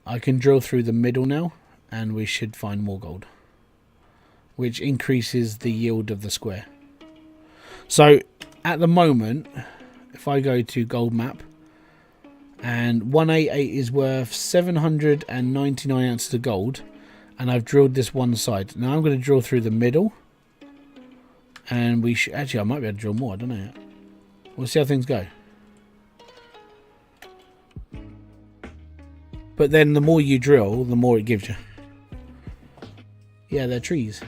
I can drill through the middle now, and we should find more gold, which increases the yield of the square. So at the moment, if I go to gold map, and 188 is worth 799 ounces of gold, and I've drilled this one side. Now I'm going to drill through the middle, and we should actually, I might be able to drill more, I don't know yet. We'll see how things go. But then the more you drill, the more it gives you. Yeah, they're trees.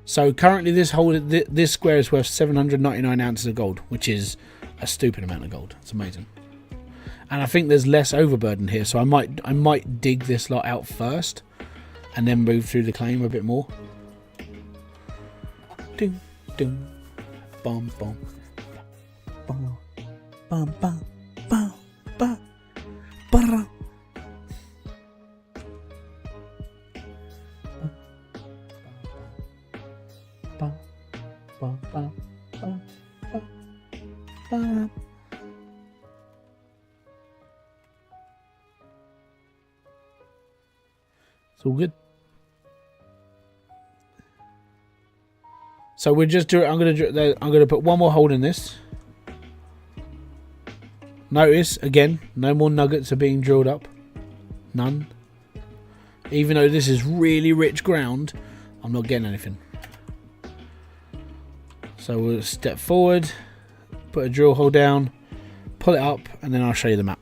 So currently this square is worth 799 ounces of gold, which is a stupid amount of gold. It's amazing. And I think there's less overburden here, so I might dig this lot out first and then move through the claim a bit more. Ding ding, bum bum, bum bum bum bum bum. It's all good. So we're just doing. I'm gonna put one more hole in this. Notice again, no more nuggets are being drilled up. None. Even though this is really rich ground, I'm not getting anything. So we'll step forward, put a drill hole down, pull it up, and then I'll show you the map.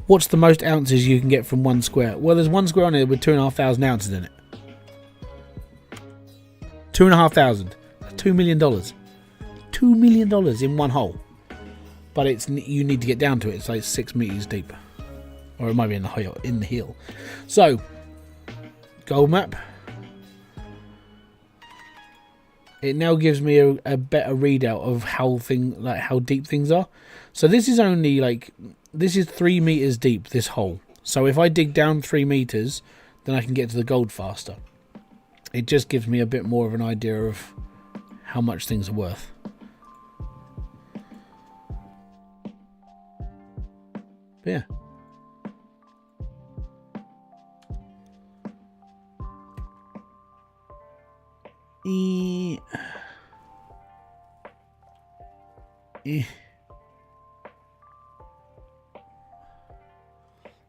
What's the most ounces you can get from one square? Well, there's one square on here with 2,500 ounces in it. 2,500. That's $2 million. $2 million in one hole. But you need to get down to it. It's like 6 meters deep, or it might be in the hill. So, gold map. It now gives me a better readout of how deep things are. So this is only this is 3 meters deep, this hole. So if I dig down 3 meters, then I can get to the gold faster. It just gives me a bit more of an idea of how much things are worth. But yeah.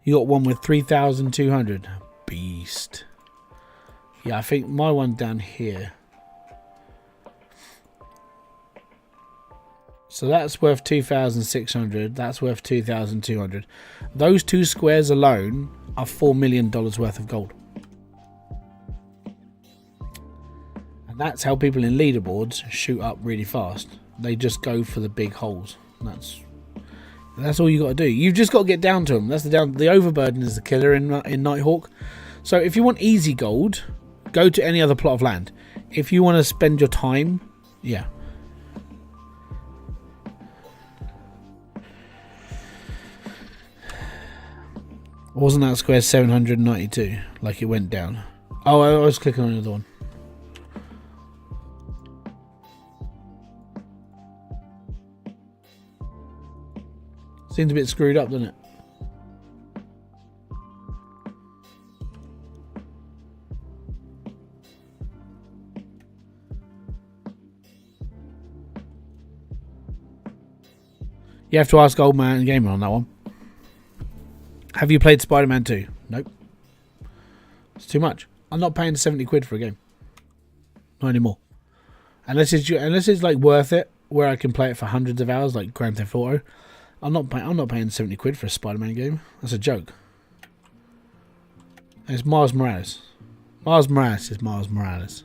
You got one with 3,200. Beast. Yeah, I think my one down here. So that's worth 2,600. That's worth 2,200. Those two squares alone are $4 million worth of gold. And that's how people in leaderboards shoot up really fast. They just go for the big holes. That's all you got to do. You've just got to get down to them. That's the overburden is the killer in NightHawk. So if you want easy gold, go to any other plot of land. If you want to spend your time, yeah. Wasn't that square 792? Like it went down. Oh, I was clicking on the other one. Seems a bit screwed up, doesn't it? You have to ask Old Man Gamer on that one. Have you played Spider-Man 2? Nope. It's too much. I'm not paying 70 quid for a game. Not anymore. Unless it's like worth it, where I can play it for hundreds of hours, like Grand Theft Auto. I'm not paying 70 quid for a Spider-Man game. That's a joke. And it's Miles Morales. Miles Morales is Miles Morales.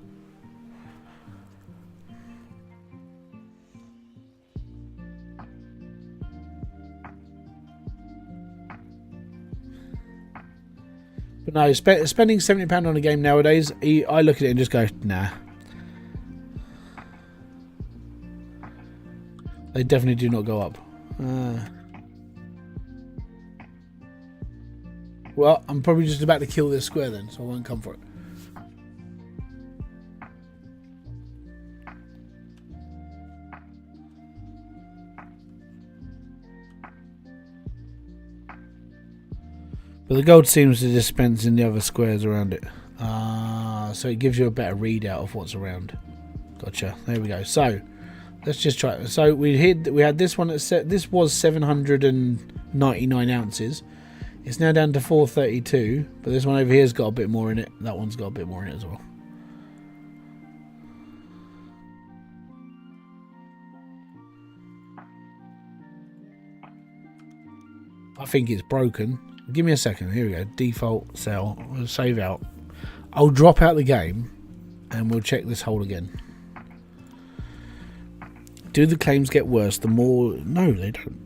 But no, spending £70 on a game nowadays, I look at it and just go, nah. They definitely do not go up. Well, I'm probably just about to kill this square then, so I won't come for it. But the gold seems to dispense in the other squares around it. So it gives you a better readout of what's around. Gotcha. There we go. So let's just try. So we had this one that said this was 799 ounces. It's now down to 432, but this one over here's got a bit more in it. That one's got a bit more in it as well. I think it's broken. Give me a second. Here we go. Default sell. We'll save out. I'll drop out the game and we'll check this hole again. Do the claims get worse the more... No, they don't.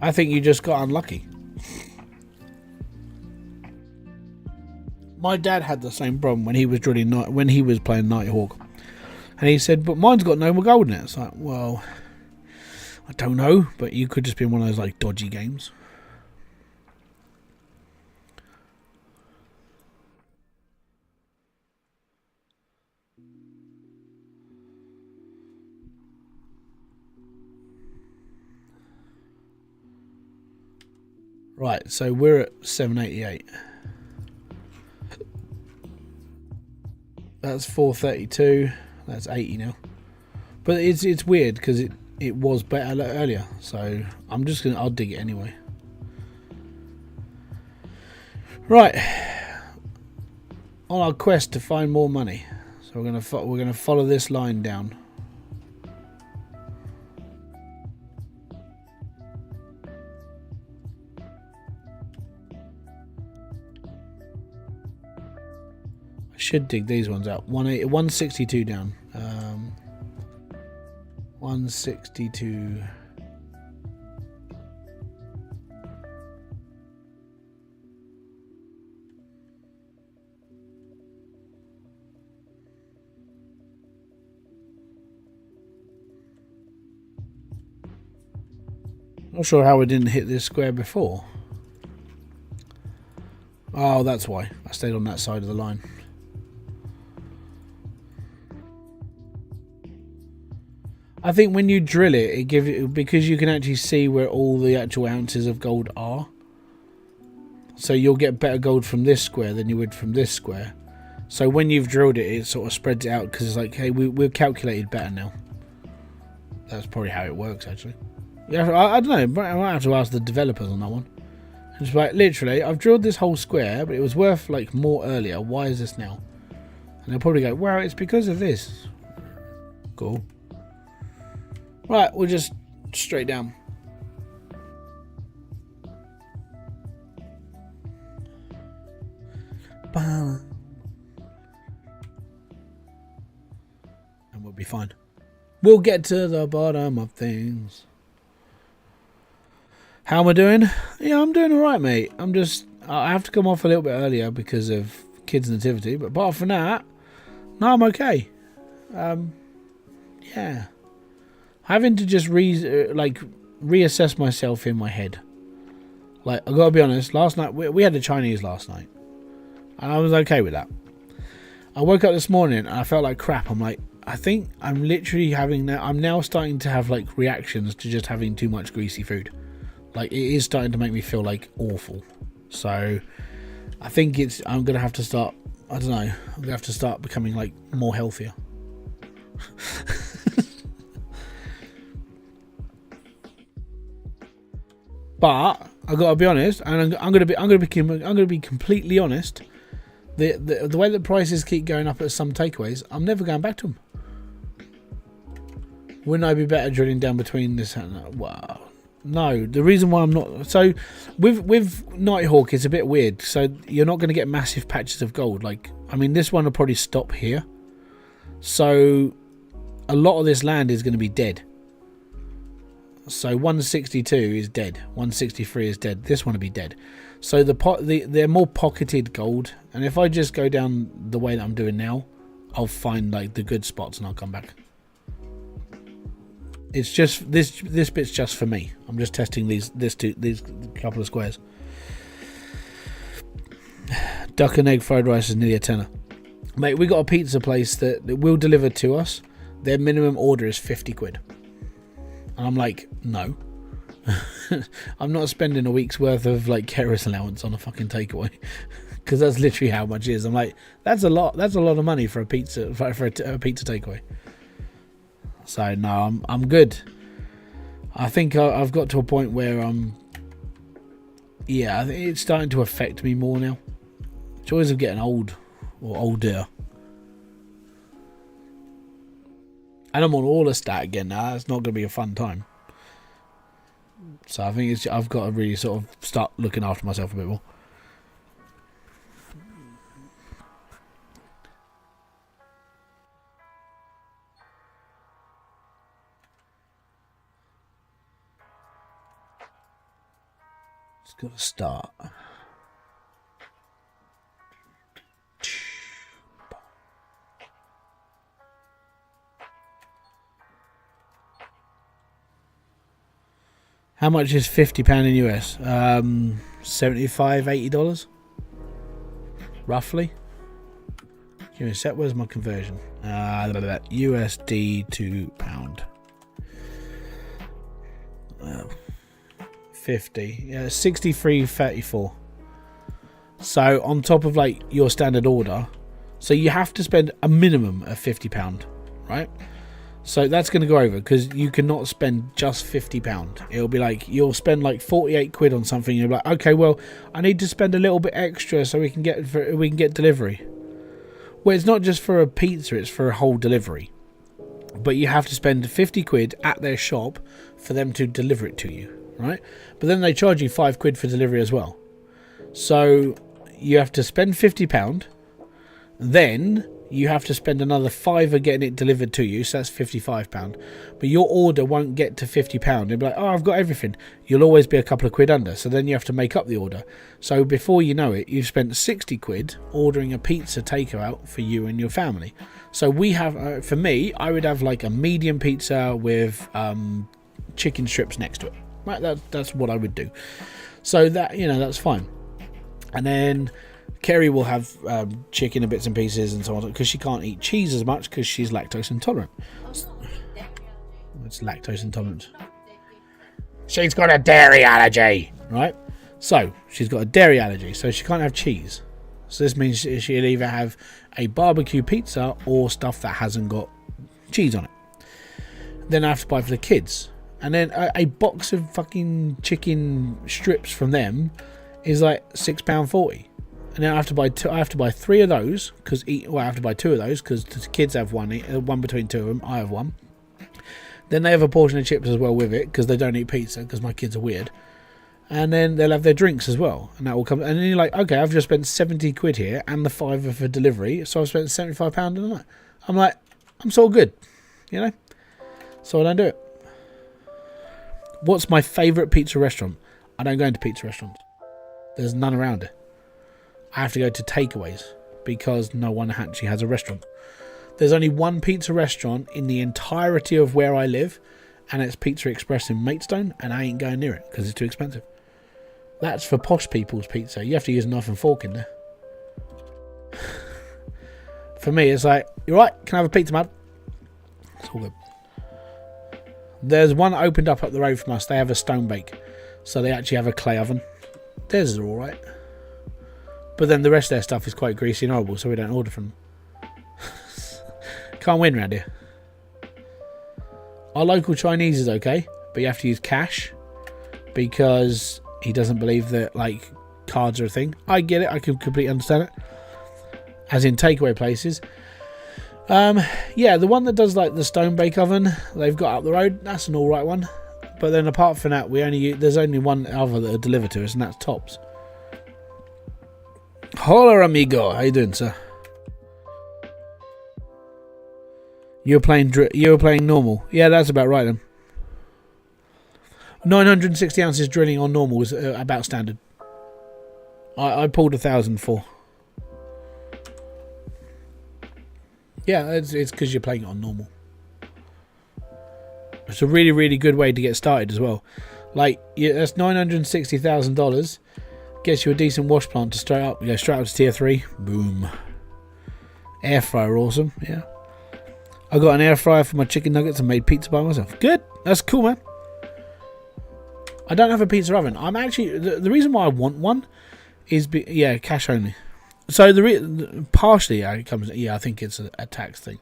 I think you just got unlucky. My dad had the same problem when he was playing NightHawk. And he said, but mine's got no more gold in it. It's like, well, I don't know, but you could just be in one of those like dodgy games. Right, so we're at 788. That's 432. That's 80 now. But it's weird because it was better earlier. So I'll dig it anyway. Right. On our quest to find more money. So we're gonna follow this line down. Should dig these ones out. 162 down. 162. Not sure how we didn't hit this square before. Oh, that's why. I stayed on that side of the line. I think when you drill it, because you can actually see where all the actual ounces of gold are. So you'll get better gold from this square than you would from this square. So when you've drilled it, it sort of spreads it out because it's like, hey, we've calculated better now. That's probably how it works, actually. Yeah, I don't know. I might have to ask the developers on that one. It's like, literally, I've drilled this whole square, but it was worth like more earlier. Why is this now? And they'll probably go, well, it's because of this. Cool. Right, we'll just straight down. And we'll be fine. We'll get to the bottom of things. How am I doing? Yeah, I'm doing alright, mate. I have to come off a little bit earlier because of kids' nativity, but apart from that, no, I'm okay. Yeah. Having to just reassess myself in my head. Like, I gotta be honest, last night, we had the Chinese last night. And I was okay with that. I woke up this morning and I felt like crap. I'm like, I think I'm literally I'm now starting to have like reactions to just having too much greasy food. Like, it is starting to make me feel like awful. So I think I'm going to have to start, I don't know, I'm going to have to start becoming like more healthier. But I got to be honest, and I'm going to be completely honest. The way that prices keep going up at some takeaways, I'm never going back to them. Wouldn't I be better drilling down between this and that? Wow. No, the reason why I'm not... So, with NightHawk, it's a bit weird. So, you're not going to get massive patches of gold. Like, I mean, this one will probably stop here. So, a lot of this land is going to be dead. So, 162 is dead. 163 is dead. This one will be dead. So, they're more pocketed gold. And if I just go down the way that I'm doing now, I'll find, like, the good spots and I'll come back. It's just this bit's just for me. I'm just testing these couple of squares. Duck and egg fried rice is nearly a tenner. Mate, we got a pizza place that will deliver to us. Their minimum order is 50 quid. And I'm like, no. I'm not spending a week's worth of like carer's allowance on a fucking takeaway. Because that's literally how much it is. I'm like, that's a lot of money for a pizza for a pizza takeaway. So no, I'm good. I think I've got to a point where I think it's starting to affect me more now. Joys of getting old or older. And I'm on all a stat again now. It's not going to be a fun time. So I think I've got to really sort of start looking after myself a bit more. Got to start. How much is £50 in US? $75, $80 roughly. Give me a sec. Where's my conversion? USD to pound. 50, yeah, 63.34. So on top of like your standard order, so you have to spend a minimum of £50, right? So that's going to go over because you cannot spend just £50. It'll be like you'll spend like 48 quid on something. You're like, okay, well, I need to spend a little bit extra so we can get delivery. Well, it's not just for a pizza; it's for a whole delivery. But you have to spend 50 quid at their shop for them to deliver it to you. Right, but then they charge you £5 for delivery as well. So you have to spend £50, then you have to spend another £5 getting it delivered to you, so that's £55. But your order won't get to £50. You'll be like, oh, I've got everything. You'll always be a couple of quid under, so then you have to make up the order. So before you know it, you've spent 60 quid ordering a pizza takeout for you and your family. So we have, for me, I would have like a medium pizza with chicken strips next to it. Right, that's what I would do. So that, that's fine. And then Kerry will have chicken and bits and pieces and so on, because she can't eat cheese as much because she's lactose intolerant. It's lactose intolerant. She's got a dairy allergy, right? So she's got a dairy allergy, so she can't have cheese. So this means she'll either have a barbecue pizza or stuff that hasn't got cheese on it. Then I have to buy for the kids. And then a box of fucking chicken strips from them is like £6.40. and then I have to buy two. I have to buy three of those because I have to buy two of those because the kids have one. One between two of them. I have one. Then they have a portion of chips as well with it because they don't eat pizza because my kids are weird. And then they'll have their drinks as well, and that will come. And then you're like, okay, I've just spent 70 quid here and the £5 for delivery, so I've spent £75 a night. I'm like, I'm so good, you know. So I don't do it. What's my favourite pizza restaurant? I don't go into pizza restaurants. There's none around it. I have to go to takeaways because no one actually has a restaurant. There's only one pizza restaurant in the entirety of where I live, and it's Pizza Express in Maidstone, and I ain't going near it because it's too expensive. That's for posh people's pizza. You have to use a knife and fork in there. For me, it's like, you're right, can I have a pizza, man? It's all good. There's one opened up the road from us. They have a stone bake, so they actually have a clay oven. Theirs are all right, but then the rest of their stuff is quite greasy and horrible, so we don't order from them. Can't win around here. Our local Chinese is okay, but you have to use cash because he doesn't believe that like cards are a thing. I get it. I can completely understand it. As in takeaway places. Yeah, the one that does like the stone bake oven they've got up the road, that's an alright one. But then apart from that, there's only one other that'll deliver to us, and that's Tops. Hola amigo, how you doing, sir? You were playing normal. Yeah, that's about right then. 960 ounces drilling on normal was about standard. I pulled 1,000 for. Yeah, it's because you're playing it on normal. It's a really, really good way to get started as well. Like, yeah, that's $960,000. Gets you a decent wash plant to straight up. You go straight up to tier 3. Boom. Air fryer, awesome. Yeah. I got an air fryer for my chicken nuggets and made pizza by myself. Good. That's cool, man. I don't have a pizza oven. I'm actually... The reason why I want one is... cash only. So, partially, it comes... Yeah, I think it's a tax thing.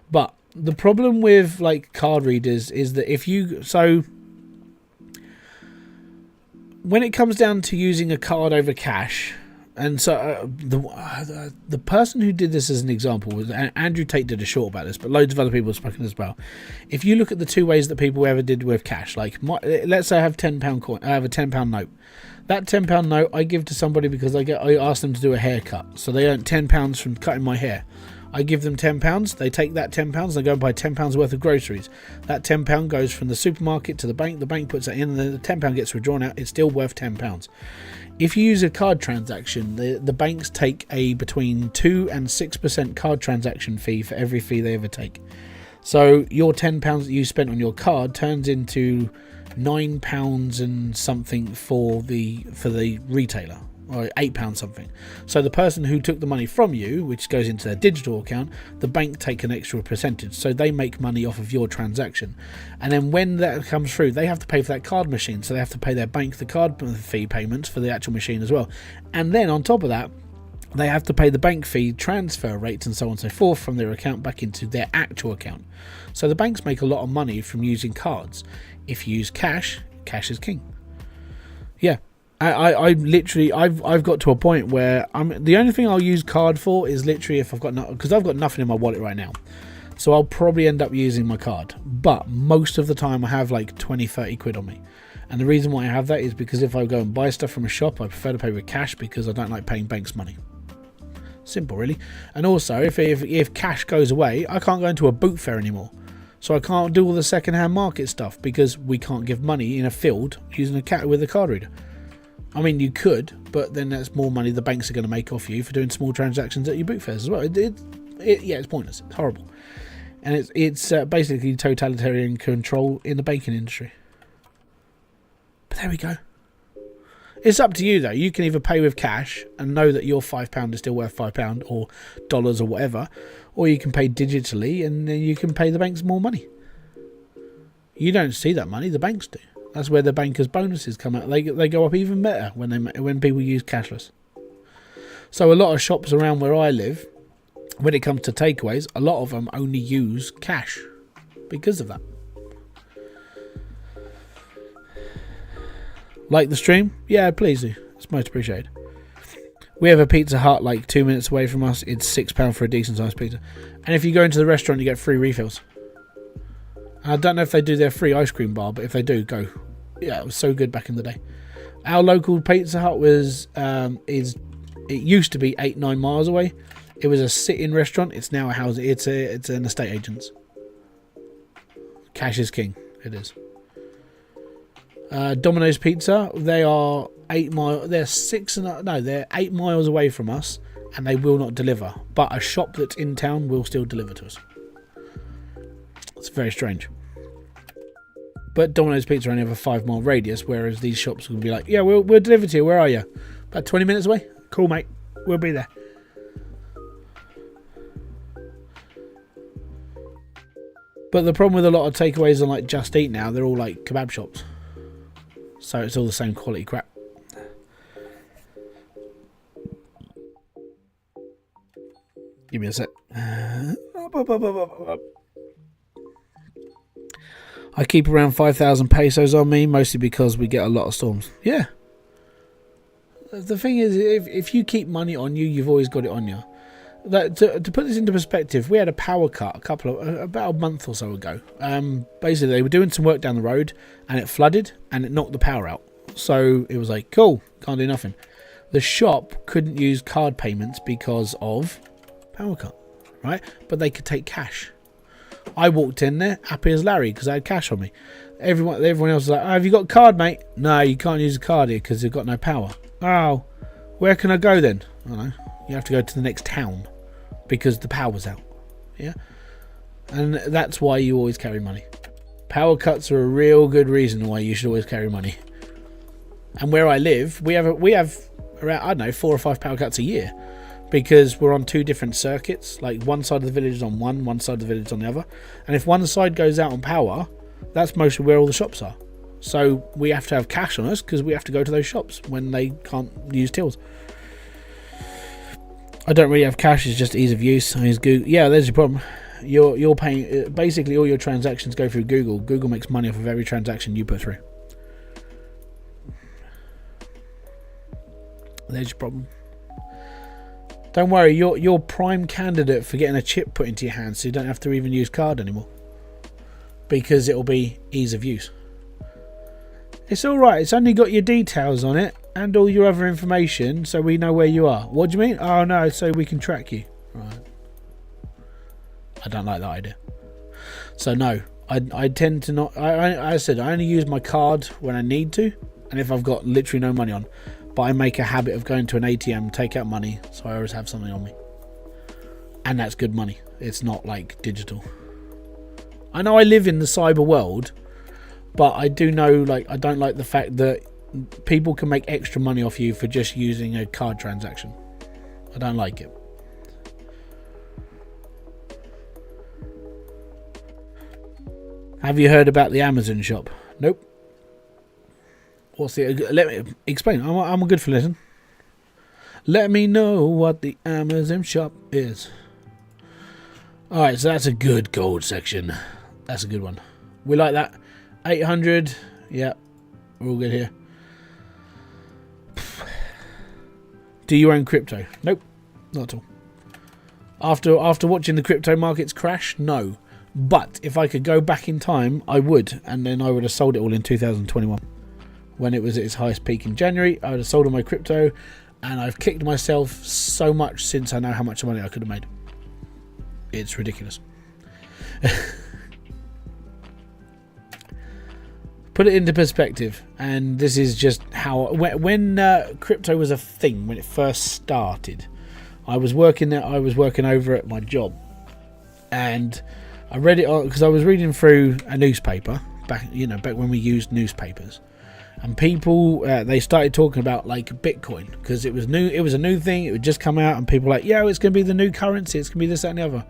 But the problem with, like, card readers is that if you... So, when it comes down to using a card over cash... And so the person who did this as an example was Andrew Tate did a short about this, but loads of other people have spoken as well. If you look at the two ways that people ever did with cash, like let's say I have £10 coin, I have a £10 note. That £10 note I give to somebody because I ask them to do a haircut, so they earn £10 from cutting my hair. I give them £10. They take that £10. They go and buy £10 worth of groceries. That £10 goes from the supermarket to the bank. The bank puts it in, and the £10 gets withdrawn out. It's still worth £10. If you use a card transaction, the banks take a between 2 and 6% card transaction fee for every fee they ever take. So your £10 that you spent on your card turns into £9 and something for the retailer, or £8 something. So the person who took the money from you, which goes into their digital account, the bank take an extra percentage, so they make money off of your transaction. And then when that comes through, they have to pay for that card machine, so they have to pay their bank the card fee payments for the actual machine as well. And then on top of that, they have to pay the bank fee, transfer rates and so on and so forth from their account back into their actual account. So the banks make a lot of money from using cards. If you use cash, cash is king. Yeah. I literally I've got to a point where the only thing I'll use card for is literally if I've got because I've got nothing in my wallet right now, so I'll probably end up using my card. But most of the time I have like 20-30 quid on me, and the reason why I have that is because if I go and buy stuff from a shop, I prefer to pay with cash because I don't like paying banks money. Simple, really. And also if cash goes away, I can't go into a boot fair anymore. So I can't do all the second-hand market stuff because we can't give money in a field using with a card reader. I mean, you could, but then that's more money the banks are going to make off you for doing small transactions at your boot fairs as well. It's pointless. It's horrible. And it's basically totalitarian control in the banking industry. But there we go. It's up to you, though. You can either pay with cash and know that your £5 is still worth £5 or dollars or whatever, or you can pay digitally and then you can pay the banks more money. You don't see that money, the banks do. That's where the bankers' bonuses come out. They go up even better when people use cashless. So a lot of shops around where I live, when it comes to takeaways, a lot of them only use cash because of that. Like the stream? Yeah, please do. It's most appreciated. We have a Pizza Hut like 2 minutes away from us. It's £6 for a decent sized pizza. And if you go into the restaurant, you get free refills. I don't know if they do their free ice cream bar, but if they do, go. Yeah, it was so good back in the day. Our local Pizza Hut it used to be 8-9 miles away. It was a sit-in restaurant. It's now a house. It's an estate agent's. Cash is king. It is. Domino's Pizza. They are 8 miles. They're 8 miles away from us, and they will not deliver. But a shop that's in town will still deliver to us. It's very strange. But Domino's Pizza only have a 5-mile radius, whereas these shops will be like, yeah, we'll deliver to you. Where are you? About 20 minutes away. Cool, mate. We'll be there. But the problem with a lot of takeaways on like Just Eat now, they're all like kebab shops. So it's all the same quality crap. Give me a sec. I keep around 5,000 pesos on me, mostly because we get a lot of storms. Yeah. The thing is, if you keep money on you, you've always got it on you. To put this into perspective, we had a power cut about a month or so ago. Basically, they were doing some work down the road, and it flooded, and it knocked the power out. So it was like, cool, can't do nothing. The shop couldn't use card payments because of power cut, right? But they could take cash. I walked in there, happy as Larry, because I had cash on me. Everyone else was like, oh, have you got a card, mate? No, you can't use a card here because you've got no power. Oh, where can I go then? I don't know. You have to go to the next town because the power's out. Yeah? And that's why you always carry money. Power cuts are a real good reason why you should always carry money. And where I live, we have around, I don't know, 4 or 5 power cuts a year. Because we're on 2 different circuits. Like one side of the village is on one side of the village is on the other. And if one side goes out on power, that's mostly where all the shops are. So we have to have cash on us because we have to go to those shops when they can't use tills. I don't really have cash, it's just ease of use. I use Google. Yeah, there's your problem. You're paying, basically all your transactions go through Google. Google makes money off of every transaction you put through. There's your problem. Don't worry, you're prime candidate for getting a chip put into your hand, so you don't have to even use card anymore. Because it'll be ease of use. It's alright, it's only got your details on it and all your other information, so we know where you are. What do you mean? Oh no, so we can track you. Right. I don't like that idea. So no, I tend to not. I said I only use my card when I need to, and if I've got literally no money on. But I make a habit of going to an ATM, take out money, so I always have something on me. And that's good money. It's not like digital. I know I live in the cyber world, but I do know, like, I don't like the fact that people can make extra money off you for just using a card transaction. I don't like it. Have you heard about the Amazon shop? Nope. What's the? Let me explain. I'm good for listening. Let me know what the Amazon shop is. All right, so that's a good gold section. That's a good one. We like that. 800. Yeah, we're all good here. Do you own crypto? Nope, not at all. After watching the crypto markets crash, no. But if I could go back in time, I would, and then I would have sold it all in 2021. When it was at its highest peak in January, I would have sold all my crypto, and I've kicked myself so much since I know how much money I could have made. It's ridiculous. Put it into perspective, and this is just how when crypto was a thing, when it first started, I was working there. I was working over at my job, and I read it because I was reading through a newspaper back when we used newspapers. And people, they started talking about like Bitcoin because it was new. It was a new thing. It would just come out, and people were like, "Yeah, it's going to be the new currency. It's going to be this, that, and the other."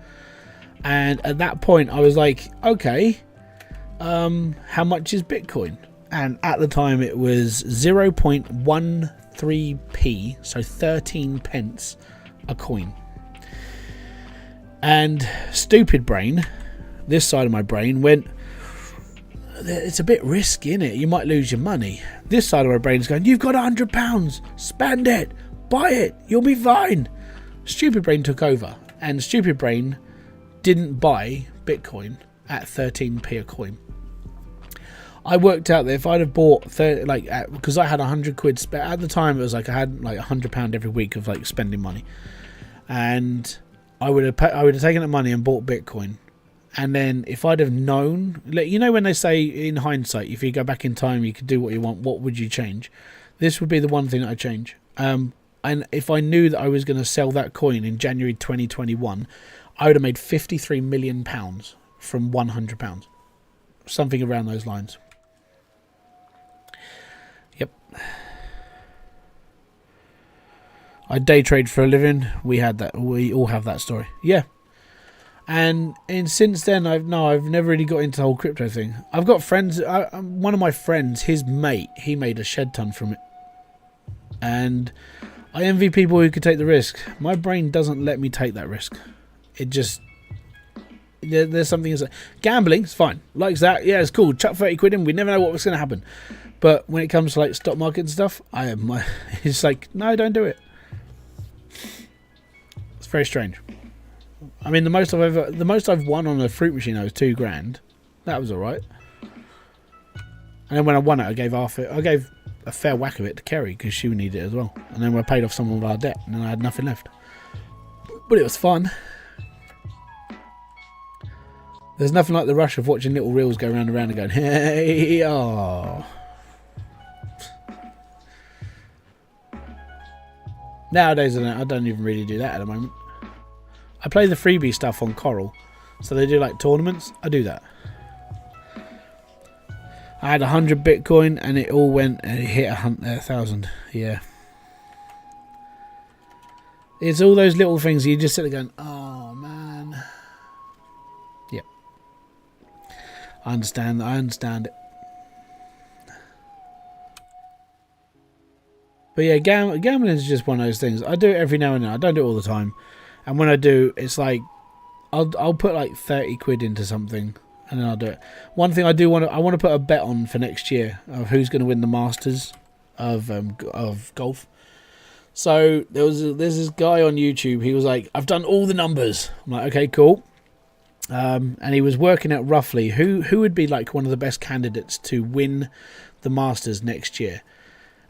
And at that point, I was like, "Okay, how much is Bitcoin?" And at the time, it was 0.13p, so 13 pence a coin. And stupid brain, this side of my brain went, it's a bit risky, innit? You might lose your money. This side of my brain is going, you've got £100, spend it, buy it, you'll be fine. Stupid Brain took over, and Stupid Brain didn't buy Bitcoin at 13p a coin. I worked out that if I'd have bought because I had 100 quid spent at the time, it was like I had like £100 every week of like spending money, and I would have taken that money and bought Bitcoin. And then if I'd have known, you know when they say in hindsight, if you go back in time you could do what you want, what would you change? This would be the one thing that I'd change. And if I knew that I was going to sell that coin in January 2021, I would have made £53 million from £100, something around those lines. Yep. I day trade for a living. We all have that story. Yeah. And since then, I've never really got into the whole crypto thing. I've got friends. One of my friends, his mate, he made a shed ton from it. And I envy people who could take the risk. My brain doesn't let me take that risk. It just there's something that's gambling. It's fine. Likes that. Yeah, it's cool. Chuck 30 quid in. We never know what's going to happen. But when it comes to like stock market and stuff, it's like, no, don't do it. It's very strange. I mean, the most I've won on a fruit machine was £2,000. That was all right. And then when I won it, I gave half it. I gave a fair whack of it to Kerry because she would need it as well. And then I paid off some of our debt, and then I had nothing left. But it was fun. There's nothing like the rush of watching little reels go round and round and going, hey, oh. Nowadays, I don't even really do that at the moment. I play the freebie stuff on Coral, so they do like tournaments. I do that. I had 100 Bitcoin and it all went and it hit 1,000. Yeah. It's all those little things you just sit there going, oh man. Yep. I understand it. But yeah, gambling is just one of those things. I do it every now and then. I don't do it all the time. And when I do, it's like I'll put like 30 quid into something and then I'll do it. One thing I want to put a bet on for next year of who's going to win the Masters of golf. So there's this guy on YouTube. He was like, I've done all the numbers. I'm like, okay, cool. And he was working out roughly who would be like one of the best candidates to win the Masters next year.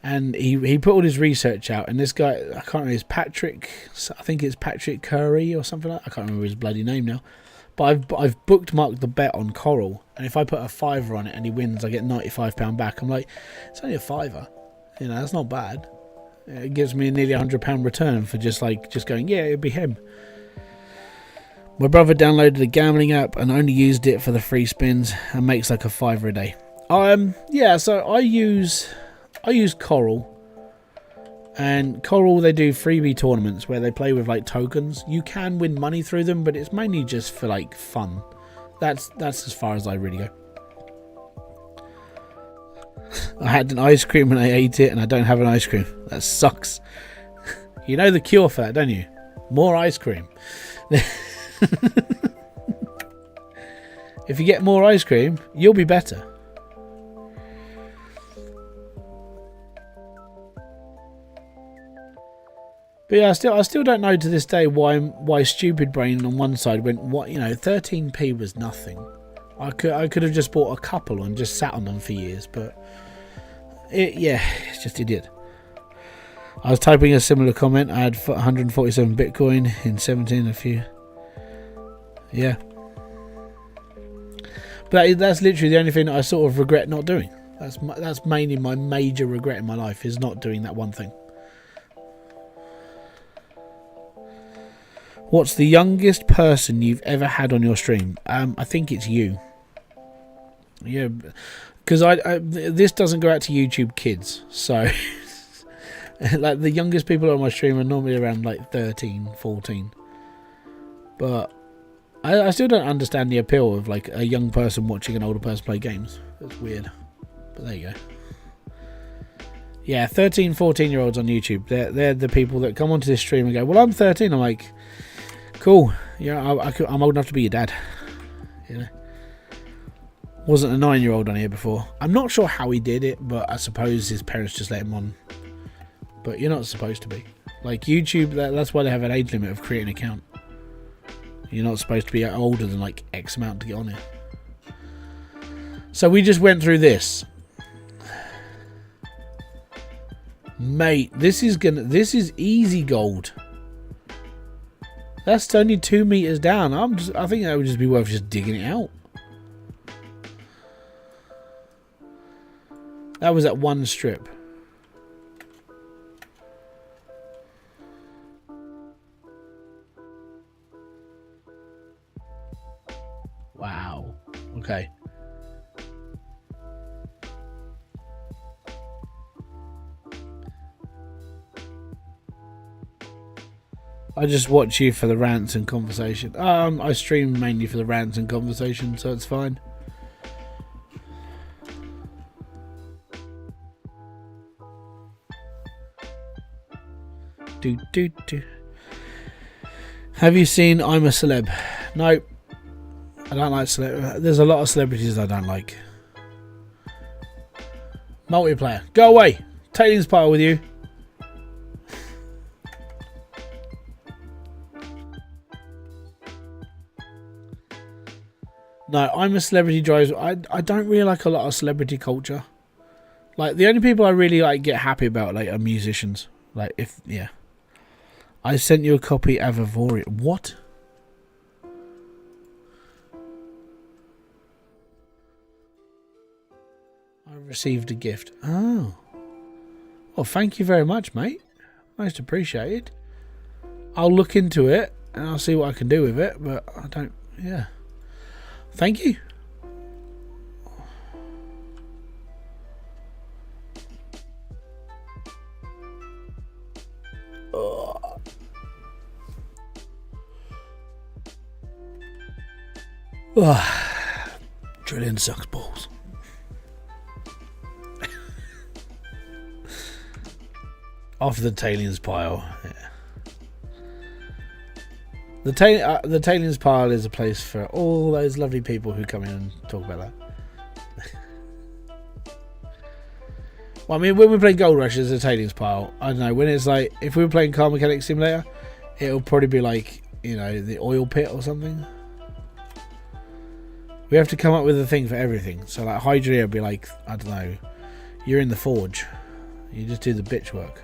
And he put all his research out, and this guy, I can't remember, I think it's Patrick Curry or something like that. I can't remember his bloody name now. But I've bookmarked the bet on Coral, and if I put a $5 on it and he wins, I get £95 back. I'm like, it's only a $5. You know, that's not bad. It gives me a nearly £100 return for just going, yeah, it'd be him. My brother downloaded a gambling app and only used it for the free spins and makes like a $5 a day. Yeah, so I use Coral, and Coral, they do freebie tournaments where they play with like tokens. You can win money through them, but it's mainly just for like fun. That's as far as I really go. I had an ice cream and I ate it, and I don't have an ice cream. That sucks. You know the cure for that, don't you? More ice cream. If you get more ice cream, you'll be better. But yeah, I still don't know to this day why Stupid Brain on one side went, 13p was nothing. I could have just bought a couple and just sat on them for years, but it's just idiot. I was typing a similar comment. I had 147 Bitcoin in 17 a few. Yeah. But that's literally the only thing that I sort of regret not doing. That's mainly my major regret in my life, is not doing that one thing. What's the youngest person you've ever had on your stream? I think it's you. Yeah, because this doesn't go out to YouTube kids, so like the youngest people on my stream are normally around like 13, 14. But I still don't understand the appeal of like a young person watching an older person play games. It's weird, but there you go. Yeah, 13, 14-year-olds on YouTube. They're the people that come onto this stream and go, well, I'm 13. I'm like, cool. Yeah, I'm old enough to be your dad. You know, wasn't a 9-year-old on here before. I'm not sure how he did it, but I suppose his parents just let him on. But you're not supposed to be. Like YouTube, that's why they have an age limit of creating an account. You're not supposed to be older than like X amount to get on here. So we just went through this. Mate, this is easy gold. That's only 2 meters down. I think that would just be worth just digging it out. That was at one strip. Wow. Okay. I just watch you for the rants and conversation. I stream mainly for the rants and conversation, so it's fine. Do. Have you seen I'm a Celeb? No. I don't like celeb. There's a lot of celebrities I don't like. Multiplayer. Go away. Tailings pile with you. No, I'm a Celebrity drives. I don't really like a lot of celebrity culture. Like the only people I really like get happy about like are musicians. Like yeah. I sent you a copy of Avavoria. What? I received a gift. Oh. Well, thank you very much, mate. Most appreciated. I'll look into it and I'll see what I can do with it, but I don't. Yeah. Thank you. Drilling sucks balls. After the tailings pile. Yeah. The tailings pile is a place for all those lovely people who come in and talk about that. Well, I mean, when we play Gold Rush as a tailings pile, I don't know, when it's like, if we were playing Car Mechanic Simulator, it'll probably be like, you know, the oil pit or something. We have to come up with a thing for everything. So like Hydria would be like, I don't know, you're in the forge. You just do the bitch work.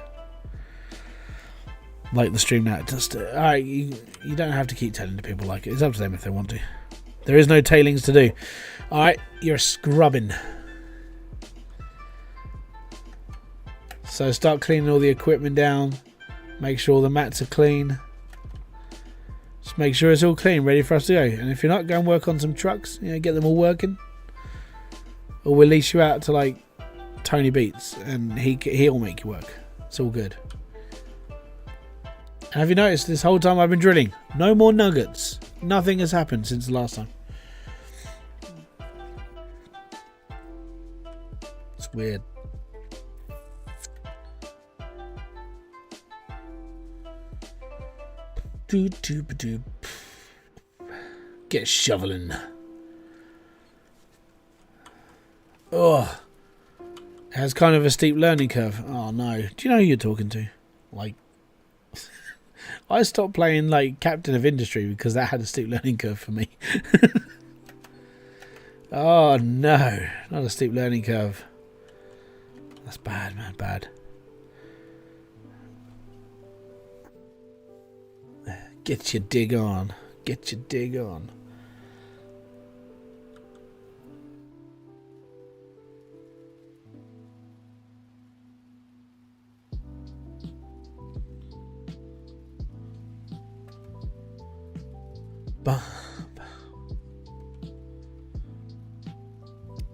Like the stream now. Just alright, you don't have to keep telling the people like it. It's up to them if they want to. There is no tailings to do. Alright, you're scrubbing. So start cleaning all the equipment down. Make sure all the mats are clean. Just make sure it's all clean, ready for us to go. And if you're not, go and work on some trucks. You know, get them all working. Or we'll lease you out to like Tony Beats, and he'll make you work. It's all good. And have you noticed this whole time I've been drilling? No more nuggets. Nothing has happened since the last time. It's weird. Get shoveling. Oh, it has kind of a steep learning curve. Oh no, do you know who you're talking to? Like, I stopped playing like Captain of Industry because that had a steep learning curve for me. Oh no, not a steep learning curve. That's bad, man, bad. Get your dig on. Get your dig on.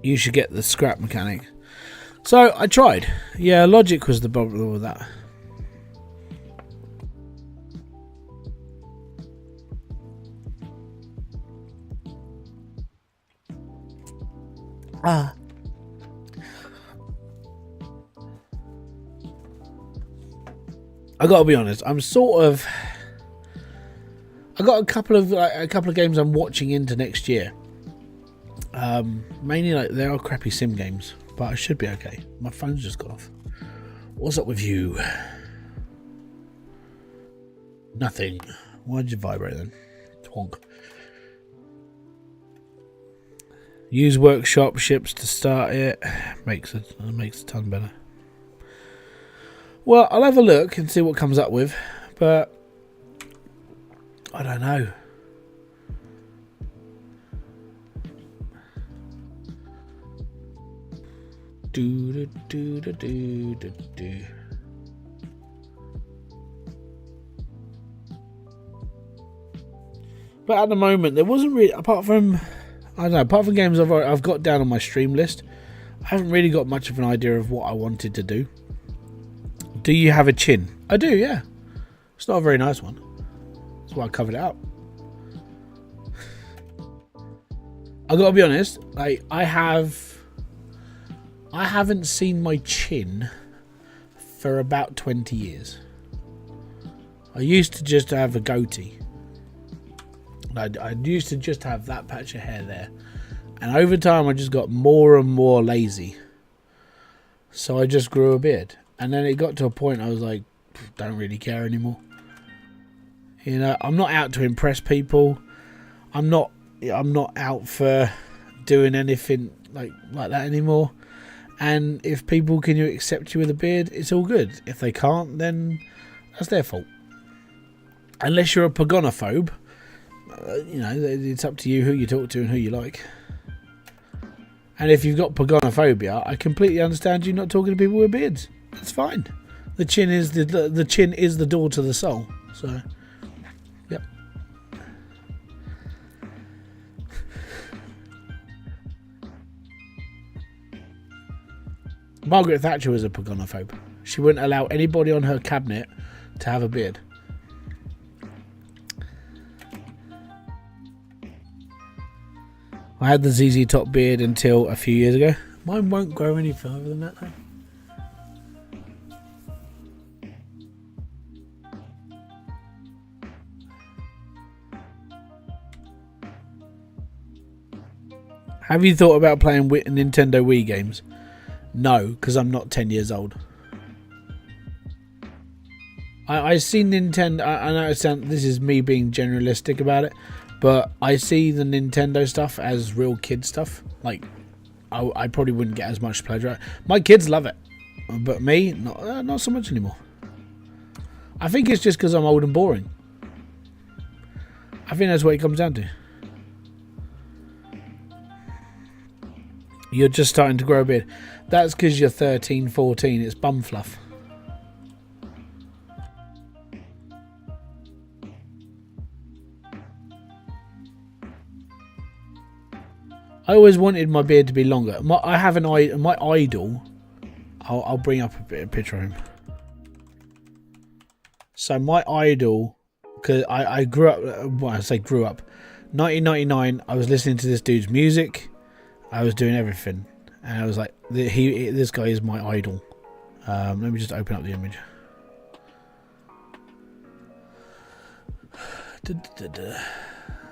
You should get the scrap mechanic. So I tried. Yeah, logic was the problem with that. I gotta be honest, I'm sort of. I got a couple of games I'm watching into next year. Mainly like they are crappy sim games, but I should be okay. My phone's just got off. What's up with you? Nothing. Why did you vibrate then? Twonk. Use workshop ships to start it. Makes a ton better. Well, I'll have a look and see what comes up with, but I don't know. But at the moment, there wasn't really, apart from games I've got down on my stream list, I haven't really got much of an idea of what I wanted to do. Do you have a chin? I do, yeah. It's not a very nice one. That's why I covered it up. I gotta be honest, like I haven't seen my chin for about 20 years. I used to just have a goatee. I used to just have that patch of hair there. And over time I just got more and more lazy. So I just grew a beard. And then it got to a point I was like, don't really care anymore. You know, I'm not out to impress people. I'm not out for doing anything like that anymore. And if people can accept you with a beard, it's all good. If they can't, then that's their fault. Unless you're a pagonophobe, you know, it's up to you who you talk to and who you like. And if you've got pagonophobia, I completely understand you not talking to people with beards. That's fine. The chin is the door to the soul. So, yep. Margaret Thatcher was a pagonophobe. She wouldn't allow anybody on her cabinet to have a beard. I had the ZZ Top beard until a few years ago. Mine won't grow any further than that though. Have you thought about playing Nintendo Wii games? No, because I'm not 10 years old. I see Nintendo. I know this is me being generalistic about it, but I see the Nintendo stuff as real kid stuff. Like, I probably wouldn't get as much pleasure. My kids love it, but me, not so much anymore. I think it's just because I'm old and boring. I think that's what it comes down to. You're just starting to grow a beard. That's because you're 13, 14. It's bum fluff. I always wanted my beard to be longer. My idol. I'll bring up a picture of him. So my idol, because I grew up. Well, I say grew up. 1999. I was listening to this dude's music. I was doing everything, and I was like, this guy is my idol. Let me just open up the image.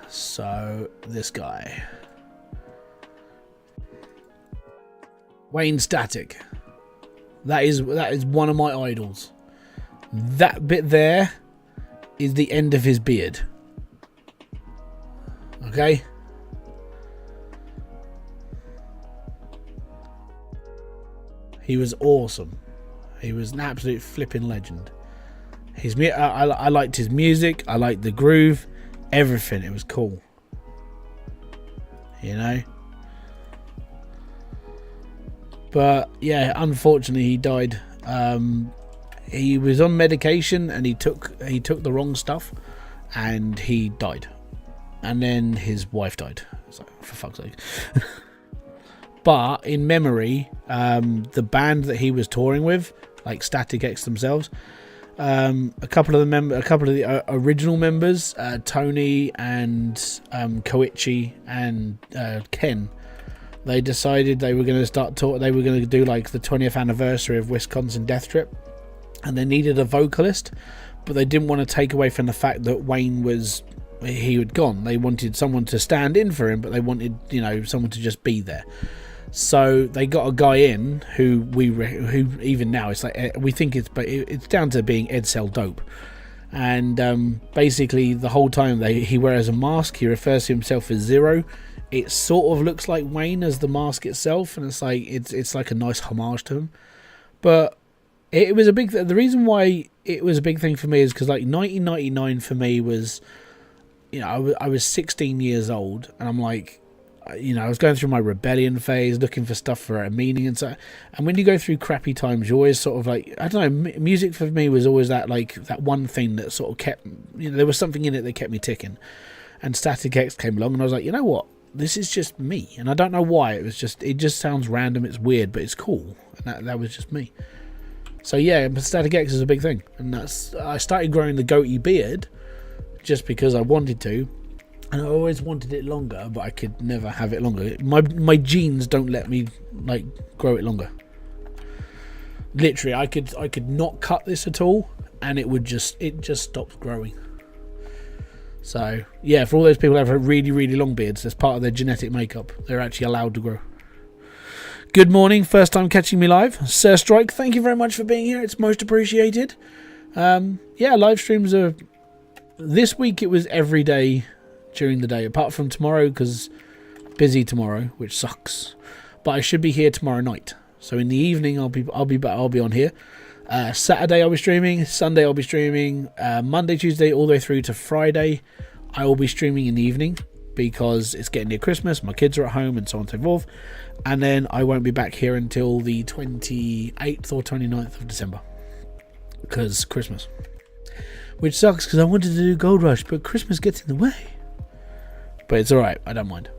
So this guy, Wayne Static. That is one of my idols. That bit there is the end of his beard. Okay. He was awesome. He was an absolute flipping legend. I liked his music. I liked the groove. Everything. It was cool. You know. But yeah, unfortunately, he died. He was on medication and he took the wrong stuff, and he died. And then his wife died. So, for fuck's sake. But in memory, the band that he was touring with, like Static X themselves, a couple of the original members, Tony and Koichi and Ken, they decided they were going to they were going to do like the 20th anniversary of Wisconsin Death Trip, and they needed a vocalist, but they didn't want to take away from the fact that Wayne had gone. They wanted someone to stand in for him, but they wanted, someone to just be there. So they got a guy in who even now it's like we think it's down to being Ed Sell Dope, And basically the whole time he wears a mask. He refers to himself as Zero. It sort of looks like Wayne as the mask itself, and it's like a nice homage to him. But it was a big the reason why it was a big thing for me is because like 1999 for me was, you know, I was 16 years old, and I'm like, you know, I was going through my rebellion phase, looking for stuff for a meaning and so. And when you go through crappy times, you always sort of like, I don't know, music for me was always that one thing that sort of kept, you know, there was something in it that kept me ticking. And Static X came along, and I was like, you know what, this is just me, and I don't know why. It just sounds random, it's weird, but it's cool, and that was just me. So yeah, Static X is a big thing, and I started growing the goatee beard just because I wanted to. And I always wanted it longer, but I could never have it longer. My genes don't let me like grow it longer. Literally, I could not cut this at all, and it just stops growing. So yeah, for all those people who have really, really long beards, that's part of their genetic makeup. They're actually allowed to grow. Good morning, first time catching me live, Sir Strike. Thank you very much for being here. It's most appreciated. Yeah, live streams are. This week it was every day. During the day, apart from tomorrow, because busy tomorrow, which sucks. But I should be here tomorrow night. So in the evening, I'll be on here. Saturday I'll be streaming. Sunday I'll be streaming. Monday, Tuesday, all the way through to Friday, I will be streaming in the evening because it's getting near Christmas. My kids are at home and so on and so forth. And then I won't be back here until the 28th or 29th of December because Christmas, which sucks because I wanted to do Gold Rush, but Christmas gets in the way. But it's alright, I don't mind.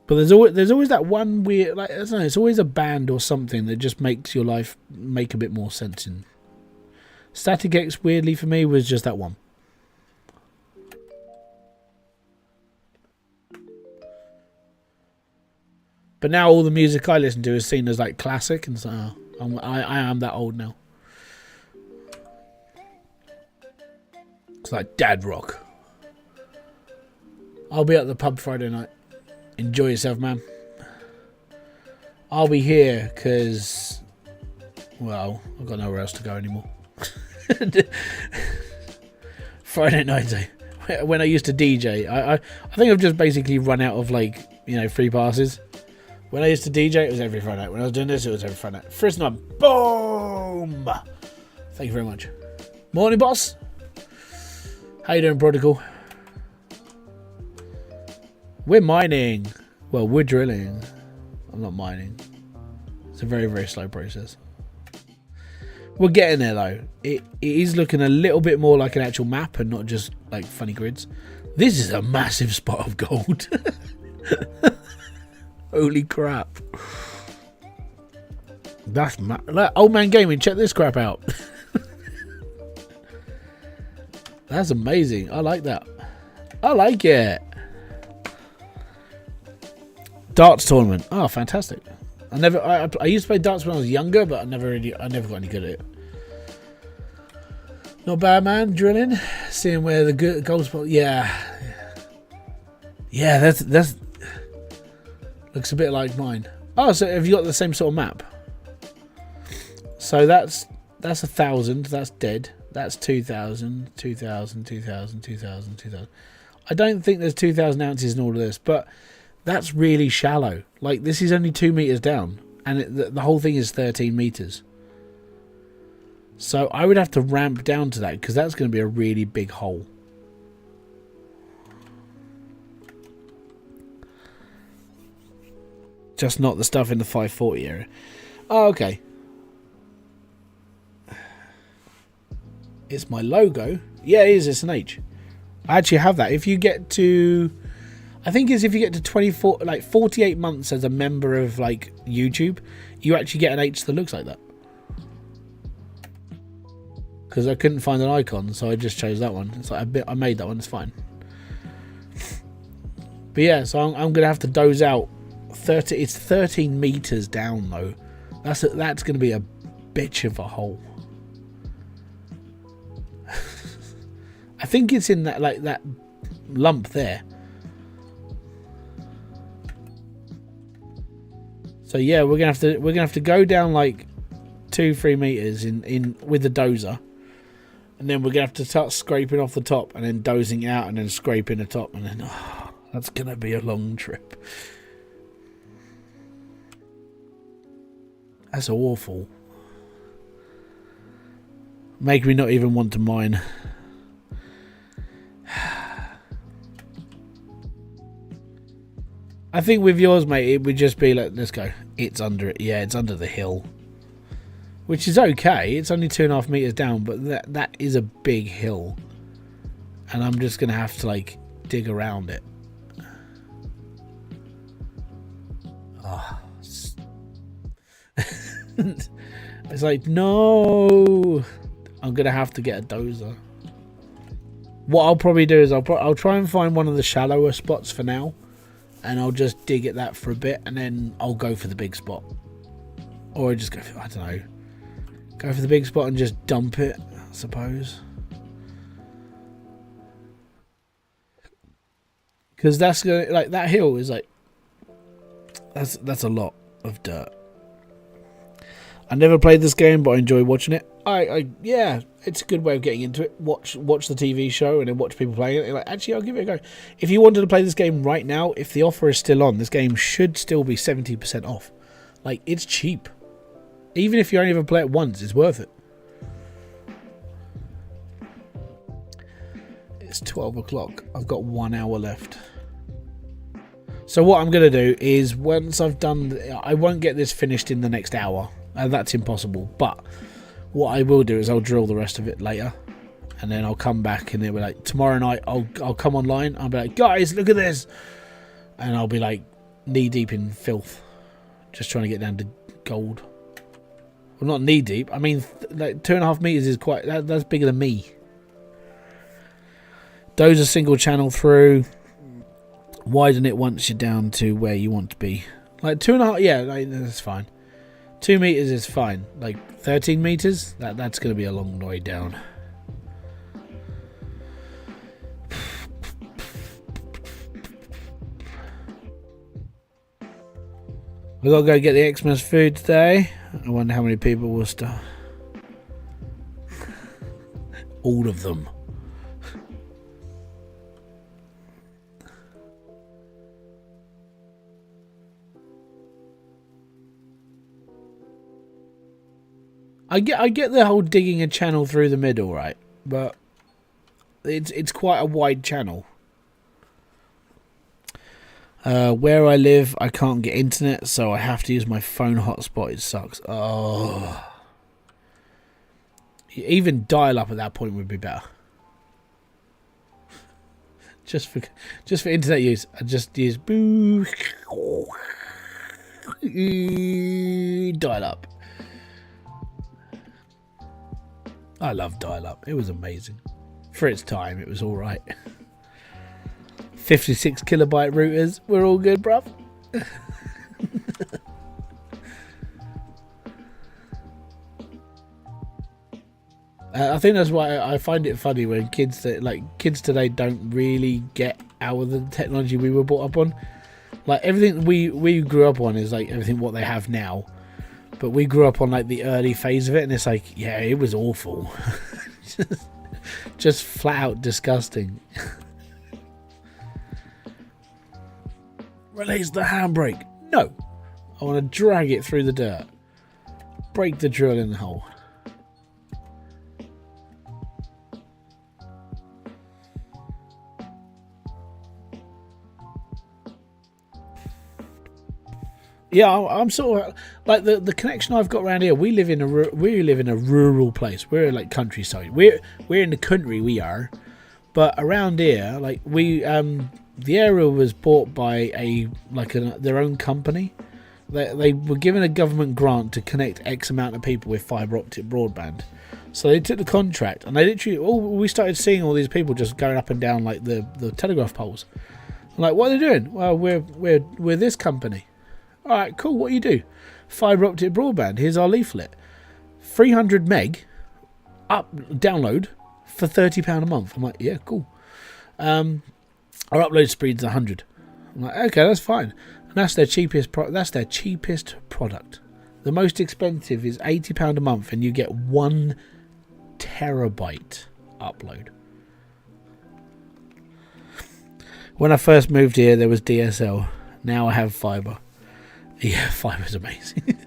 But there's always that one weird, like, I don't know, it's always a band or something that just makes your life make a bit more sense. In Static X, weirdly for me, was just that one. But now all the music I listen to is seen as like classic, and so I am that old now. It's like dad rock. I'll be at the pub Friday night. Enjoy yourself, man. I'll be here because, well, I've got nowhere else to go anymore. Friday night, when I used to DJ, I think I've just basically run out of, like, you know, free passes. When I used to DJ, it was every Friday night. When I was doing this, it was every Friday night. Frisnum, boom! Thank you very much. Morning, boss. How you doing, Prodigal? We're mining. Well, we're drilling. I'm not mining. It's a very, very slow process. We're getting there, though. It is looking a little bit more like an actual map and not just, like, funny grids. This is a massive spot of gold. Holy crap. That's Old Man Gaming, check this crap out. That's amazing. I like that. I like it. Darts tournament. Oh, fantastic. I used to play darts when I was younger, but I never got any good at it. Not bad, man. Drilling. Seeing where the good gold spot. Yeah. Yeah, that's looks a bit like mine. Oh, so have you got the same sort of map? So that's 1,000. That's dead. That's 2,000, 2,000, 2,000, 2,000, 2,000. I don't think there's 2,000 ounces in all of this, but that's really shallow. Like, this is only 2 meters down, and the whole thing is 13 meters. So I would have to ramp down to that because that's going to be a really big hole. Just not the stuff in the 540 area. Oh, okay. It's my logo. Yeah, it is. It's an H. I actually have that. If you get to, I think it's if you get to 24, like 48 months as a member of like YouTube, you actually get an H that looks like that. Because I couldn't find an icon, so I just chose that one. It's like I made that one. It's fine. But yeah, so I'm gonna have to doze out. It's 13 meters down though. That's going to be a bitch of a hole. I think it's in that lump there. So yeah, we're gonna have to go down like 2-3 meters in with the dozer, and then we're gonna have to start scraping off the top, and then dozing out, and then scraping the top, and then that's gonna be a long trip. That's awful. Make me not even want to mine. I think with yours, mate, it would just be like, let's go. It's under it. Yeah, it's under the hill. Which is okay. It's only 2.5 meters down, but that is a big hill. And I'm just going to have to, like, dig around it. Oh. It's like, no. I'm going to have to get a dozer. What I'll probably do is I'll try and find one of the shallower spots for now. And I'll just dig at that for a bit, and then I'll go for the big spot. Or I just go for, I don't know. Go for the big spot and just dump it, I suppose. Because that's gonna, like, that hill is like, that's a lot of dirt. I never played this game, but I enjoy watching it. Yeah, it's a good way of getting into it. Watch the TV show and then watch people playing it. You're like, actually, I'll give it a go. If you wanted to play this game right now, if the offer is still on, this game should still be 70% off. Like, it's cheap. Even if you only ever play it once, it's worth it. It's 12 o'clock. I've got 1 hour left. So what I'm going to do is, once I've done... I won't get this finished in the next hour. That's impossible. But what I will do is I'll drill the rest of it later. And then I'll come back and it'll be like, tomorrow night I'll come online. I'll be like, guys, look at this. And I'll be like knee deep in filth. Just trying to get down to gold. Well, not knee deep. I mean, like 2.5 meters is quite... That's bigger than me. Doze a single channel through. Widen it once you're down to where you want to be. Like 2.5... Yeah, like, that's fine. 2 meters is fine. Like 13 meters? That's going to be a long way down. We've got to go get the Xmas food today. I wonder how many people will start. All of them. I get the whole digging a channel through the middle, right? But it's quite a wide channel. Where I live, I can't get internet, so I have to use my phone hotspot. It sucks. Oh, even dial-up at that point would be better. Just for internet use, I just use dial-up. I love dial-up. It was amazing. For its time, it was all right. 56 kilobyte routers. We're all good, bruv. I think that's why I find it funny when kids today don't really get out of the technology we were brought up on. Like everything we grew up on is like everything what they have now. But we grew up on like the early phase of it, and it's like, yeah, it was awful. just flat out disgusting. Release the handbrake. No. I want to drag it through the dirt. Break the drill in the hole. Yeah, I'm sort of like the connection I've got around here. We live in a rural place. We're like countryside. We're in the country. We are, but around here, like we the area was bought by their own company. They were given a government grant to connect X amount of people with fibre optic broadband. So they took the contract, and they literally we started seeing all these people just going up and down like the telegraph poles. I'm like, what are they doing? Well, we're this company. All right, cool. What do you do? Fibre optic broadband. Here's our leaflet. 300 meg download for £30 a month. I'm like, yeah, cool. Our upload speed's 100. I'm like, okay, that's fine. And that's their cheapest. That's their cheapest product. The most expensive is £80 a month, and you get 1 terabyte upload. When I first moved here, there was DSL. Now I have fibre. Yeah, fibre's amazing.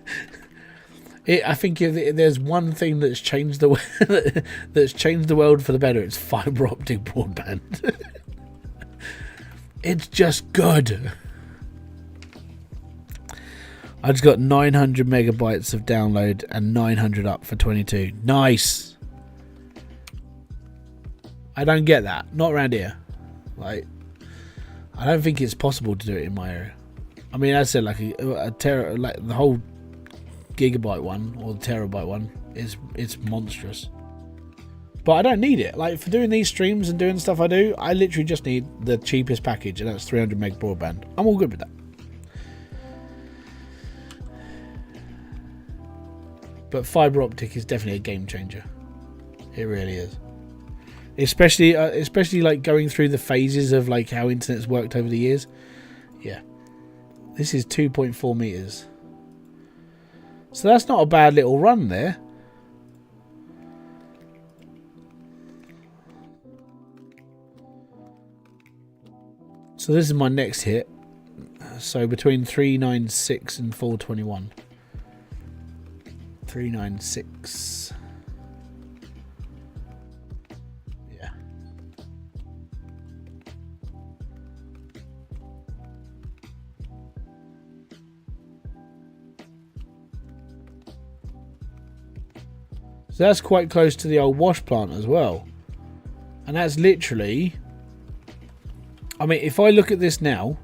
I think if there's one thing that's changed the world for the better, it's fibre optic broadband. It's just good. I just got 900 megabytes of download and 900 up for 22. Nice. I don't get that. Not around here. Like, I don't think it's possible to do it in my area. I mean, as I said, like like the whole gigabyte one or the terabyte one it's monstrous. But I don't need it. Like, for doing these streams and doing stuff I do, I literally just need the cheapest package, and that's 300 meg broadband. I'm all good with that. But fibre optic is definitely a game changer. It really is. Especially like going through the phases of like how internet's worked over the years. Yeah. This is 2.4 meters. So that's not a bad little run there. So this is my next hit. So between 396 and 421. 396. Yeah. So that's quite close to the old wash plant as well. And that's literally... I mean, if I look at this now,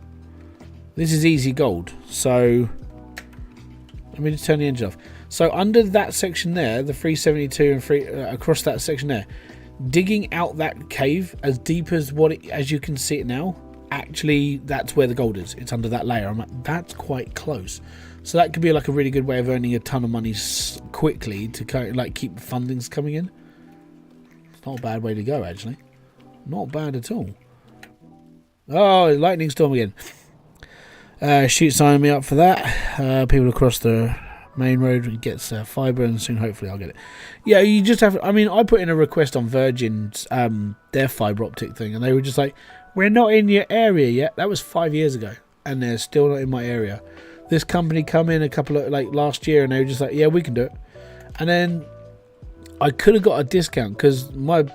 this is easy gold. So let me just turn the engine off. So under that section there, the 372 and across that section there, digging out that cave as deep as as you can see it now, actually that's where the gold is. It's under that layer. I'm like, that's quite close. So that could be like a really good way of earning a ton of money quickly to kind of like keep fundings coming in. It's not a bad way to go, actually. Not bad at all. Oh, lightning storm again. Shoot, sign me up for that. People across the main road gets fibre, and soon hopefully I'll get it. Yeah, you just have... I mean, I put in a request on Virgin's their fibre optic thing, and they were just like, we're not in your area yet. That was 5 years ago, and they're still not in my area. This company come in a couple of... like last year, and they were just like, yeah, we can do it. And then I could have got a discount because my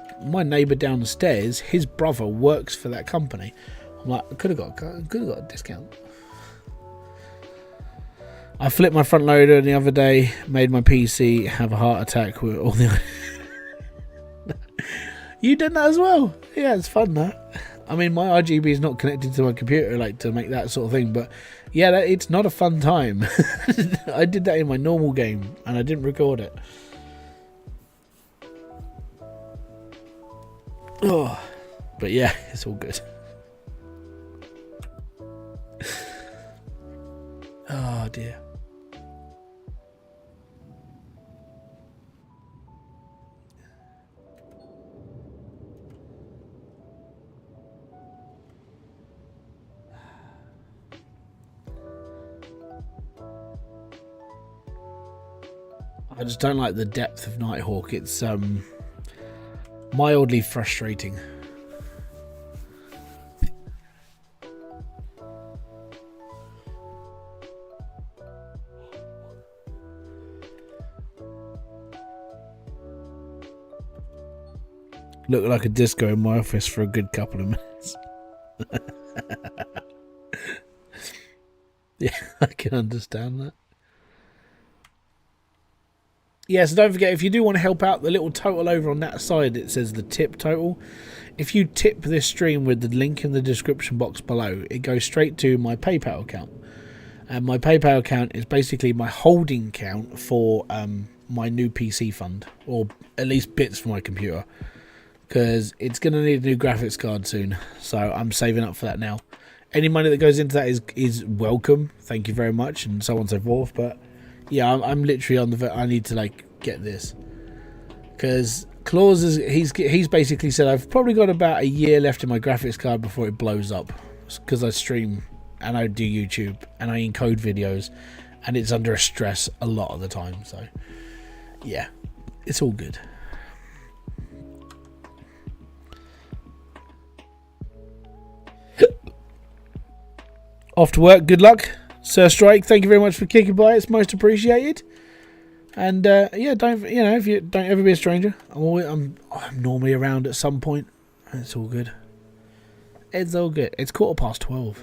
neighbour downstairs, his brother works for that company. I'm like, I could have got a discount. I flipped my front loader the other day, made my PC have a heart attack with all the... You did that as well? Yeah, it's fun, that. I mean, my RGB is not connected to my computer like to make that sort of thing, but yeah, it's not a fun time. I did that in my normal game, and I didn't record it. Oh, but yeah, it's all good. Oh dear. I just don't like the depth of NightHawk. It's mildly frustrating. Look like a disco in my office for a good couple of minutes. Yeah, I can understand that. Yeah, so don't forget, if you do want to help out, the little total over on that side, it says the tip total. If you tip this stream with the link in the description box below, it goes straight to my PayPal account. And my PayPal account is basically my holding account for my new PC fund, or at least bits for my computer. Because it's going to need a new graphics card soon, so I'm saving up for that now. Any money that goes into that is welcome, thank you very much, and so on and so forth. But yeah, I'm literally on the... I need to like get this, because Claus he's basically said I've probably got about a year left in my graphics card before it blows up, because I stream and I do YouTube, and I encode videos, and it's under stress a lot of the time. So yeah, it's all good. Off to work. Good luck, Sir Strike. Thank you very much for kicking by. It's most appreciated. And yeah, if you don't ever be a stranger. I'm normally around at some point. It's all good. It's all good. It's 12:15.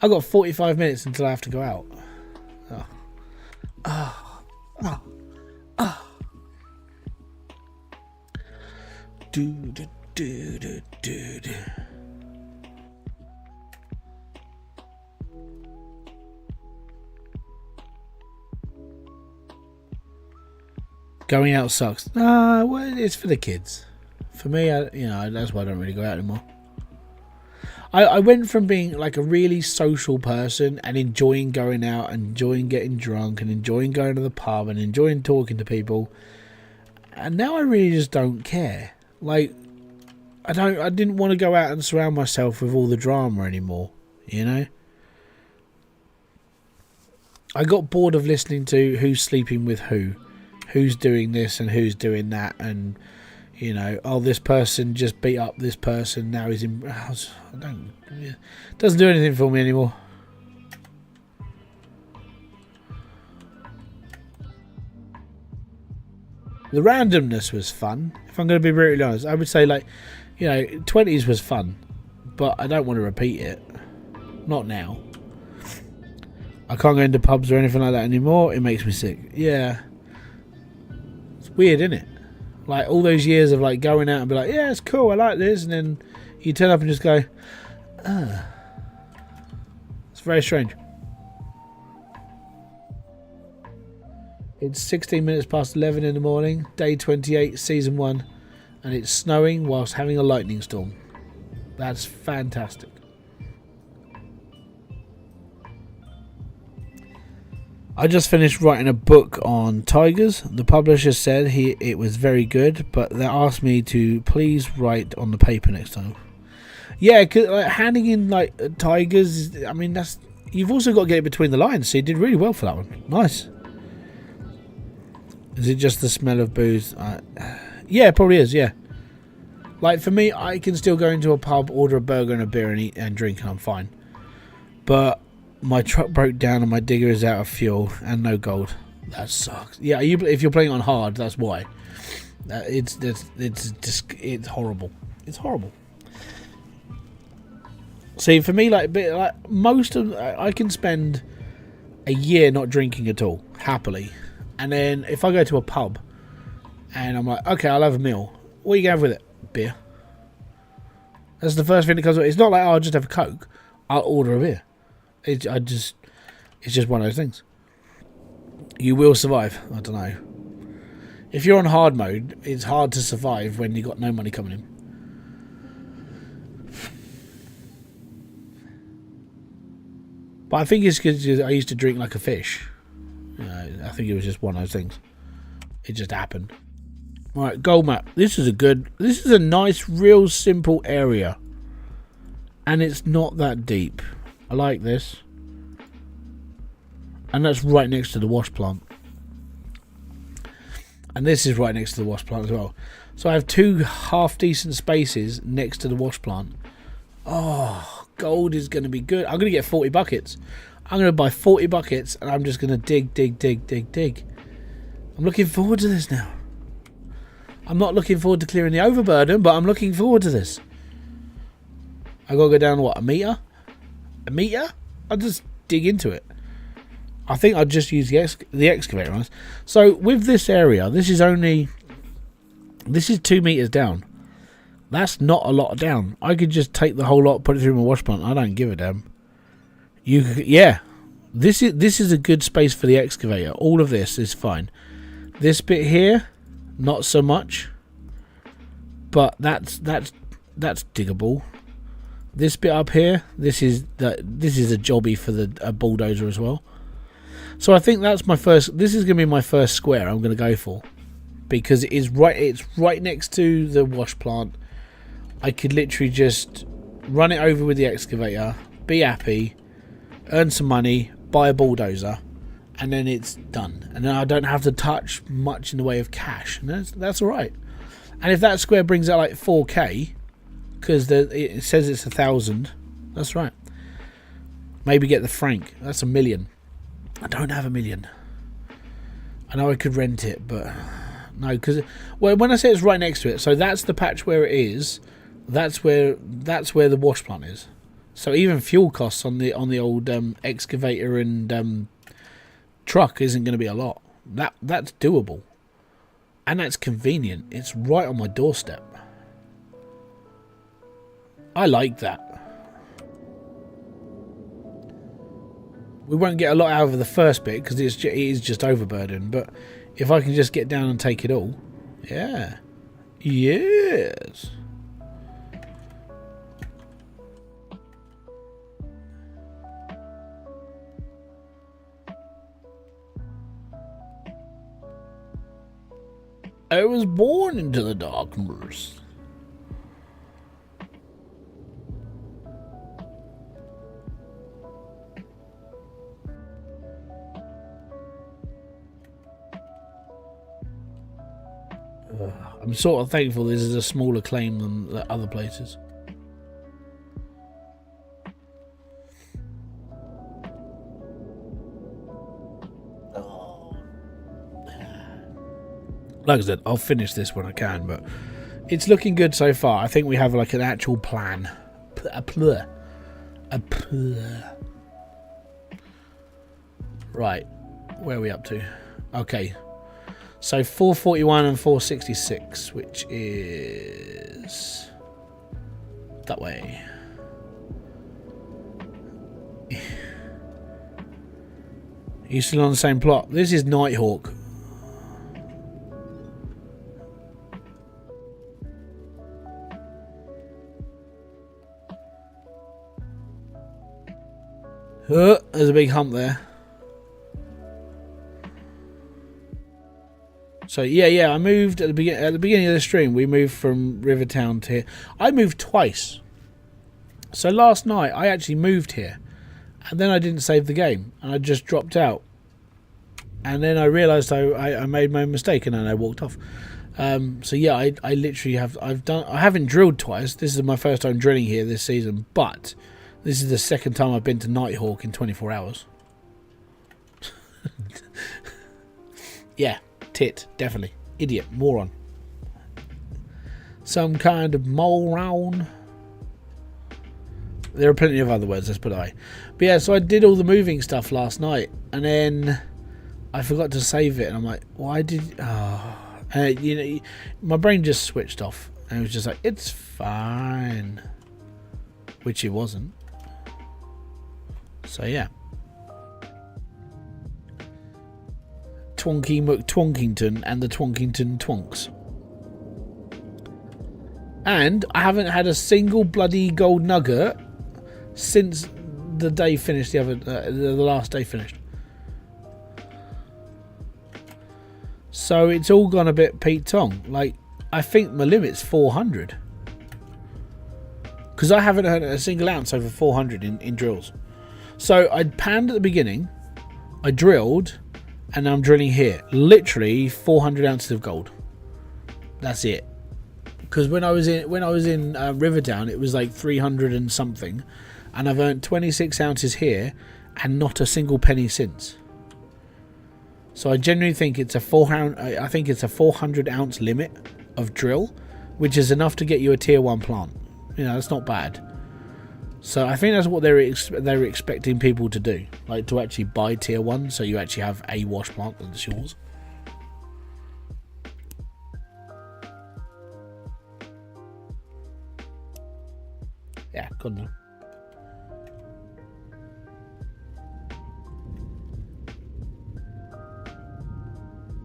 I've got 45 minutes until I have to go out. Going out sucks. Well, it's for the kids. For me, that's why I don't really go out anymore. I went from being like a really social person and enjoying going out, enjoying getting drunk, and enjoying going to the pub and enjoying talking to people, and now I really just don't care. Like, I didn't want to go out and surround myself with all the drama anymore. You know, I got bored of listening to who's sleeping with who's doing this and who's doing that, and this person just beat up this person, now he's in. Doesn't do anything for me anymore. The randomness was fun. If I'm going to be brutally honest, I would say 20s was fun, but I don't want to repeat it. Not now. I can't go into pubs or anything like that anymore. It makes me sick. Yeah. It's weird, isn't it? Like, all those years of like going out and be like, yeah, it's cool, I like this, and then you turn up and just go, it's very strange. It's 16 minutes past 11 in the morning, day 28, season 1, and it's snowing whilst having a lightning storm. That's fantastic. I just finished writing a book on tigers. The publisher said it was very good, but they asked me to please write on the paper next time. Yeah, because handing in tigers, I mean, you've also got to get it between the lines. So you did really well for that one. Nice. Is it just the smell of booze? Yeah, it probably is. Yeah. Like, for me, I can still go into a pub, order a burger and a beer, and eat and drink, and I'm fine. But my truck broke down and my digger is out of fuel and no gold. That sucks. Yeah, if you're playing on hard, that's why. It's horrible. It's horrible. See, for me, most of I can spend a year not drinking at all, happily, and then if I go to a pub and I'm like, okay, I'll have a meal. What are you going to have with it? Beer. That's the first thing that comes up. It's not like, I'll just have a Coke. I'll order a beer. It's just one of those things. You will survive. I don't know. If you're on hard mode, it's hard to survive when you've got no money coming in. But I think it's because I used to drink like a fish. I think it was just one of those things. It just happened. Alright, gold map. This is a nice, real simple area. And it's not that deep. I like this. And that's right next to the wash plant. And this is right next to the wash plant as well. So I have two half decent spaces next to the wash plant. Oh, gold is going to be good. I'm going to get 40 buckets. I'm going to buy 40 buckets and I'm just going to dig. I'm looking forward to this now. I'm not looking forward to clearing the overburden, but I'm looking forward to this. I got to go down, what, a meter? A meter? I'll just dig into it. I think I'll just use the excavator on this. So with this area, this is 2 meters down. That's not a lot down. I could just take the whole lot, put it through my wash plant. I don't give a damn. Yeah. This is a good space for the excavator. All of this is fine. This bit here, not so much. But that's diggable. This bit up here, this is a jobby for a bulldozer as well. So I think that's my first. This is going to be my first square I'm going to go for, because it's right next to the wash plant. I could literally just run it over with the excavator, be happy, earn some money, buy a bulldozer, and then it's done. And then I don't have to touch much in the way of cash. And that's all right. And if that square brings out like 4k, because it says it's 1,000, that's right. Maybe get the franc. That's 1 million. I don't have 1 million. I know I could rent it, but no, because when I say it's right next to it, so that's the patch where it is. That's where the wash plant is. So even fuel costs on the old excavator and truck isn't going to be a lot. That's doable, and that's convenient. It's right on my doorstep. I like that. We won't get a lot out of the first bit because it is just overburdened. But if I can just get down and take it all, yeah, yes. I was born into the darkness. I'm sort of thankful this is a smaller claim than the other places. Like I said, I'll finish this when I can, but it's looking good so far. I think we have like an actual plan. Right, where are we up to? Okay, so 441 and 466, which is that way. Are you still on the same plot? This is NightHawk. There's a big hump there. So yeah, I moved at the beginning of the stream. We moved from Rivertown to here. I moved twice. So last night I actually moved here, and then I didn't save the game, and I just dropped out. And then I realised I made my mistake, and then I walked off. So yeah, I literally I haven't drilled twice. This is my first time drilling here this season, but this is the second time I've been to NightHawk in 24 hours. Yeah, tit, definitely. Idiot, moron. Some kind of moron. There are plenty of other words, let's put it away. But yeah, so I did all the moving stuff last night, and then I forgot to save it, and I'm like, why did... you know, my brain just switched off, and it was just like, it's fine. Which it wasn't. So yeah, Twonky McTwonkington and the Twonkington Twonks. And I haven't had a single bloody gold nugget since the day finished. The last day finished. So it's all gone a bit Pete Tong. Like, I think my limit's 400. Because I haven't had a single ounce over 400 in drills. So I panned at the beginning, I drilled, and I'm drilling here. Literally 400 ounces of gold. That's it. Because when I was in Rivertown, it was like 300 and something, and I've earned 26 ounces here, and not a single penny since. So I genuinely think it's a 400 ounce limit of drill, which is enough to get you a tier 1 plant. You know, that's not bad. So I think that's what they're expecting people to do, like to actually buy tier 1, so you actually have a wash plant that's yours. Yeah, good enough.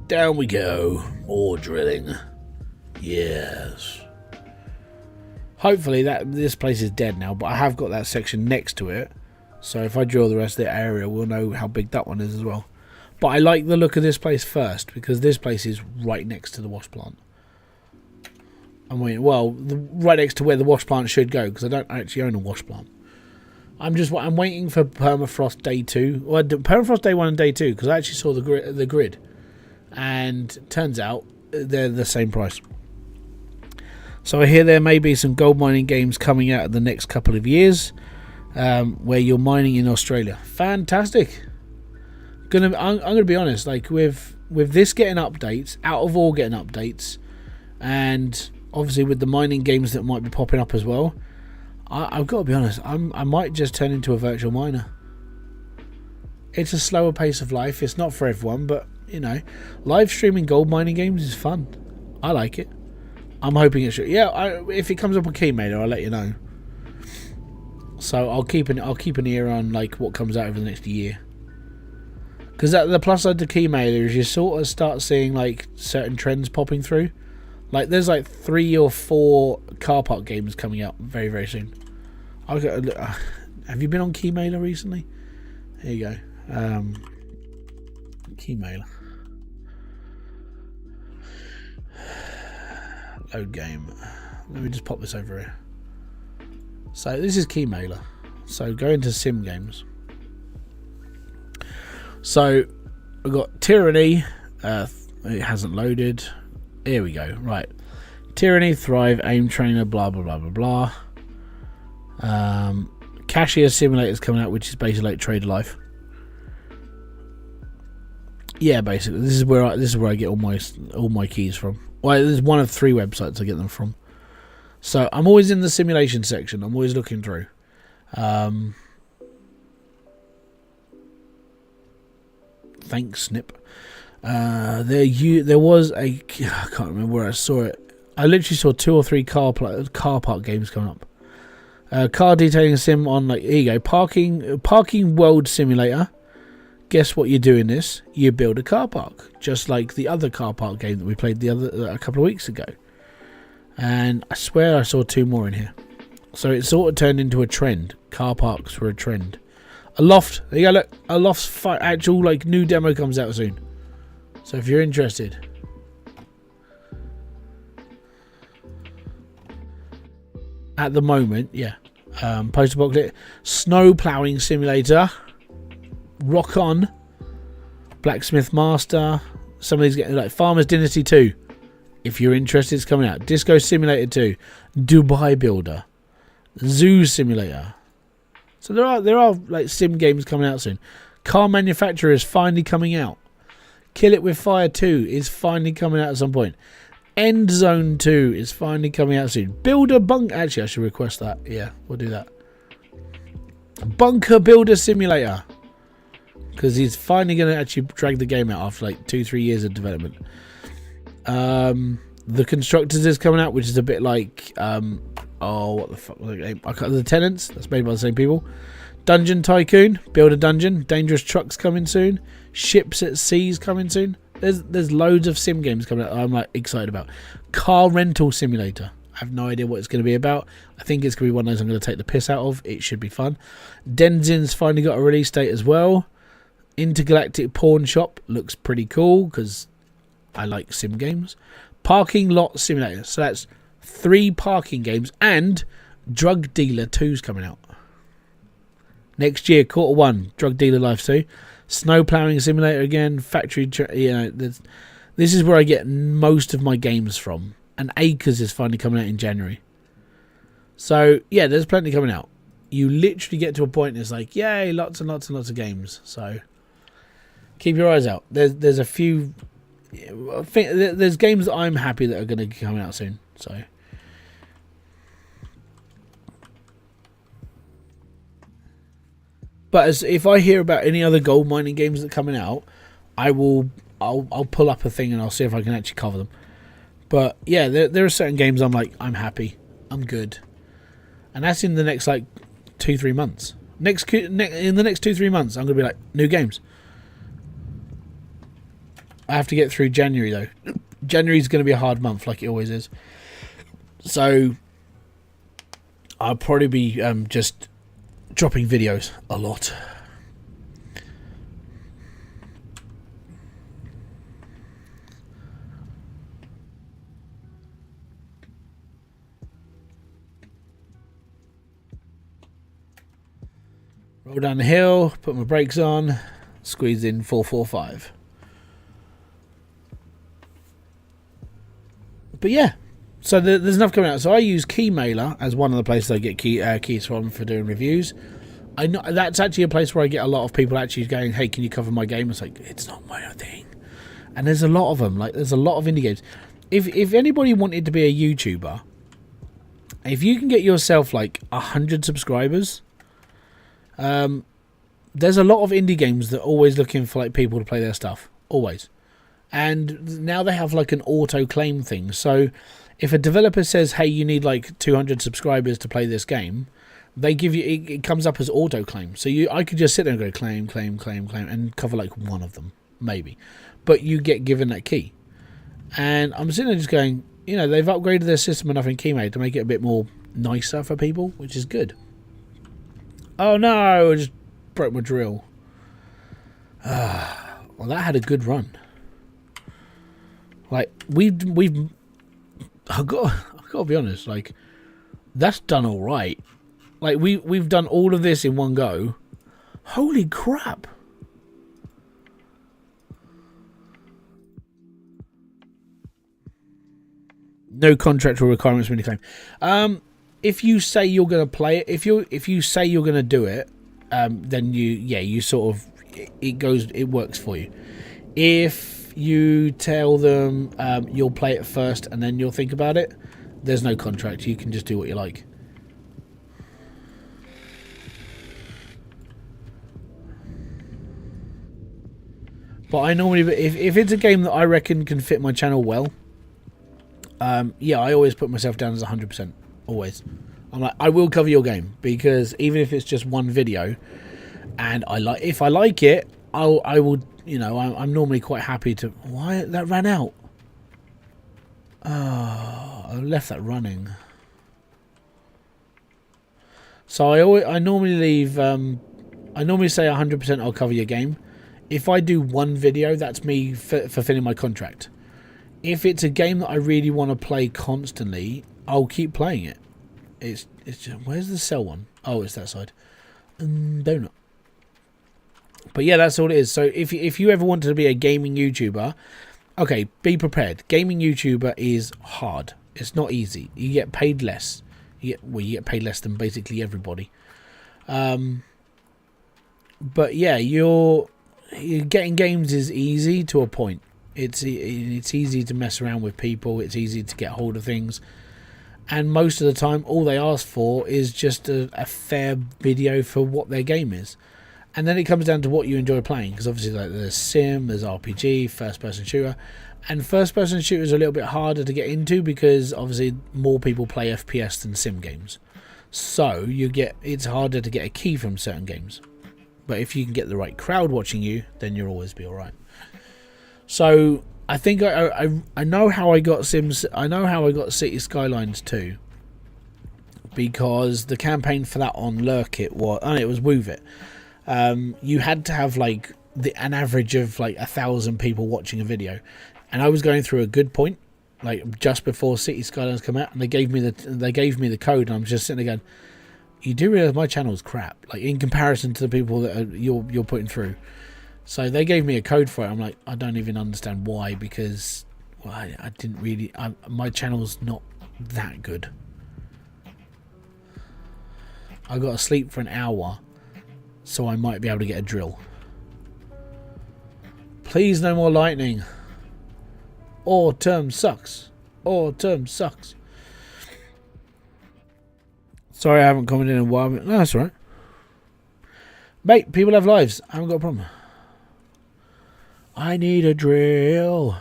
Down we go, more drilling. Yes. Hopefully this place is dead now, but I have got that section next to it, so if I drill the rest of the area, we'll know how big that one is as well. But I like the look of this place first, because this place is right next to the wash plant. I mean, well, right next to where the wash plant should go, because I don't actually own a wash plant. I'm waiting for Permafrost Day 2. Well, Permafrost Day 1 and Day 2, because I actually saw the grid. And turns out they're the same price. So I hear there may be some gold mining games coming out in the next couple of years, where you're mining in Australia. Fantastic. I'm gonna be honest, like with this getting updates, out of all getting updates, and obviously with the mining games that might be popping up as well, I've got to be honest, I might just turn into a virtual miner. It's a slower pace of life. It's not for everyone, but you know, live streaming gold mining games is fun. I like it. I'm hoping it should. Yeah, if it comes up on Keymailer, I'll let you know. So I'll keep an ear on like what comes out over the next year. Because the plus side to Keymailer is you sort of start seeing like certain trends popping through. Like there's like 3 or 4 car park games coming out very, very soon. Have you been on Keymailer recently? There you go. Keymailer. Load game. Let me just pop this over here. So this is Keymailer. So go into sim games. So we've got Tyranny. It hasn't loaded. Here we go. Right. Tyranny, Thrive, Aim Trainer, blah blah blah blah blah. Cashier Simulator is coming out, which is basically like Trader Life. Yeah, basically, this is where I get all my keys from. Well, there's one of 3 websites I get them from. So I'm always in the simulation section. I'm always looking through. Thanks, Snip. There was a, I can't remember where I saw it. I literally saw 2 or 3 car park games coming up. Car detailing sim on, like, here you go, parking world simulator. Guess what you do in this? You build a car park, just like the other car park game that we played a couple of weeks ago. And I swear I saw 2 more in here. So it sort of turned into a trend. Car parks were a trend. A loft. There you go. Look, a loft's actual like new demo comes out soon. So if you're interested, at the moment, yeah. Post-apocalyptic snow plowing simulator. Rock On, Blacksmith Master, some of these getting like Farmer's Dynasty 2. If you're interested, it's coming out. Disco Simulator 2, Dubai Builder, Zoo Simulator. So there are like sim games coming out soon. Car Manufacturer is finally coming out. Kill It With Fire 2 is finally coming out at some point. End Zone 2 is finally coming out soon. Builder Bunk. Actually, I should request that. Yeah, we'll do that. Bunker Builder Simulator. Because he's finally going to actually drag the game out after like 2-3 years of development. The Constructors is coming out, which is a bit like what the fuck was the game? The Tenants. That's made by the same people. Dungeon Tycoon, Build a Dungeon. Dangerous Trucks coming soon. Ships at Seas coming soon. There's loads of sim games coming out I'm like excited about. Car Rental Simulator. I have no idea what it's going to be about. I think it's going to be one of those I'm going to take the piss out of. It should be fun. Denzin's finally got a release date as well. Intergalactic Pawn Shop looks pretty cool because I like sim games. Parking Lot Simulator. So that's 3 parking games, and Drug Dealer 2's coming out next year, Q1. Drug Dealer Life 2. Snow Plowing Simulator again. Factory. This is where I get most of my games from. And Acres is finally coming out in January. So yeah, there's plenty coming out. You literally get to a point and it's like, yay, lots and lots and lots of games. So keep your eyes out. There's a few. I think there's games that I'm happy that are going to be coming out soon. So, but if I hear about any other gold mining games that are coming out, I'll pull up a thing and I'll see if I can actually cover them. But yeah, there are certain games I'm like, I'm happy, I'm good, and that's in the next like 2-3 months. In the next 2-3 months, I'm gonna be like, new games. I have to get through January though. January's going to be a hard month, like it always is. So I'll probably be just dropping videos a lot. Roll down the hill, put my brakes on, squeeze in 445. But yeah, so there's enough coming out. So I use Keymailer as one of the places I get keys from for doing reviews. I know that's actually a place where I get a lot of people actually going, "Hey, can you cover my game?" It's like, it's not my thing. And there's a lot of them. Like, there's a lot of indie games. If anybody wanted to be a YouTuber, if you can get yourself like 100 subscribers, there's a lot of indie games that are always looking for like people to play their stuff, always. And now they have like an auto claim thing. So if a developer says, "Hey, you need like 200 subscribers to play this game," they give you it comes up as auto claim. So I could just sit there and go claim, and cover like one of them maybe, but you get given that key. And I'm sitting there just going, you know, they've upgraded their system enough in Keymate to make it a bit more nicer for people, which is good. Oh no, I just broke my drill. Well, that had a good run. Like, I've got to be honest, like, that's done all right. Like, we've done all of this in one go. Holy crap. No contractual requirements when you claim. If you say you're going to play it, if you say you're going to do it, then you sort of, it works for you. If you tell them you'll play it first and then you'll think about it, there's no contract. You can just do what you like. But I normally, if it's a game that I reckon can fit my channel well, I always put myself down as 100%. Always. I'm like, I will cover your game, because even if it's just one video, and if I like it, I will. You know, I'm normally quite happy to. Why that ran out? Oh, I left that running. So I normally leave. I normally say 100%. I'll cover your game. If I do one video, that's me fulfilling my contract. If it's a game that I really want to play constantly, I'll keep playing it. It's just, where's the sell one? Oh, it's that side. Donut. But yeah, that's all it is. So if you ever wanted to be a gaming YouTuber, okay, be prepared. Gaming YouTuber is hard. It's not easy. You get paid less. You get paid less than basically everybody. But yeah, you're getting games is easy to a point. It's easy to mess around with people. It's easy to get hold of things. And most of the time, all they ask for is just a fair video for what their game is. And then it comes down to what you enjoy playing. Because obviously, like, there's sim, there's RPG, first-person shooter. And first-person shooter is a little bit harder to get into because, obviously, more people play FPS than sim games. So, it's harder to get a key from certain games. But if you can get the right crowd watching you, then you'll always be alright. So I think I know how I got Sims. I know how I got City Skylines 2, because the campaign for that on Lurkit was Wove It. You had to have like an average of like 1,000 people watching a video, and I was going through a good point, like just before City Skylines come out, and they gave me the code, and I'm just sitting there going, you do realise my channel's crap, like in comparison to the people that you're putting through. So they gave me a code for it. I'm like, I don't even understand why, because I didn't really. My channel's not that good. I got to sleep for an hour, so I might be able to get a drill. Please, no more lightning. Autumn sucks. Autumn sucks. Sorry, I haven't commented in a while. No, that's all right. Mate, people have lives. I haven't got a problem. I need a drill.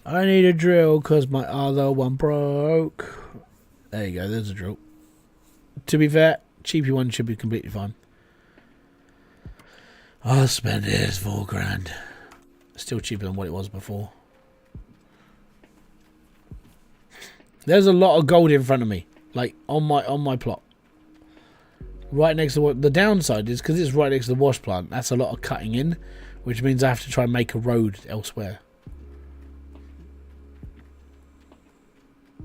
I need a drill because my other one broke. There you go, there's a drill. To be fair, cheapy one should be completely fine. I'll spend it as $4,000. Still cheaper than what it was before. There's a lot of gold in front of me, like on my plot. Right next to what the downside is, because it's right next to the wash plant. That's a lot of cutting in, which means I have to try and make a road elsewhere.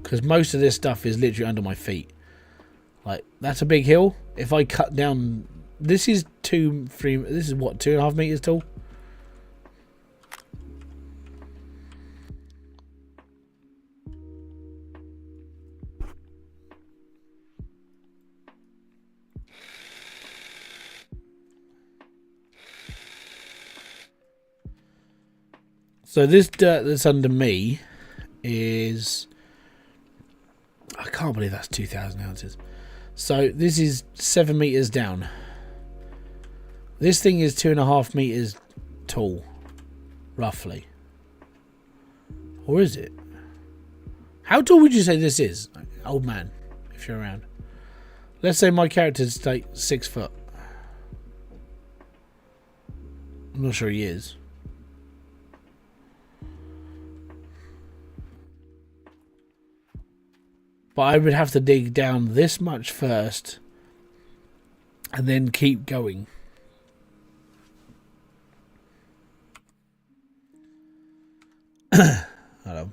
Because most of this stuff is literally under my feet. Like, that's a big hill. If I cut down This is 3. This is what, 2.5 meters tall. So this dirt that's under me is... I can't believe that's 2,000 ounces. So this is 7 meters down. This thing is 2.5 meters tall, roughly. Or is it? How tall would you say this is, old man, if you're around? Let's say my character's like 6 foot. I'm not sure he is. But I would have to dig down this much first and then keep going. Hello.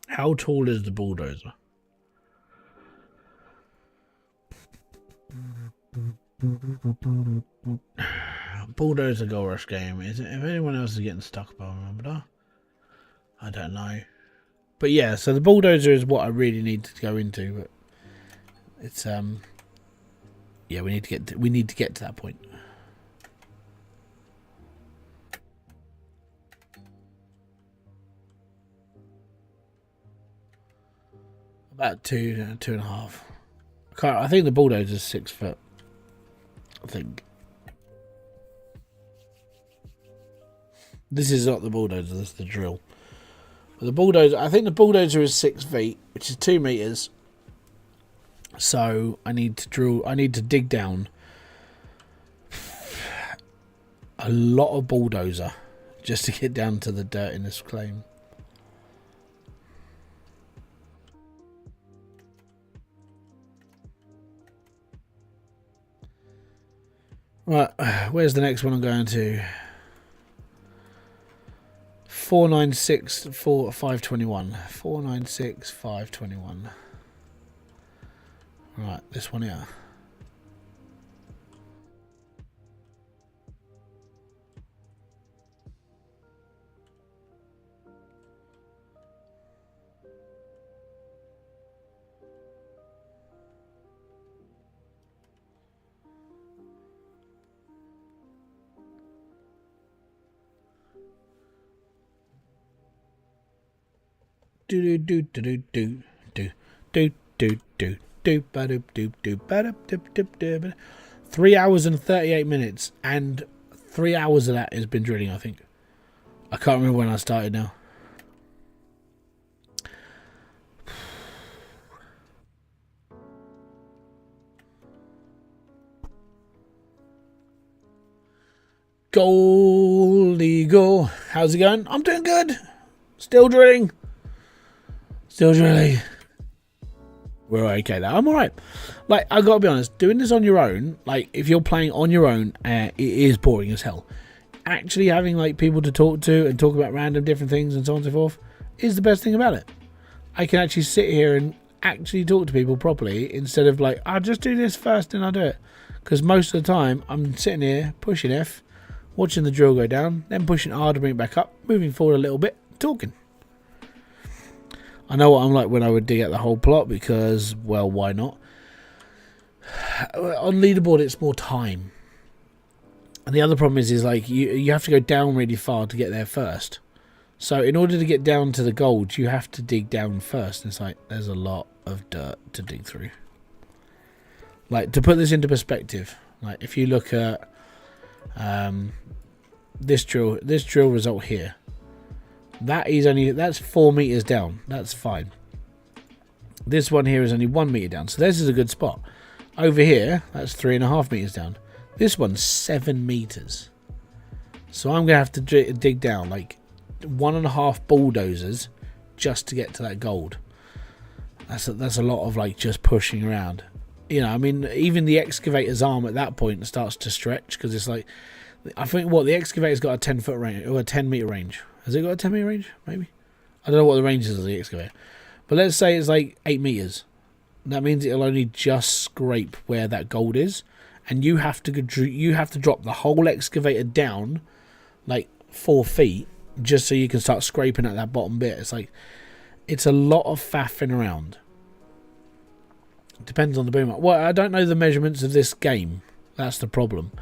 How tall is the bulldozer? Bulldozer Gold Rush game. Is it? If anyone else is getting stuck by remember, I don't know. But yeah, so the bulldozer is what I really need to go into. But it's yeah, we need to get to that point. About 2.5. I think the bulldozer is 6 foot. I think. This is not the bulldozer, this is the drill. But the bulldozer, I think the bulldozer is 6 feet, which is 2 meters. So I need to dig down a lot of bulldozer just to get down to the dirt in this claim. Right, where's the next one I'm going to? 496 521. 496 521. Right, this one here. Do do do do do do do do do do ba do do do ba do do do. 3 hours and 38 minutes, and 3 hours of that has been drilling. I think. I can't remember when I started now. Gold Eagle, how's it going? I'm doing good. Still drilling. Still drilling. We're okay now. I'm alright. Like, I gotta be honest, doing this on your own, like, if you're playing on your own, it is boring as hell. Actually having, like, people to talk to and talk about random different things and so on and so forth is the best thing about it. I can actually sit here and actually talk to people properly instead of, like, I'll just do this first and I'll do it. Because most of the time, I'm sitting here, pushing F, watching the drill go down, then pushing R to bring it back up, moving forward a little bit, talking. I know what I'm like when I would dig out the whole plot because, well, why not? On Leaderboard, it's more time. And the other problem is like, you have to go down really far to get there first. So in order to get down to the gold, you have to dig down first. And it's like, there's a lot of dirt to dig through. Like, to put this into perspective, like, if you look at this drill result here, that's 4 meters down. That's fine. This one here is only 1 meter down, so this is a good spot. Over here, that's 3.5 meters down. This one's 7 meters. So I'm gonna have to dig down like 1.5 bulldozers just to get to that gold. That's a lot of, like, just pushing around. You know, I mean, even the excavator's arm at that point starts to stretch because it's like, I think the excavator's got a 10 foot range or a 10 meter range. Has it got a 10 meter range? Maybe. I don't know what the range is of the excavator. But let's say it's like 8 meters. That means it'll only just scrape where that gold is, and you have to drop the whole excavator down like 4 feet just so you can start scraping at that bottom bit. It's like, it's a lot of faffing around. Depends on the boom. Well, I don't know the measurements of this game. That's the problem.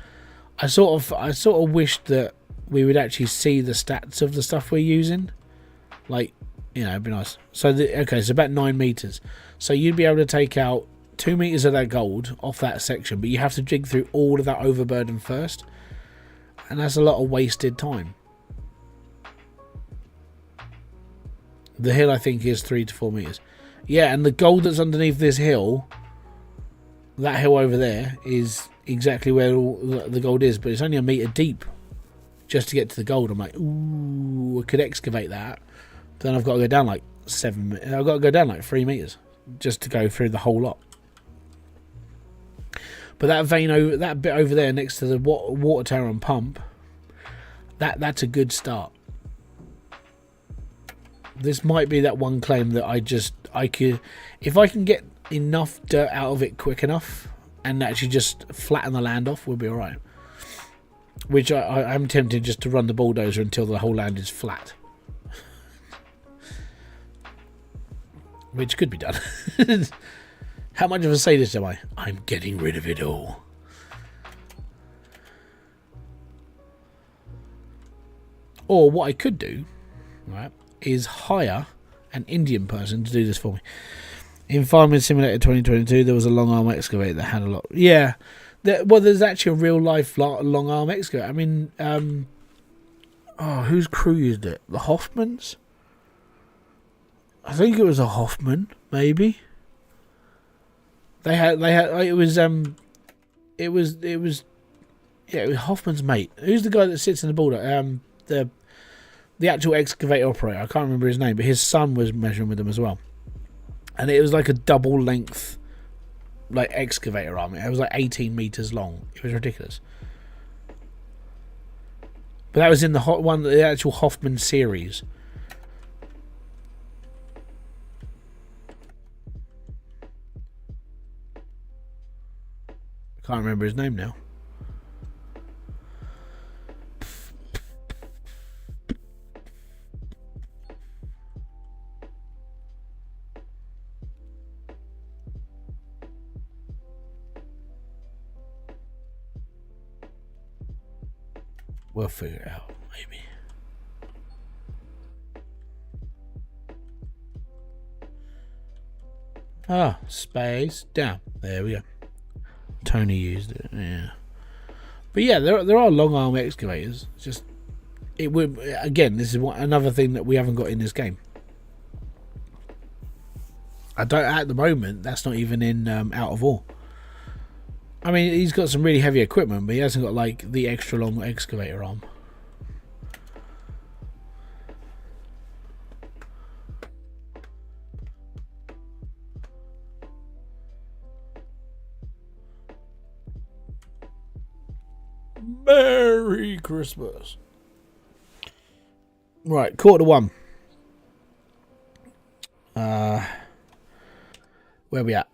I sort of wish that we would actually see the stats of the stuff we're using. Like, you know, it'd be nice. So okay, it's about 9 meters. So you'd be able to take out 2 meters of that gold off that section, but you have to dig through all of that overburden first, and that's a lot of wasted time. The hill, I think, is 3 to 4 meters. Yeah, and the gold that's underneath this hill, that hill over there, is exactly where all the gold is, but it's only a meter deep just to get to the gold. I'm like, ooh, I could excavate that. But then I've got to go down like 7. I've got to go down like 3 meters just to go through the whole lot. But that vein over, that bit over there next to the water tower and pump, that's a good start. This might be that one claim that I could, if I can get enough dirt out of it quick enough and actually just flatten the land off, we'll be alright. Which I'm tempted just to run the bulldozer until the whole land is flat. Which could be done. How much of a sadist am I? I'm getting rid of it all. Or what I could do, right, is hire an Indian person to do this for me. In Farming Simulator 2022, there was a long arm excavator that had a lot. Yeah, there's actually a real life long arm excavator. I mean, whose crew used it? The Hoffmans? I think it was a Hoffman, maybe. It was Hoffman's mate. Who's the guy that sits in the border? The actual excavator operator. I can't remember his name, but his son was measuring with them as well. And it was like a double length, like, excavator arm. It was like 18 meters long. It was ridiculous. But that was in the actual Hoffman series. Can't remember his name now. We'll figure it out, maybe. Space down. There we go. Tony used it, yeah. But yeah, there are long arm excavators. Just it would, again, this is another thing that we haven't got in this game. I don't at the moment. That's not even in Out of War. I mean, he's got some really heavy equipment, but he hasn't got like the extra long excavator arm. Merry Christmas. Right, 1:15. Where we at?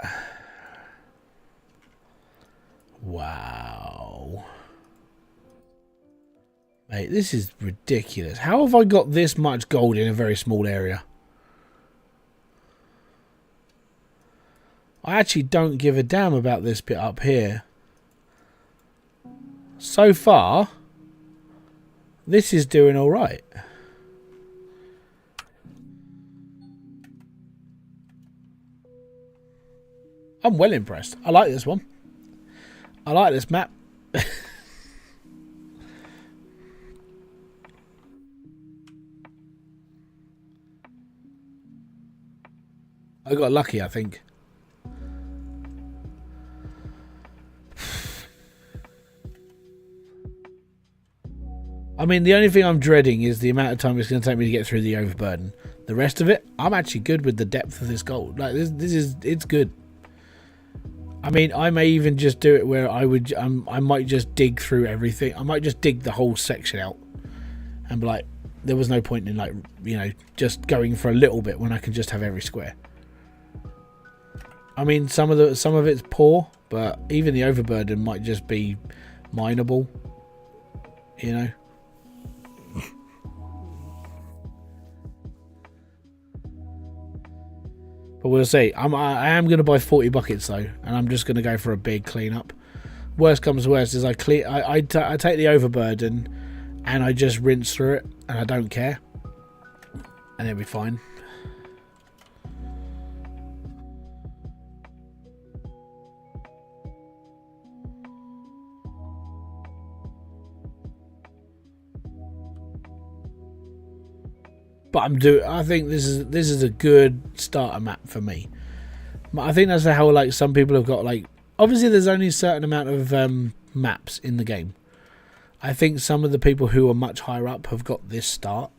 Wow. Mate, this is ridiculous. How have I got this much gold in a very small area? I actually don't give a damn about this bit up here. So far, this is doing all right. I'm well impressed. I like this one. I like this map. I got lucky, I think. I mean, the only thing I'm dreading is the amount of time it's going to take me to get through the overburden. The rest of it, I'm actually good with the depth of this gold. Like it's good. I mean, I may even just do it where I might just dig through everything. I might just dig the whole section out and be like, there was no point in, like, you know, just going for a little bit when I can just have every square. I mean, some of it's poor, but even the overburden might just be mineable, you know. But we'll see. I am going to buy 40 buckets though, and I'm just going to go for a big cleanup. Worst comes to worst is I take the overburden and I just rinse through it, and I don't care, and it'll be fine. But I think this is a good starter map for me. I think that's how, like, some people have got, like, obviously there's only a certain amount of maps in the game. I think some of the people who are much higher up have got this start.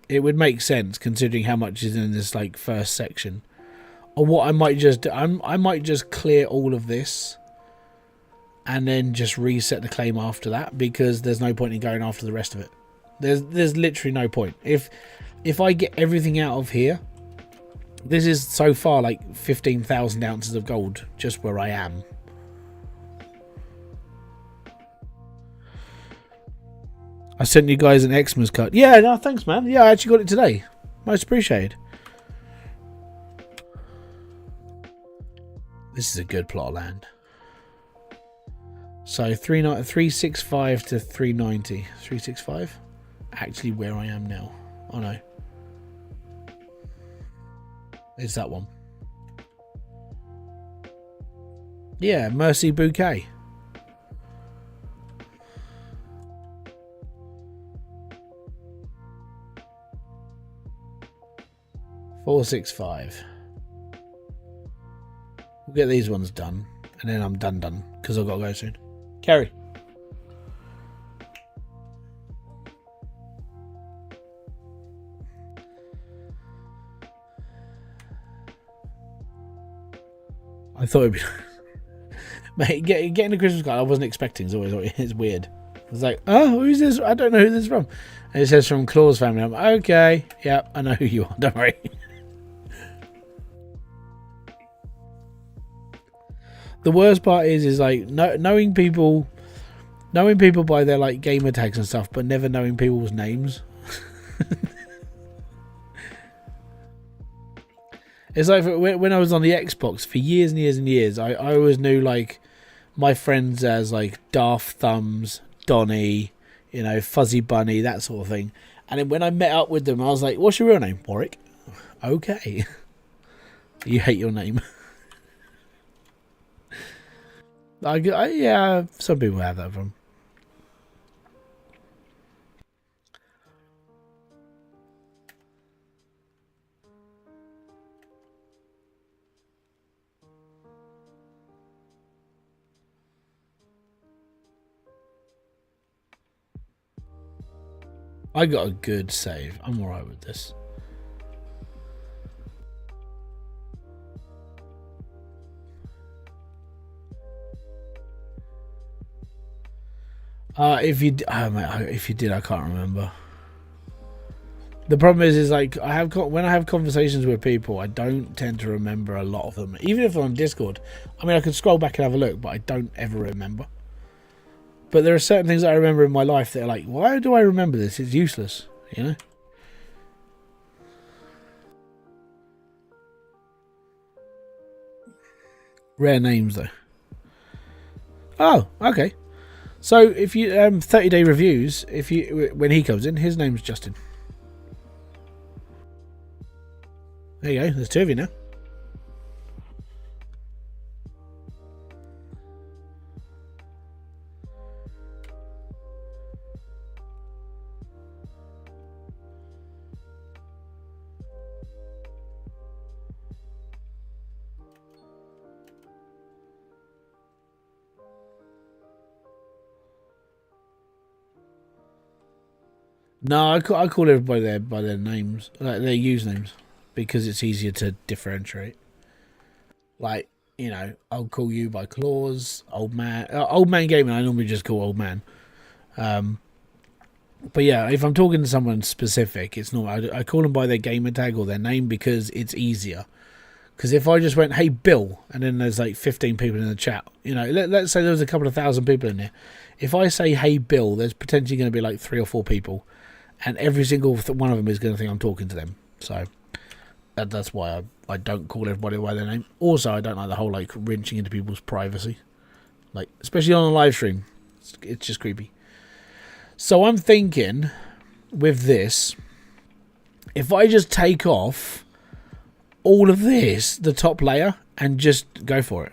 It would make sense considering how much is in this, like, first section. Or what I might just do, I might just clear all of this and then just reset the claim after that, because there's no point in going after the rest of it. There's literally no point. If I get everything out of here, this is so far like 15,000 ounces of gold just where I am. I sent you guys an Xmas card. Yeah, no, thanks, man. Yeah, I actually got it today. Most appreciated. This is a good plot of land. So 365 to 390. 365? Actually where I am now. Oh no. It's that one. Yeah, Mercy Bouquet. $465. We'll get these ones done, and then I'm done because I've got to go soon. Kerry. I thought it'd be mate, getting a Christmas card I wasn't expecting. It's weird. I was like, oh, who's this? I don't know who this is from. And it says from Claw's family. I'm like, okay, yeah, I know who you are. Don't worry. The worst part is like knowing people by their, like, gamer tags and stuff, but never knowing people's names. It's like when I was on the Xbox for years and years and years, I always knew, like, my friends as, like, Daft Thumbs, Donny, you know, Fuzzy Bunny, that sort of thing. And then when I met up with them, I was like, what's your real name? Warwick. Okay. You hate your name. Yeah, some people have that from. I got a good save. I'm alright with this. If you did, I can't remember. The problem is like when I have conversations with people, I don't tend to remember a lot of them. Even if I'm on Discord, I mean, I could scroll back and have a look, but I don't ever remember. But there are certain things that I remember in my life that are like, why do I remember this? It's useless, you know? Rare names, though. Oh, okay. So if you 30-day reviews, when he comes in, his name's Justin. There you go. There's two of you now. No, I call everybody by their names, like their usernames, because it's easier to differentiate. Like, you know, I'll call you by Claws, Old Man Gaming. I normally just call Old Man. But yeah, if I'm talking to someone specific, it's not. I call them by their gamer tag or their name because it's easier. Because if I just went, hey, Bill, and then there's like 15 people in the chat, you know, let's say there's a couple of thousand people in there. If I say, hey, Bill, there's potentially going to be like 3 or 4 people. And every single one of them is going to think I'm talking to them. So that's why I don't call everybody by their name. Also, I don't like the whole like wrenching into people's privacy. Like, especially on a live stream. It's just creepy. So I'm thinking with this, if I just take off all of this, the top layer, and just go for it.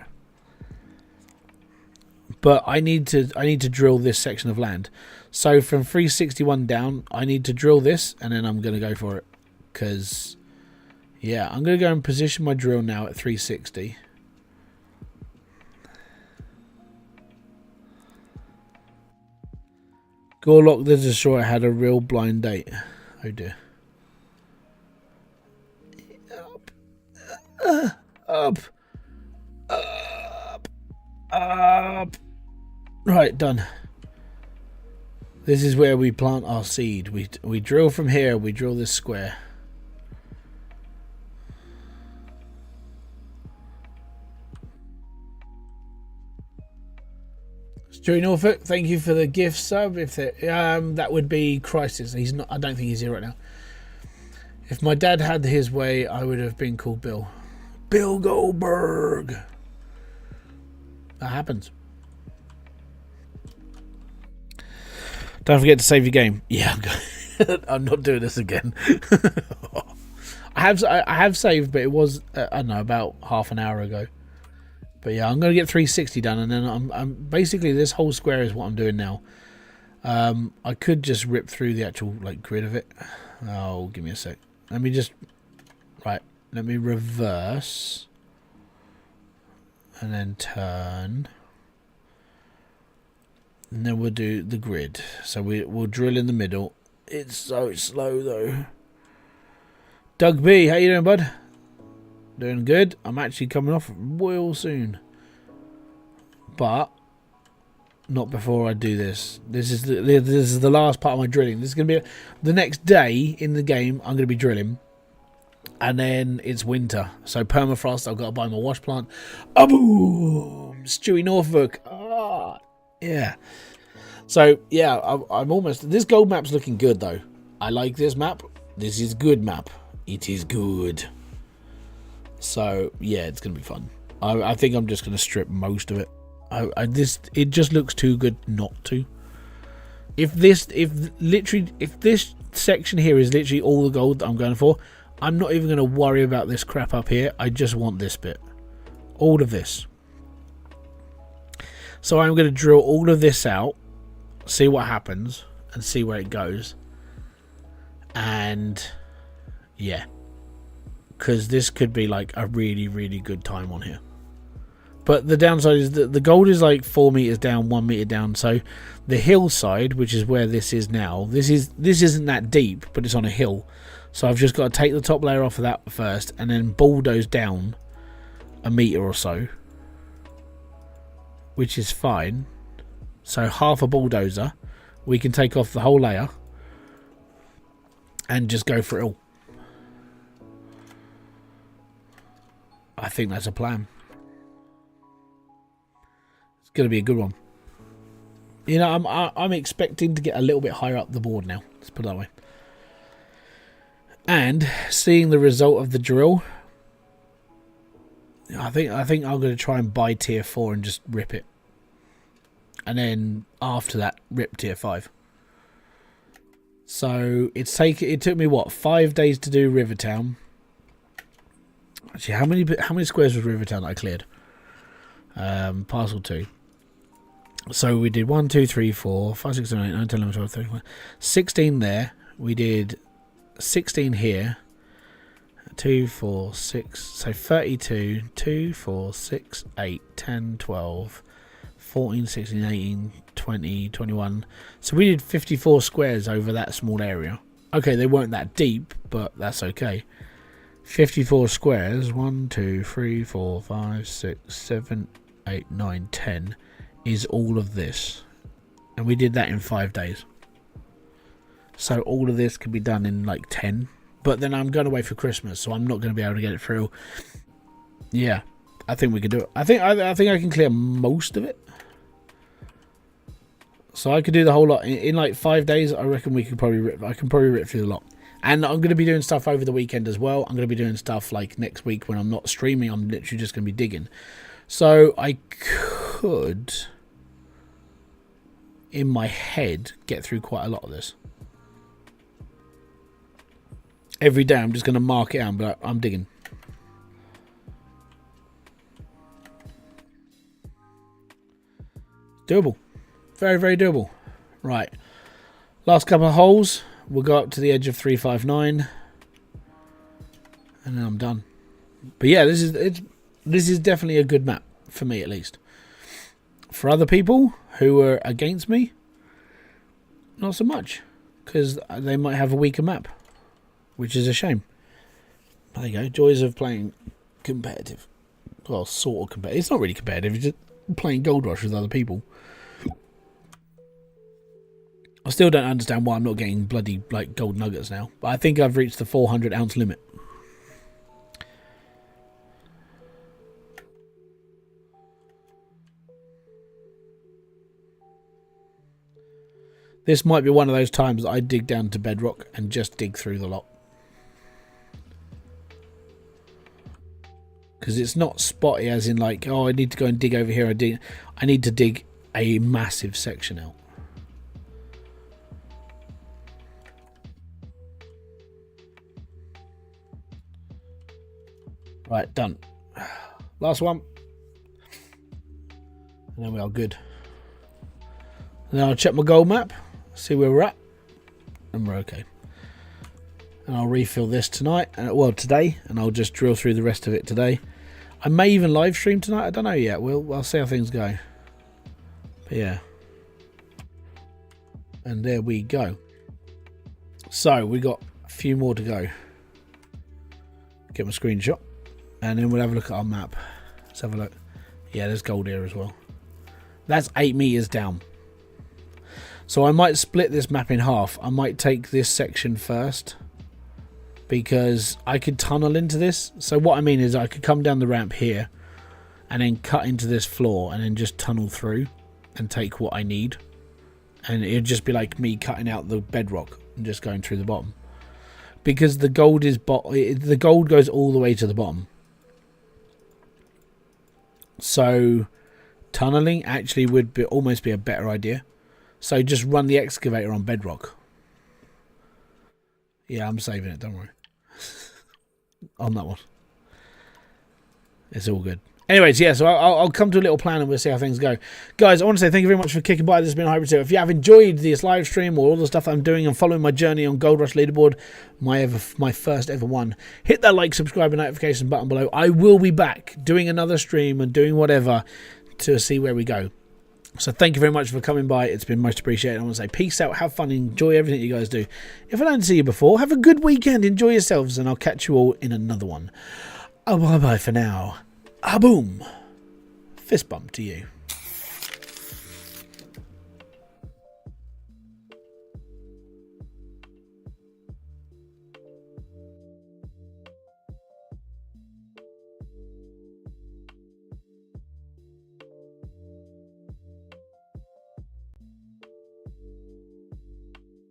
But I need to drill this section of land. So from 361 down, I need to drill this, and then I'm going to go for it. Because, yeah, I'm going to go and position my drill now at 360. Gorlock the Destroyer had a real blind date. Oh dear. Up. Right, done. This is where we plant our seed. We drill from here. We drill this square. Stuart Norfolk, thank you for the gift sub. If that would be Crisis. He's not. I don't think he's here right now. If my dad had his way, I would have been called Bill. Bill Goldberg. That happens. Don't forget to save your game. Yeah, I'm not doing this again. I have saved, but it was I don't know, about half an hour ago. But yeah, I'm gonna get 360 done, and then I'm basically this whole square is what I'm doing now. I could just rip through the actual like grid of it. Oh, give me a sec. Let me just Let me reverse and then turn. And then we'll do the grid. So we'll drill in the middle. It's so slow though. Doug B, how you doing, bud? Doing good. I'm actually coming off real soon. But not before I do this. This is the last part of my drilling. This is going to be the next day in the game. I'm going to be drilling. And then it's winter. So permafrost. I've got to buy my wash plant. Oh, boom! Stewie Norfolk. Ah, yeah. So, yeah, I'm almost... This gold map's looking good, though. I like this map. This is good map. It is good. So, yeah, it's going to be fun. I think I'm just going to strip most of it. It just looks too good not to. If this section here is literally all the gold that I'm going for, I'm not even going to worry about this crap up here. I just want this bit. All of this. So I'm going to drill all of this out, see what happens, and see where it goes. And, yeah. Because this could be like a really, really good time on here. But the downside is that the gold is like 4 meters down, 1 meter down. So the hillside, which is where this is now, this isn't that deep, but it's on a hill. So I've just got to take the top layer off of that first and then bulldoze down a meter or so, which is fine. So half a bulldozer, we can take off the whole layer and just go for it all. I think that's a plan. It's going to be a good one. You know, I'm expecting to get a little bit higher up the board now. Let's put it that way. And seeing the result of the drill, I think I'm going to try and buy tier 4 and just rip it. And then after that, rip tier 5. So it took me what, 5 days to do Rivertown. Actually, how many squares was Rivertown that I cleared? Parcel 2. So we did 1, 2, 3, 4, 5, 6, 7, 8, 9, 10, 11, 12, 13, 16 there. We did 16 here. 2, 4, 6. So 32. 2, 4, 6, 8, 10, 12, 14, 16, 18, 20, 21. So we did 54 squares over that small area. Okay, they weren't that deep, but that's okay. 54 squares. 1, 2, 3, 4, 5, 6, 7, 8, 9, 10 is all of this. And we did that in 5 days. So all of this can be done in like 10. But then I'm going away for Christmas, so I'm not going to be able to get it through. Yeah, I think we can do it. I think I can clear most of it. So I could do the whole lot in like 5 days. I reckon we could probably I can probably rip through the lot. And I'm going to be doing stuff over the weekend as well. I'm going to be doing stuff like next week when I'm not streaming. I'm literally just going to be digging. So I could, in my head, get through quite a lot of this. Every day I'm just going to mark it out, but I'm digging. Doable. Very, very doable. Right. Last couple of holes. We'll go up to the edge of 359. And then I'm done. But yeah, this is definitely a good map. For me, at least. For other people who are against me, not so much. Because they might have a weaker map. Which is a shame. There you go. Joys of playing competitive. Well, sort of competitive. It's not really competitive. It's just playing Gold Rush with other people. I still don't understand why I'm not getting bloody like gold nuggets now. But I think I've reached the 400 ounce limit. This might be one of those times that I dig down to bedrock and just dig through the lot. Because it's not spotty as in like, oh, I need to go and dig over here. I need to dig a massive section out. Right, done. Last one. And then we are good. And then I'll check my gold map, see where we're at, and we're okay. And I'll refill this tonight, well today, and I'll just drill through the rest of it today. I may even live stream tonight, I don't know yet. I'll see how things go. But yeah. And there we go. So we got a few more to go. Get my screenshot. And then we'll have a look at our map. Let's have a look. Yeah, there's gold here as well. That's 8 meters down. So I might split this map in half. I might take this section first. Because I could tunnel into this. So what I mean is I could come down the ramp here. And then cut into this floor. And then just tunnel through. And take what I need. And it'd just be like me cutting out the bedrock. And just going through the bottom. Because the gold is the gold goes all the way to the bottom. So tunneling actually would almost be a better idea. So just run the excavator on bedrock. Yeah, I'm saving it, don't worry. On that one. It's all good. Anyways, yeah, so I'll come to a little plan and we'll see how things go. Guys, I want to say thank you very much for kicking by. This has been Hybridsteel. If you have enjoyed this live stream or all the stuff I'm doing and following my journey on Gold Rush Leaderboard, my first ever one, hit that like, subscribe and notification button below. I will be back doing another stream and doing whatever to see where we go. So thank you very much for coming by. It's been much appreciated. I want to say peace out, have fun, enjoy everything you guys do. If I don't see you before, have a good weekend, enjoy yourselves, and I'll catch you all in another one. Oh, bye-bye for now. Ah, boom. Fist bump to you.